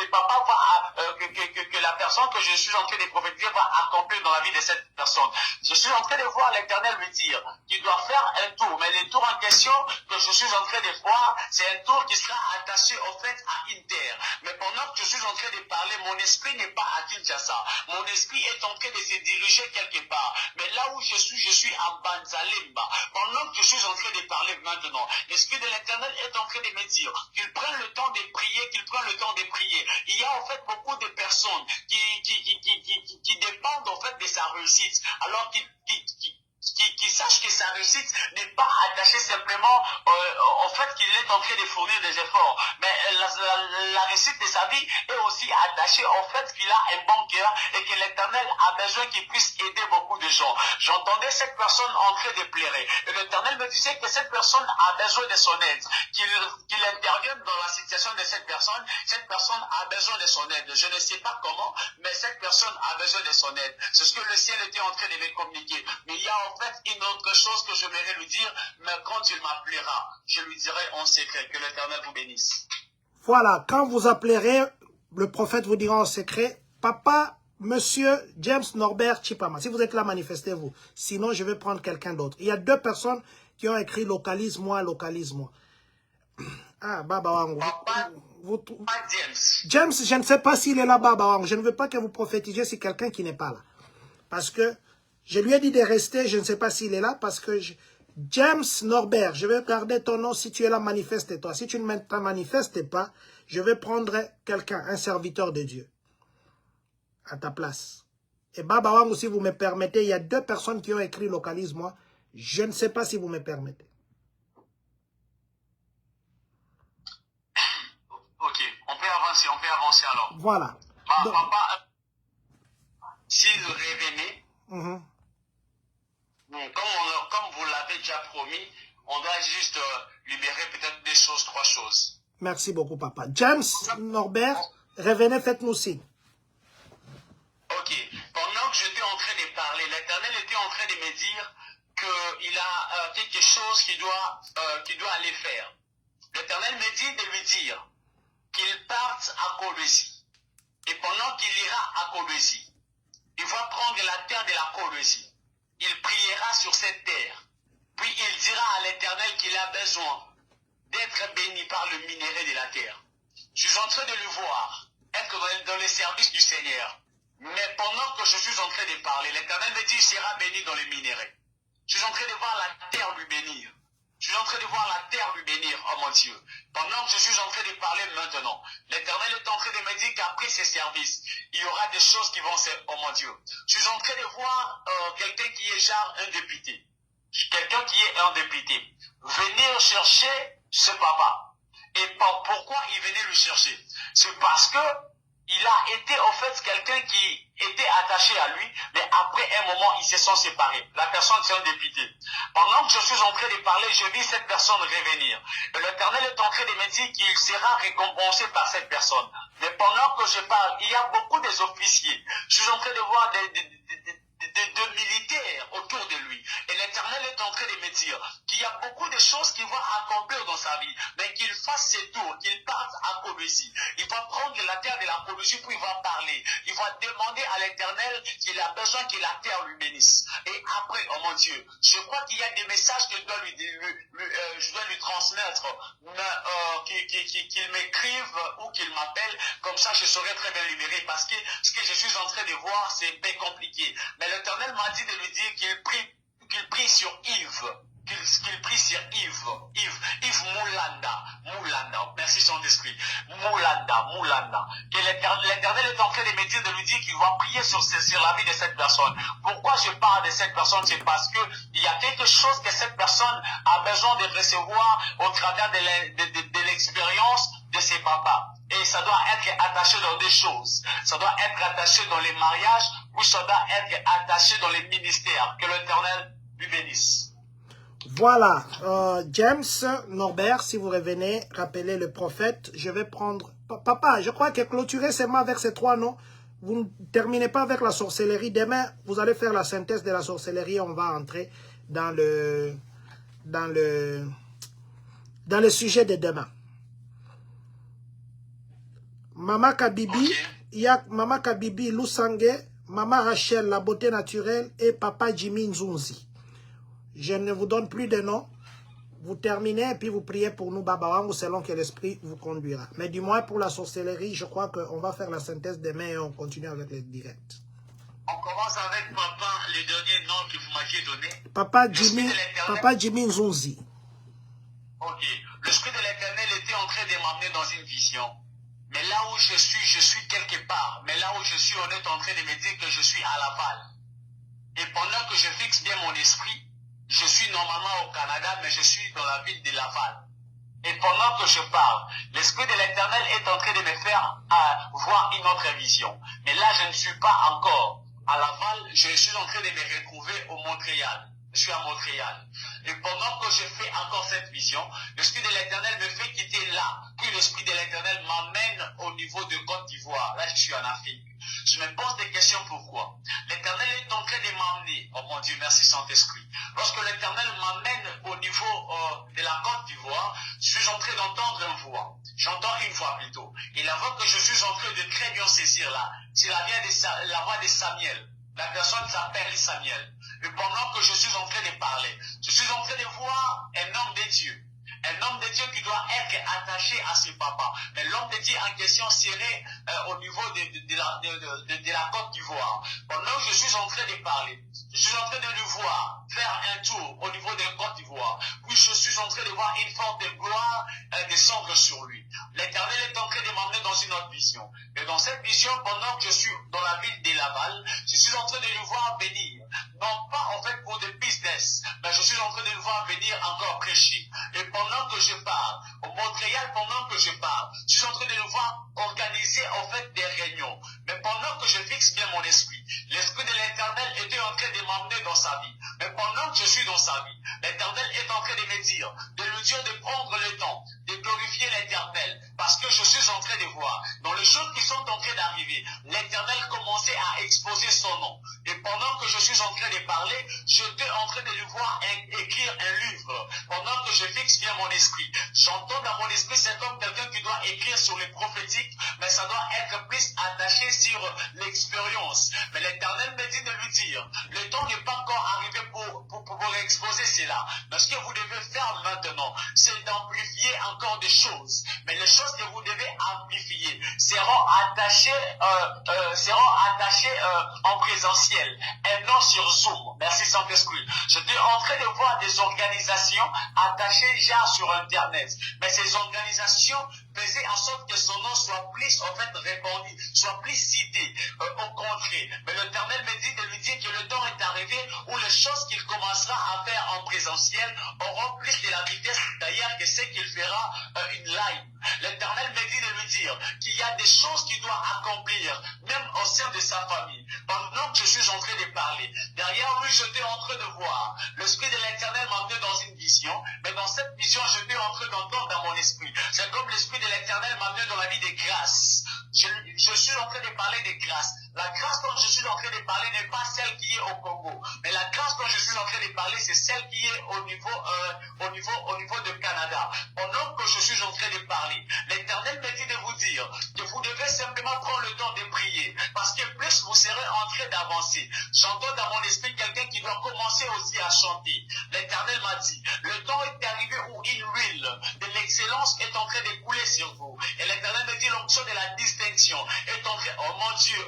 papa va, que la personne que je suis en train de prophétiser va accomplir dans la vie de cette personne. Je suis en train de voir l'Éternel lui dire qu'il doit faire un tour, mais le tour en question que je suis en train de voir, c'est un tour qui sera attaché en fait à une terre. Mais pendant que je suis en train de parler, mon esprit n'est pas à Kinshasa. Mon esprit est en train de se diriger quelque part. Mais là où je suis à Banzalemba. Pendant que je suis en train de parler maintenant, l'esprit de l'Éternel est en train de me dire qu'il prenne le temps de prier, Il y a en fait beaucoup de personnes qui dépendent en fait de sa réussite, alors qui sache que sa réussite n'est pas attachée simplement au fait qu'il est en train de fournir des efforts, mais la réussite de sa vie est aussi attachée au fait qu'il a un bon cœur et que l'Éternel a besoin qu'il puisse aider beaucoup de gens. J'entendais cette personne en train de pleurer et l'Éternel me disait que cette personne a besoin de son aide, qu'il intervienne dans la situation de cette personne a besoin de son aide. Je ne sais pas comment, mais cette personne a besoin de son aide. C'est ce que le ciel était en train de me communiquer. Mais il y a en fait une autre chose que j'aimerais lui dire, mais quand il m'appellera, je lui dirai en secret. Que l'Éternel vous bénisse. Voilà, quand vous appellerez, le prophète vous dira en secret, papa, monsieur James Norbert Chipama. Si vous êtes là, manifestez-vous. Sinon, je vais prendre quelqu'un d'autre. Il y a 2 personnes qui ont écrit localise-moi, localise-moi. Ah, Baba Wangu. James, je ne sais pas s'il est là, Baba Wangu. Je ne veux pas que vous prophétisiez sur quelqu'un qui n'est pas là. Parce que je lui ai dit de rester, je ne sais pas s'il est là, parce que James Norbert, je vais regarder ton nom, si tu es là, manifeste-toi. Si tu ne te manifestes pas, je vais prendre quelqu'un, un serviteur de Dieu, à ta place. Et Baba Wangu, si vous me permettez, il y a 2 personnes qui ont écrit localise-moi. Je ne sais pas si vous me permettez. Ok, on peut avancer alors. Voilà. Donc, papa, s'il revenait, comme vous l'avez déjà promis, on doit juste libérer peut-être 2 choses, 3 choses. Merci beaucoup, papa. James Norbert, revenez, faites-nous signe. Ok. Pendant que j'étais en train de parler, l'Éternel était en train de me dire qu'il a quelque chose qu'il doit aller faire. L'Éternel me dit de lui dire qu'il parte à Colosie. Et pendant qu'il ira à Colosie, il va prendre la terre de la Colosie. Il priera sur cette terre. Puis il dira à l'Éternel qu'il a besoin d'être béni par le minerai de la terre. Je suis en train de le voir être dans les services du Seigneur. Mais pendant que je suis en train de parler, l'Éternel me dit qu'il sera béni dans les minéraux. Je suis en train de voir la terre lui bénir. Je suis en train de voir la terre lui bénir, oh mon Dieu. Pendant que je suis en train de parler maintenant, l'Éternel est en train de me dire qu'après ces services, il y aura des choses qui vont se... Oh mon Dieu. Je suis en train de voir quelqu'un qui est genre un député. Quelqu'un qui est un député. Venir chercher ce papa. Et pourquoi il venait le chercher? C'est parce que il a été en fait quelqu'un qui était attaché à lui, mais après un moment, ils se sont séparés. La personne, c'est un député. Pendant que je suis en train de parler, je vis cette personne revenir. L'Éternel est en train de me dire qu'il sera récompensé par cette personne. Mais pendant que je parle, il y a beaucoup des officiers. Je suis en train de voir de militaires autour de lui. Et l'Éternel est en train de me dire qu'il y a beaucoup de choses qu'il va accomplir dans sa vie, mais qu'il fasse ses tours, qu'il parte à Colosie. Il va prendre la terre de la Colosie, puis il va parler. Il va demander à l'Éternel qu'il a besoin que la terre lui bénisse. Et après, oh mon Dieu, je crois qu'il y a des messages que je dois lui transmettre, qu'il m'écrive ou qu'il m'appelle, comme ça je serai très bien libéré, parce que ce que je suis en train de voir, c'est un peu compliqué. Mais l'Éternel m'a dit de lui dire qu'il prie sur Yves. Qu'il prie sur Yves Moulanda, merci Saint-Esprit, Moulanda, que l'Éternel est en train de me dire, de lui dire qu'il va prier sur la vie de cette personne. Pourquoi je parle de cette personne? C'est parce que il y a quelque chose que cette personne a besoin de recevoir au travers de l'expérience de ses papas. Et ça doit être attaché dans des choses. Ça doit être attaché dans les mariages, ou ça doit être attaché dans les ministères. Que l'Éternel lui bénisse. Voilà, James Norbert, si vous revenez, rappelez le prophète. Je vais prendre... Papa, je crois que clôturer seulement avec ces trois noms. Vous ne terminez pas avec la sorcellerie. Demain, vous allez faire la synthèse de la sorcellerie. On va entrer dans le sujet de demain. Mama Kabibi, il y a Mama Kabibi Lusangé, Mama Rachel, la beauté naturelle, et Papa Jimmy Nzunzi. Je ne vous donne plus de noms. Vous terminez et puis vous priez pour nous, Baba Wangu, selon que l'Esprit vous conduira. Mais du moins pour la sorcellerie, je crois qu'on va faire la synthèse demain et on continue avec les directs. On commence avec Papa, le dernier nom que vous m'aviez donné. Papa Jimmy Nzunzi. Ok. L'Esprit de l'Éternel était en train de m'amener dans une vision. Mais là où je suis quelque part. Mais là où je suis, on est en train de me dire que je suis à Laval. Et pendant que je fixe bien mon esprit, je suis normalement au Canada, mais je suis dans la ville de Laval. Et pendant que je parle, l'Esprit de l'Éternel est en train de me faire voir une autre vision. Mais là, je ne suis pas encore à Laval, je suis en train de me retrouver au Montréal. Je suis à Montréal. Et pendant que je fais encore cette vision, l'Esprit de l'Éternel me fait quitter là. Puis l'Esprit de l'Éternel m'amène au niveau de Côte d'Ivoire. Là, je suis en Afrique. Je me pose des questions pourquoi. L'Éternel est en train de m'emmener. Oh mon Dieu, merci Saint-Esprit. Lorsque l'Éternel m'amène au niveau de la Côte d'Ivoire, je suis en train d'entendre une voix. J'entends une voix plutôt. Et la voix que je suis en train de très bien saisir là, c'est la voix de Samuel. La personne s'appelle Samuel. Et pendant que je suis en train de parler, je suis en train de voir un homme de Dieu. Un homme de Dieu qui doit être attaché à ses papas. Mais l'homme de Dieu en question serait au niveau de la Côte d'Ivoire. Pendant que je suis en train de parler, je suis en train de le voir faire un tour au niveau de la Côte d'Ivoire. Puis je suis en train de voir une forte gloire descendre sur lui. L'Éternel est en train de m'emmener dans une autre vision. Et dans cette vision, pendant que je suis dans la ville de Laval, je suis en train de le voir venir. Non pas en fait pour des business, mais je suis en train de le voir venir encore prêcher. Et pendant que je parle, au Montréal, pendant que je parle, je suis en train de le voir organiser en fait des réunions. Mais pendant que je fixe bien mon esprit, l'Esprit de l'Éternel était en train de m'emmener dans sa vie. Mais pendant que je suis dans sa vie, l'Éternel est en train de me dire, de lui dire de prendre le temps, de glorifier l'Éternel. Parce que je suis en train de voir, dans les choses qui sont en train d'arriver, l'Éternel commençait à exposer son nom. Et pendant que je suis en train de parler, j'étais en train de lui voir écrire un livre. Pendant que je fixe bien mon esprit, j'entends dans mon esprit, c'est comme quelqu'un qui doit écrire sur les prophétiques, mais ça doit être plus attaché sur l'expérience. Mais l'Éternel me dit de lui dire, le temps n'est pas encore arrivé pour pouvoir exposer cela. Mais ce que vous devez faire maintenant, c'est d'amplifier encore des choses. Mais les choses que vous devez amplifier, c'est seront attachés en présentiel et non sur Zoom. Merci Saint-Esprit. J'étais en train de voir des organisations attachées genre sur Internet. Mais ces organisations faisaient en sorte que son nom soit plus en fait répandu, soit plus cité au concret. Mais l'Éternel me dit de lui dire que le temps est arrivé où les choses qu'il commencera à faire en présentiel auront plus de la vitesse d'ailleurs que ce qu'il fera une live. L'Éternel me dit de lui dire qu'il y a des choses qu'il doit accomplir, même au sein de sa famille. Pendant que je suis en train de parler, derrière lui, j'étais en train de voir. L'Esprit de l'Éternel m'a emmené dans une vision, mais dans cette vision, j'étais en train d'entendre dans mon esprit. C'est comme l'Esprit de l'Éternel m'a emmené dans la vie des grâces. Je suis en train de parler des grâces. La grâce dont je suis en train de parler n'est pas celle qui est au Congo, mais la grâce dont je suis en train de parler, c'est celle qui est au niveau de Canada. Pendant que je suis en train de parler, l'Éternel me dit de vous dire que vous devez simplement prendre le temps de prier, parce que plus vous serez en train d'avancer. J'entends dans mon esprit quelqu'un qui doit commencer aussi à chanter. L'Éternel m'a dit, le temps est arrivé où une huile de l'excellence est en train de couler sur vous. Et l'Éternel me dit l'onction de la distinction est en train, oh mon Dieu,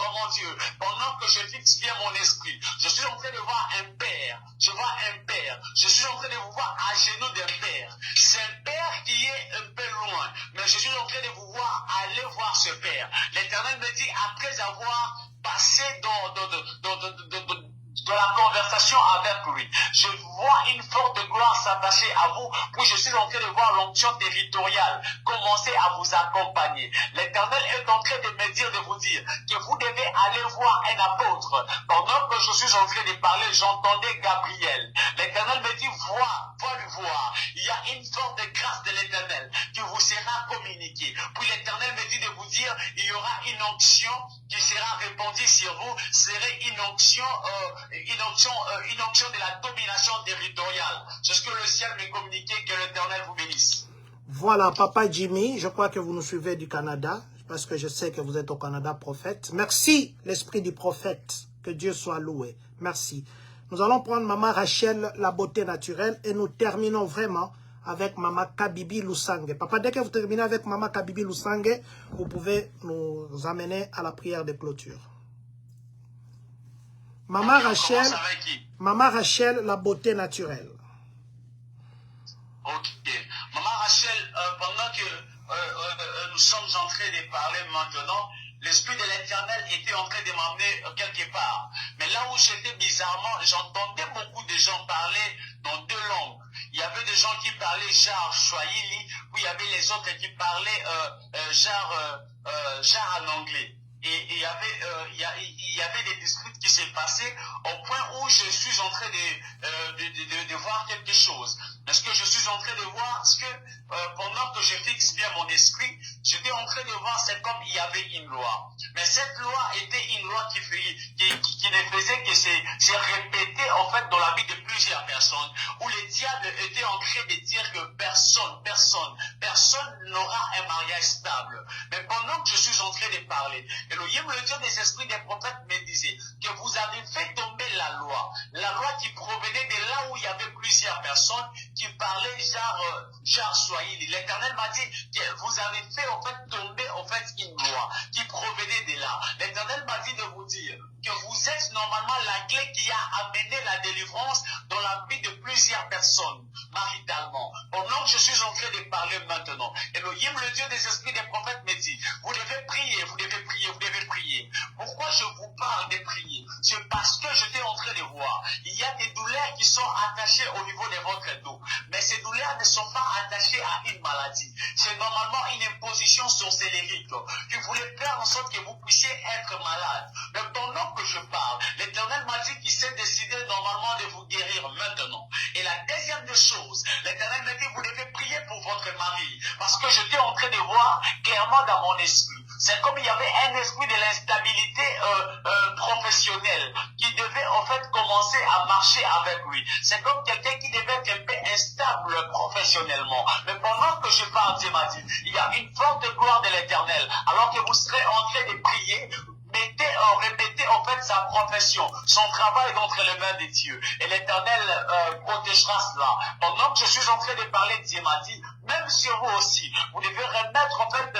pendant que je fixe bien mon esprit, je suis en train de voir un père, je vois un père, je suis en train de vous voir à genoux d'un père. C'est un père qui est un peu loin, mais je suis en train de vous voir aller voir ce père. L'Éternel me dit, après avoir passé dans la conversation avec lui, je vois une forte gloire s'attacher à vous, puis je suis en train de voir l'onction territoriale commencer à vous accompagner. L'Éternel est en train de me dire, de vous dire que vous devez aller voir un apôtre. Pendant que je suis en train de parler, j'entendais Gabriel. L'Éternel me dit, va lui voir. Il y a une forte grâce de l'Éternel qui vous sera communiquée. Puis l'Éternel me dit de vous dire, il y aura une onction qui sera répandue sur vous, serait une onction de la domination territoriale. C'est ce que le ciel me communiquait, que l'Éternel vous bénisse. Voilà, Papa Jimmy, je crois que vous nous suivez du Canada, parce que je sais que vous êtes au Canada, prophète. Merci, l'esprit du prophète, que Dieu soit loué. Merci. Nous allons prendre Maman Rachel, la beauté naturelle, et nous terminons vraiment avec Maman Kabibi Lusange. Papa, dès que vous terminez avec Maman Kabibi Lusange, vous pouvez nous amener à la prière de clôture. Maman Rachel, la beauté naturelle. Ok. Maman Rachel, pendant que nous sommes en train de parler maintenant, l'Esprit de l'Éternel était en train de m'emmener quelque part. Mais là où j'étais bizarrement, j'entendais beaucoup de gens parler dans deux langues. Il y avait des gens qui parlaient genre Swahili, puis il y avait les autres qui parlaient genre en anglais. Et il y avait des disputes qui s'est passées au point où je suis en train de voir quelque chose. Parce que je suis en train de voir ce que pendant que je fixe bien mon esprit, j'étais en train de voir, c'est comme il y avait une loi. Mais cette loi était une loi qui ne faisait que se répéter en fait dans la vie de plusieurs personnes, où les diables étaient en train de dire que personne n'aura un mariage stable. Mais pendant que je suis en train de parler, Elohim, le Dieu des esprits des prophètes, me disait que vous avez fait tomber la loi qui provenait de là où il y avait plusieurs personnes qui parlaient genre Swahili. L'Éternel m'a dit que vous avez fait en fait tomber en fait une loi qui provenait de là. L'Éternel m'a dit de vous dire que vous êtes normalement la clé qui a amené la délivrance dans la vie de plusieurs personnes, maritalement. Pendant que je suis en train de parler maintenant, Elohim, le Dieu des esprits des prophètes, me dit, vous devez prier, vous devez prier, vous devez prier. Pourquoi je vous parle de prier? C'est parce que j'étais en train de voir, il y a des douleurs qui sont attachées au niveau de votre dos, mais ces douleurs ne sont pas attachées à une maladie. C'est normalement une imposition sorcellérique qui voulait faire en sorte que vous puissiez être malade. Mais pendant que je parle, l'Éternel m'a dit qu'il s'est décidé normalement de vous guérir maintenant. Et la deuxième des choses, l'Éternel m'a dit vous devez prier pour votre mari, parce que j'étais en train de voir clairement dans mon esprit. C'est comme il y avait un esprit de l'instabilité professionnelle qui devait en fait commencer à marcher avec lui. C'est comme quelqu'un qui devait être un peu instable professionnellement. Mais pendant que je parle, Dieu m'a dit, il y a une forte gloire de l'Éternel. Alors que vous serez en train de prier, répétez en fait sa profession, son travail d'entre les mains de Dieu. Et l'Éternel protégera cela. Pendant que je suis en train de parler, Dieu m'a dit, même sur vous aussi. Vous devez remettre en fait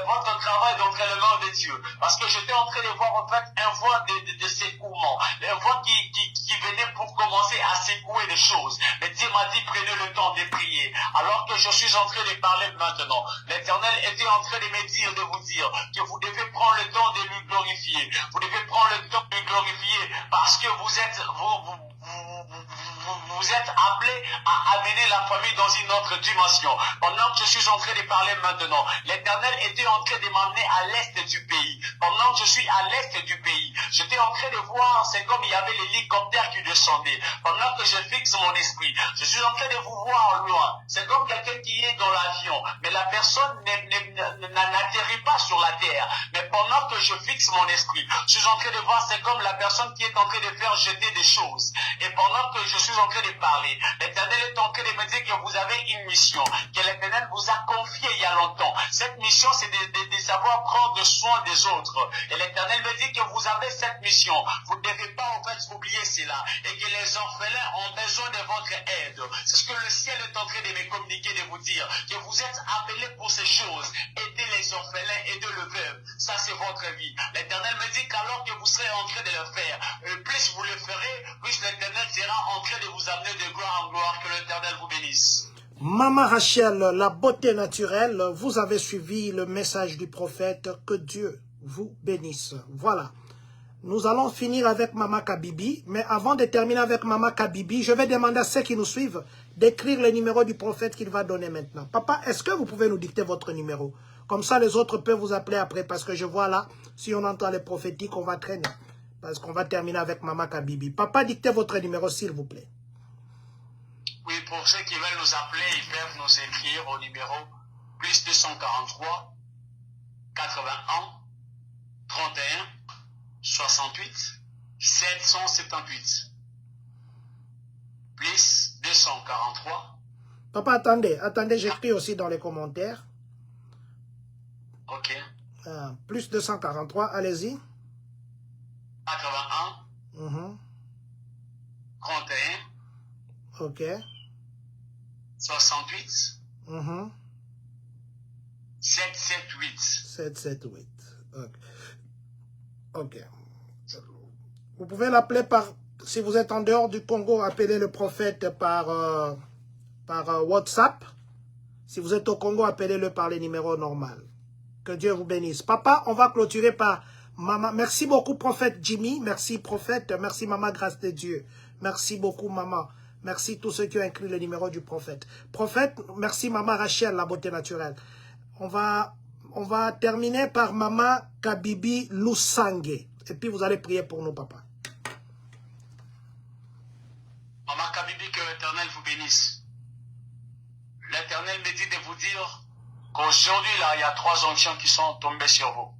votre travail d'entre les mains de Dieu. Parce que j'étais en train de voir en fait un vent de secouement, un vent qui venait pour commencer à secouer des choses. Mais Dieu m'a dit, prenez le temps de prier. Alors que je suis en train de parler maintenant, l'Éternel était en train de me dire, de vous dire que vous devez prendre le temps de lui glorifier. Vous devez prendre le temps de lui glorifier parce que vous êtes appelés à amener la famille dans une autre dimension. Pendant que je suis en train de parler maintenant, l'Éternel était en train de m'amener à l'est du pays. Pendant que je suis à l'est du pays, j'étais en train de voir, c'est comme il y avait l'hélicoptère qui descendait. Pendant que je fixe mon esprit, je suis en train de vous voir loin. C'est comme quelqu'un qui est dans l'avion, mais la personne n'atterrit pas sur la terre. Mais pendant que je fixe mon esprit, je suis en train de voir, c'est comme la personne qui est en train de faire jeter des choses. Et pendant que je suis en train de parler, l'Éternel est en train de me dire que vous avez une mission, que l'Éternel vous a confiée il y a longtemps. Cette mission, c'est de savoir prendre soin des autres. Et l'Éternel me dit que vous avez cette mission. Vous ne devez pas en fait oublier cela. Et que les orphelins ont besoin de votre aide. C'est ce que le ciel est en train de me communiquer, de vous dire. Que vous êtes appelés pour ces choses. Aider les orphelins, aider le veuve. Ça, c'est votre vie. L'Éternel me dit qu'alors que vous serez en train de le faire, plus vous le ferez, plus l'Éternel sera en train de vous amener de gloire en gloire. Que l'Éternel vous bénisse. Maman Rachel, la beauté naturelle, vous avez suivi le message du prophète, que Dieu vous bénisse. Voilà. Nous allons finir avec Maman Kabibi, mais avant de terminer avec Maman Kabibi, je vais demander à ceux qui nous suivent d'écrire le numéro du prophète qu'il va donner maintenant. Papa, est-ce que vous pouvez nous dicter votre numéro? Comme ça, les autres peuvent vous appeler après, parce que je vois là, si on entend les prophétiques, on va traîner. Parce qu'on va terminer avec Maman Kabibi. Papa, dictez votre numéro, s'il vous plaît. Oui, pour ceux qui veulent nous appeler, ils peuvent nous écrire au numéro plus 243 81 31 68 778. Plus 243. Papa, attendez, j'écris aussi dans les commentaires. Ok. Plus 243, allez-y. 81. 31. Ok. 68. 778. 778. Ok. Vous pouvez l'appeler par... Si vous êtes en dehors du Congo, appelez le prophète par WhatsApp. Si vous êtes au Congo, appelez-le par les numéros normaux. Que Dieu vous bénisse. Papa, on va clôturer par Maman. Merci beaucoup, prophète Jimmy. Merci, prophète. Merci, Maman, grâce de Dieu. Merci beaucoup, Maman. Merci tous ceux qui ont écrit le numéro du prophète. Prophète, merci, Maman Rachel, la beauté naturelle. On va terminer par Maman Kabibi Lusangé. Et puis, vous allez prier pour nous, papa. Maman Kabibi, que l'Éternel vous bénisse. L'Éternel me dit de vous dire qu'aujourd'hui, là, il y a 3 onctions qui sont tombées sur vous.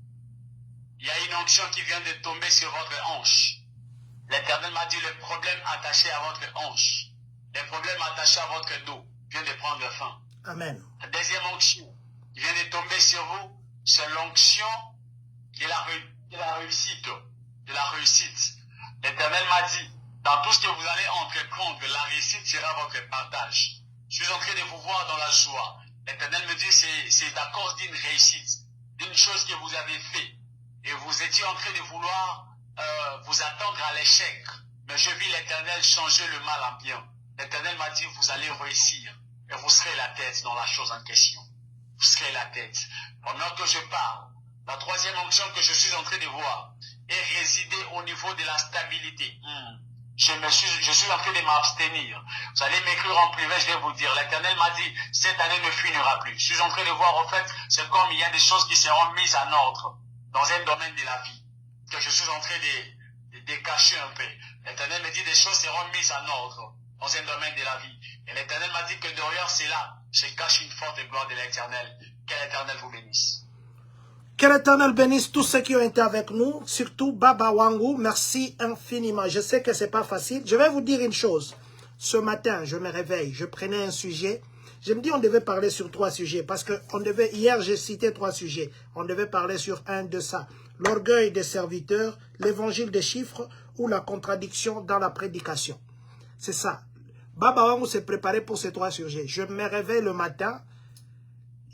Il y a une onction qui vient de tomber sur votre hanche. L'Éternel m'a dit le problème attaché à votre hanche, le problème attaché à votre dos vient de prendre fin. Amen. La deuxième onction qui vient de tomber sur vous, c'est l'onction de la réussite. L'Éternel m'a dit, dans tout ce que vous allez entreprendre, la réussite sera votre partage. Je suis en train de vous voir dans la joie. L'Éternel me dit, c'est à cause d'une réussite, d'une chose que vous avez fait. Et vous étiez en train de vouloir vous attendre à l'échec. Mais je vis l'Éternel changer le mal en bien. L'Éternel m'a dit, vous allez réussir. Et vous serez la tête dans la chose en question. Vous serez la tête. Pendant que je parle, la troisième onction que je suis en train de voir est résider au niveau de la stabilité. Je suis en train de m'abstenir. Vous allez m'écrire en privé, je vais vous dire. L'Éternel m'a dit, cette année ne finira plus. Je suis en train de voir, en fait, c'est comme il y a des choses qui seront mises en ordre dans un domaine de la vie, que je suis en train de cacher un peu. L'Éternel me dit, des choses seront mises en ordre dans un domaine de la vie. Et l'Éternel m'a dit que derrière cela se cache une forte gloire de l'Éternel. Que l'Éternel vous bénisse. Que l'Éternel bénisse tous ceux qui ont été avec nous, surtout Baba Wangu. Merci infiniment. Je sais que c'est pas facile. Je vais vous dire une chose. Ce matin, je me réveille, je prenais un sujet. Je me dis on devait parler sur 3 sujets parce que hier j'ai cité 3 sujets. On devait parler sur un de ça. L'orgueil des serviteurs, l'évangile des chiffres ou la contradiction dans la prédication. C'est ça. Baba Wangu s'est préparé pour ces 3 sujets. Je me réveille le matin,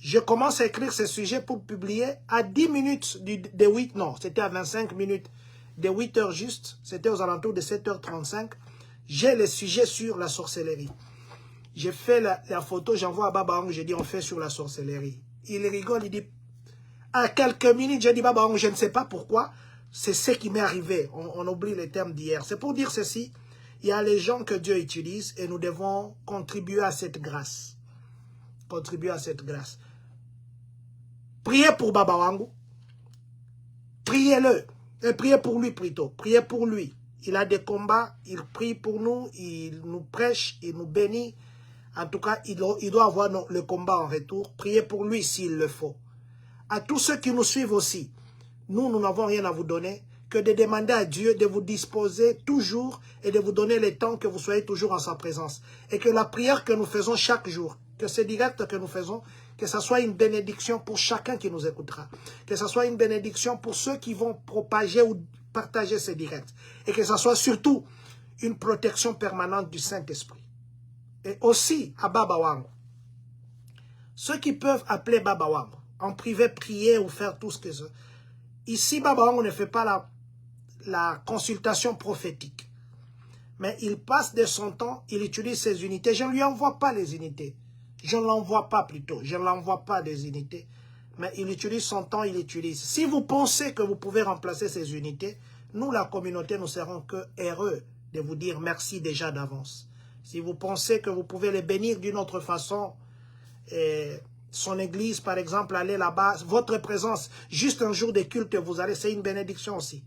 je commence à écrire ces sujets pour publier à 10 minutes de 8, non, c'était à 25 minutes de 8 heures juste, c'était aux alentours de 7h35. J'ai les sujets sur la sorcellerie. J'ai fait la photo, j'envoie à Baba Wangu, j'ai dit on fait sur la sorcellerie. Il rigole, il dit, à quelques minutes, j'ai dit Baba Wangu, je ne sais pas pourquoi, c'est ce qui m'est arrivé. On oublie les termes d'hier. C'est pour dire ceci, il y a les gens que Dieu utilise et nous devons contribuer à cette grâce. Contribuer à cette grâce. Priez pour Baba Wangu. Priez-le. Et priez pour lui plutôt. Priez pour lui. Il a des combats, il prie pour nous, il nous prêche, il nous bénit. En tout cas, il doit avoir le combat en retour. Priez pour lui s'il le faut. À tous ceux qui nous suivent aussi, nous n'avons rien à vous donner que de demander à Dieu de vous disposer toujours et de vous donner le temps que vous soyez toujours en sa présence. Et que la prière que nous faisons chaque jour, que ce direct que nous faisons, que ce soit une bénédiction pour chacun qui nous écoutera. Que ce soit une bénédiction pour ceux qui vont propager ou partager ces directs. Et que ce soit surtout une protection permanente du Saint-Esprit. Et aussi à Baba Wangu. Ceux qui peuvent appeler Baba Wangu, en privé, prier ou faire tout ce que c'est. Ici, Baba Wangu ne fait pas la consultation prophétique. Mais il passe de son temps, il utilise ses unités. Je ne lui envoie pas les unités. Je ne l'envoie pas plutôt. Je ne l'envoie pas des unités. Mais il utilise son temps, il utilise. Si vous pensez que vous pouvez remplacer ces unités, nous, la communauté, nous serons que heureux de vous dire merci déjà d'avance. Si vous pensez que vous pouvez les bénir d'une autre façon, son église, par exemple, aller là-bas, votre présence, juste un jour de culte, vous allez, c'est une bénédiction aussi.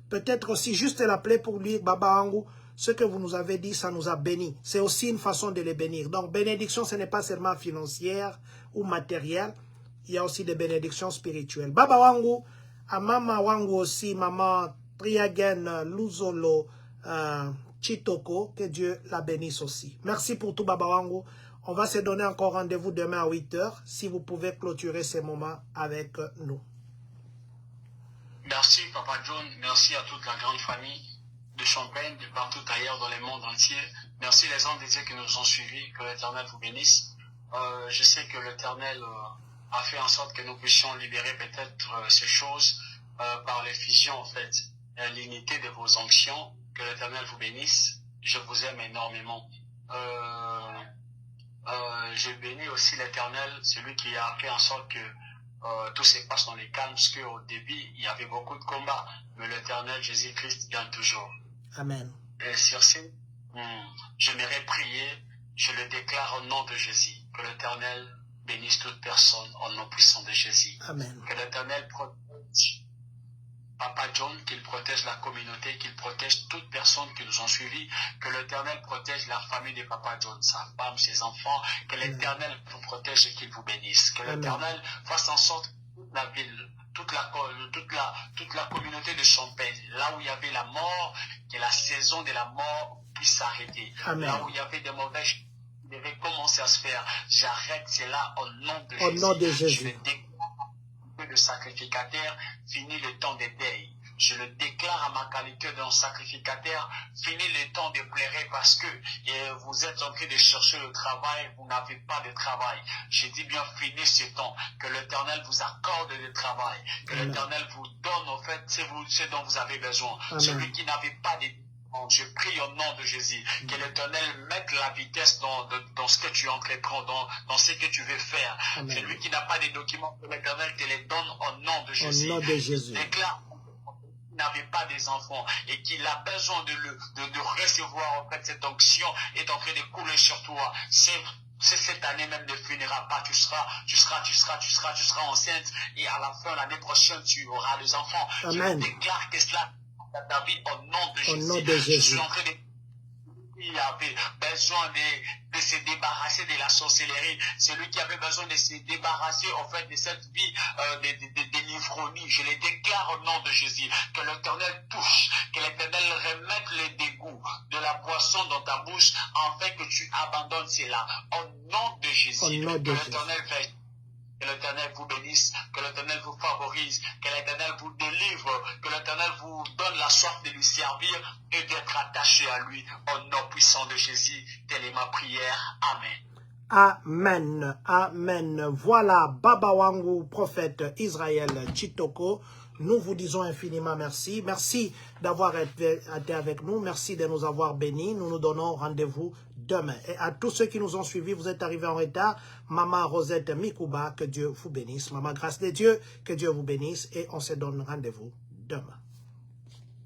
Peut-être aussi juste l'appeler pour lui, Baba Wangu, ce que vous nous avez dit, ça nous a bénis. C'est aussi une façon de les bénir. Donc, bénédiction, ce n'est pas seulement financière ou matérielle. Il y a aussi des bénédictions spirituelles. Baba Wangu, à Mama Wangu aussi, Maman Triagen, Luzolo, Chitoko, que Dieu la bénisse aussi. Merci pour tout, Baba Wangu. On va se donner encore rendez-vous demain à 8 h, si vous pouvez clôturer ces moments avec nous. Merci, Papa John. Merci à toute la grande famille de Champagne, de partout ailleurs dans le monde entier. Merci les hommes de Dieu qui nous ont suivis. Que l'Éternel vous bénisse. Je sais que l'Éternel a fait en sorte que nous puissions libérer peut-être ces choses par l'effusion, en fait, l'unité de vos onctions. Que l'Éternel vous bénisse. Je vous aime énormément. Je bénis aussi l'Éternel, celui qui a fait en sorte que tout se passe dans les calmes, parce qu'au début, il y avait beaucoup de combats, mais l'Éternel Jésus-Christ gagne toujours. Amen. Et sur ce, j'aimerais prier, je le déclare au nom de Jésus, que l'Éternel bénisse toute personne au nom puissant de Jésus. Amen. Que l'Éternel protège Papa John, qu'il protège la communauté, qu'il protège toute personne qui nous ont suivis, que l'Éternel protège la famille de Papa John, sa femme, ses enfants, que l'Éternel vous protège et qu'il vous bénisse, que l'Éternel fasse en sorte que toute la ville, toute la communauté de Champagne, là où il y avait la mort, que la saison de la mort puisse s'arrêter, là où il y avait des mauvais choses qui devaient commencer à se faire, j'arrête cela au nom de Jésus. Au nom de Jésus. Je le déclare de sacrificateur, fini le temps des deuils. Je le déclare à ma qualité d'un sacrificateur, fini le temps de pleurer parce que vous êtes en train de chercher le travail, vous n'avez pas de travail. Je dis bien fini ce temps, que l'Éternel vous accorde le travail, que l'Éternel vous donne en fait ce dont vous avez besoin. Amen. Celui qui n'avait pas de je prie au nom de Jésus, que l'Éternel mette la vitesse dans ce que tu entreprends, dans ce que tu veux faire. Amen. Celui qui n'a pas de documents, que l'Éternel te les donne au nom de Jésus. Au nom de Jésus. Déclare qu'il n'avait pas des enfants et qu'il a besoin de recevoir en fait cette onction est en train de couler sur toi. C'est cette année même ne finira pas. Tu seras enceinte et à la fin, l'année prochaine, tu auras des enfants. Amen. Je déclare que cela David, au nom de Jésus. Au nom de Jésus. Je suis en train de il avait besoin de se débarrasser de la sorcellerie, celui qui avait besoin de se débarrasser en fait de cette vie de l'ivrognie, je les déclare au nom de Jésus, que l'Éternel touche, que l'Éternel remette les dégoûts de la boisson dans ta bouche, afin que tu abandonnes cela, au nom de Jésus, au nom de que l'Éternel veille. Que l'Éternel vous bénisse. bénisse, que l'Éternel vous favorise, que l'Éternel vous délivre, que l'Éternel vous donne la soif de lui servir et d'être attaché à lui. Au nom puissant de Jésus, telle est ma prière. Amen. Amen, amen. Voilà, Baba Wangu, prophète Israël Chitoko. Nous vous disons infiniment merci. Merci d'avoir été avec nous. Merci de nous avoir bénis. Nous nous donnons rendez-vous demain. Et à tous ceux qui nous ont suivis, vous êtes arrivés en retard. Maman Rosette Mikouba, que Dieu vous bénisse. Maman Grâce de Dieu, que Dieu vous bénisse. Et on se donne rendez-vous demain.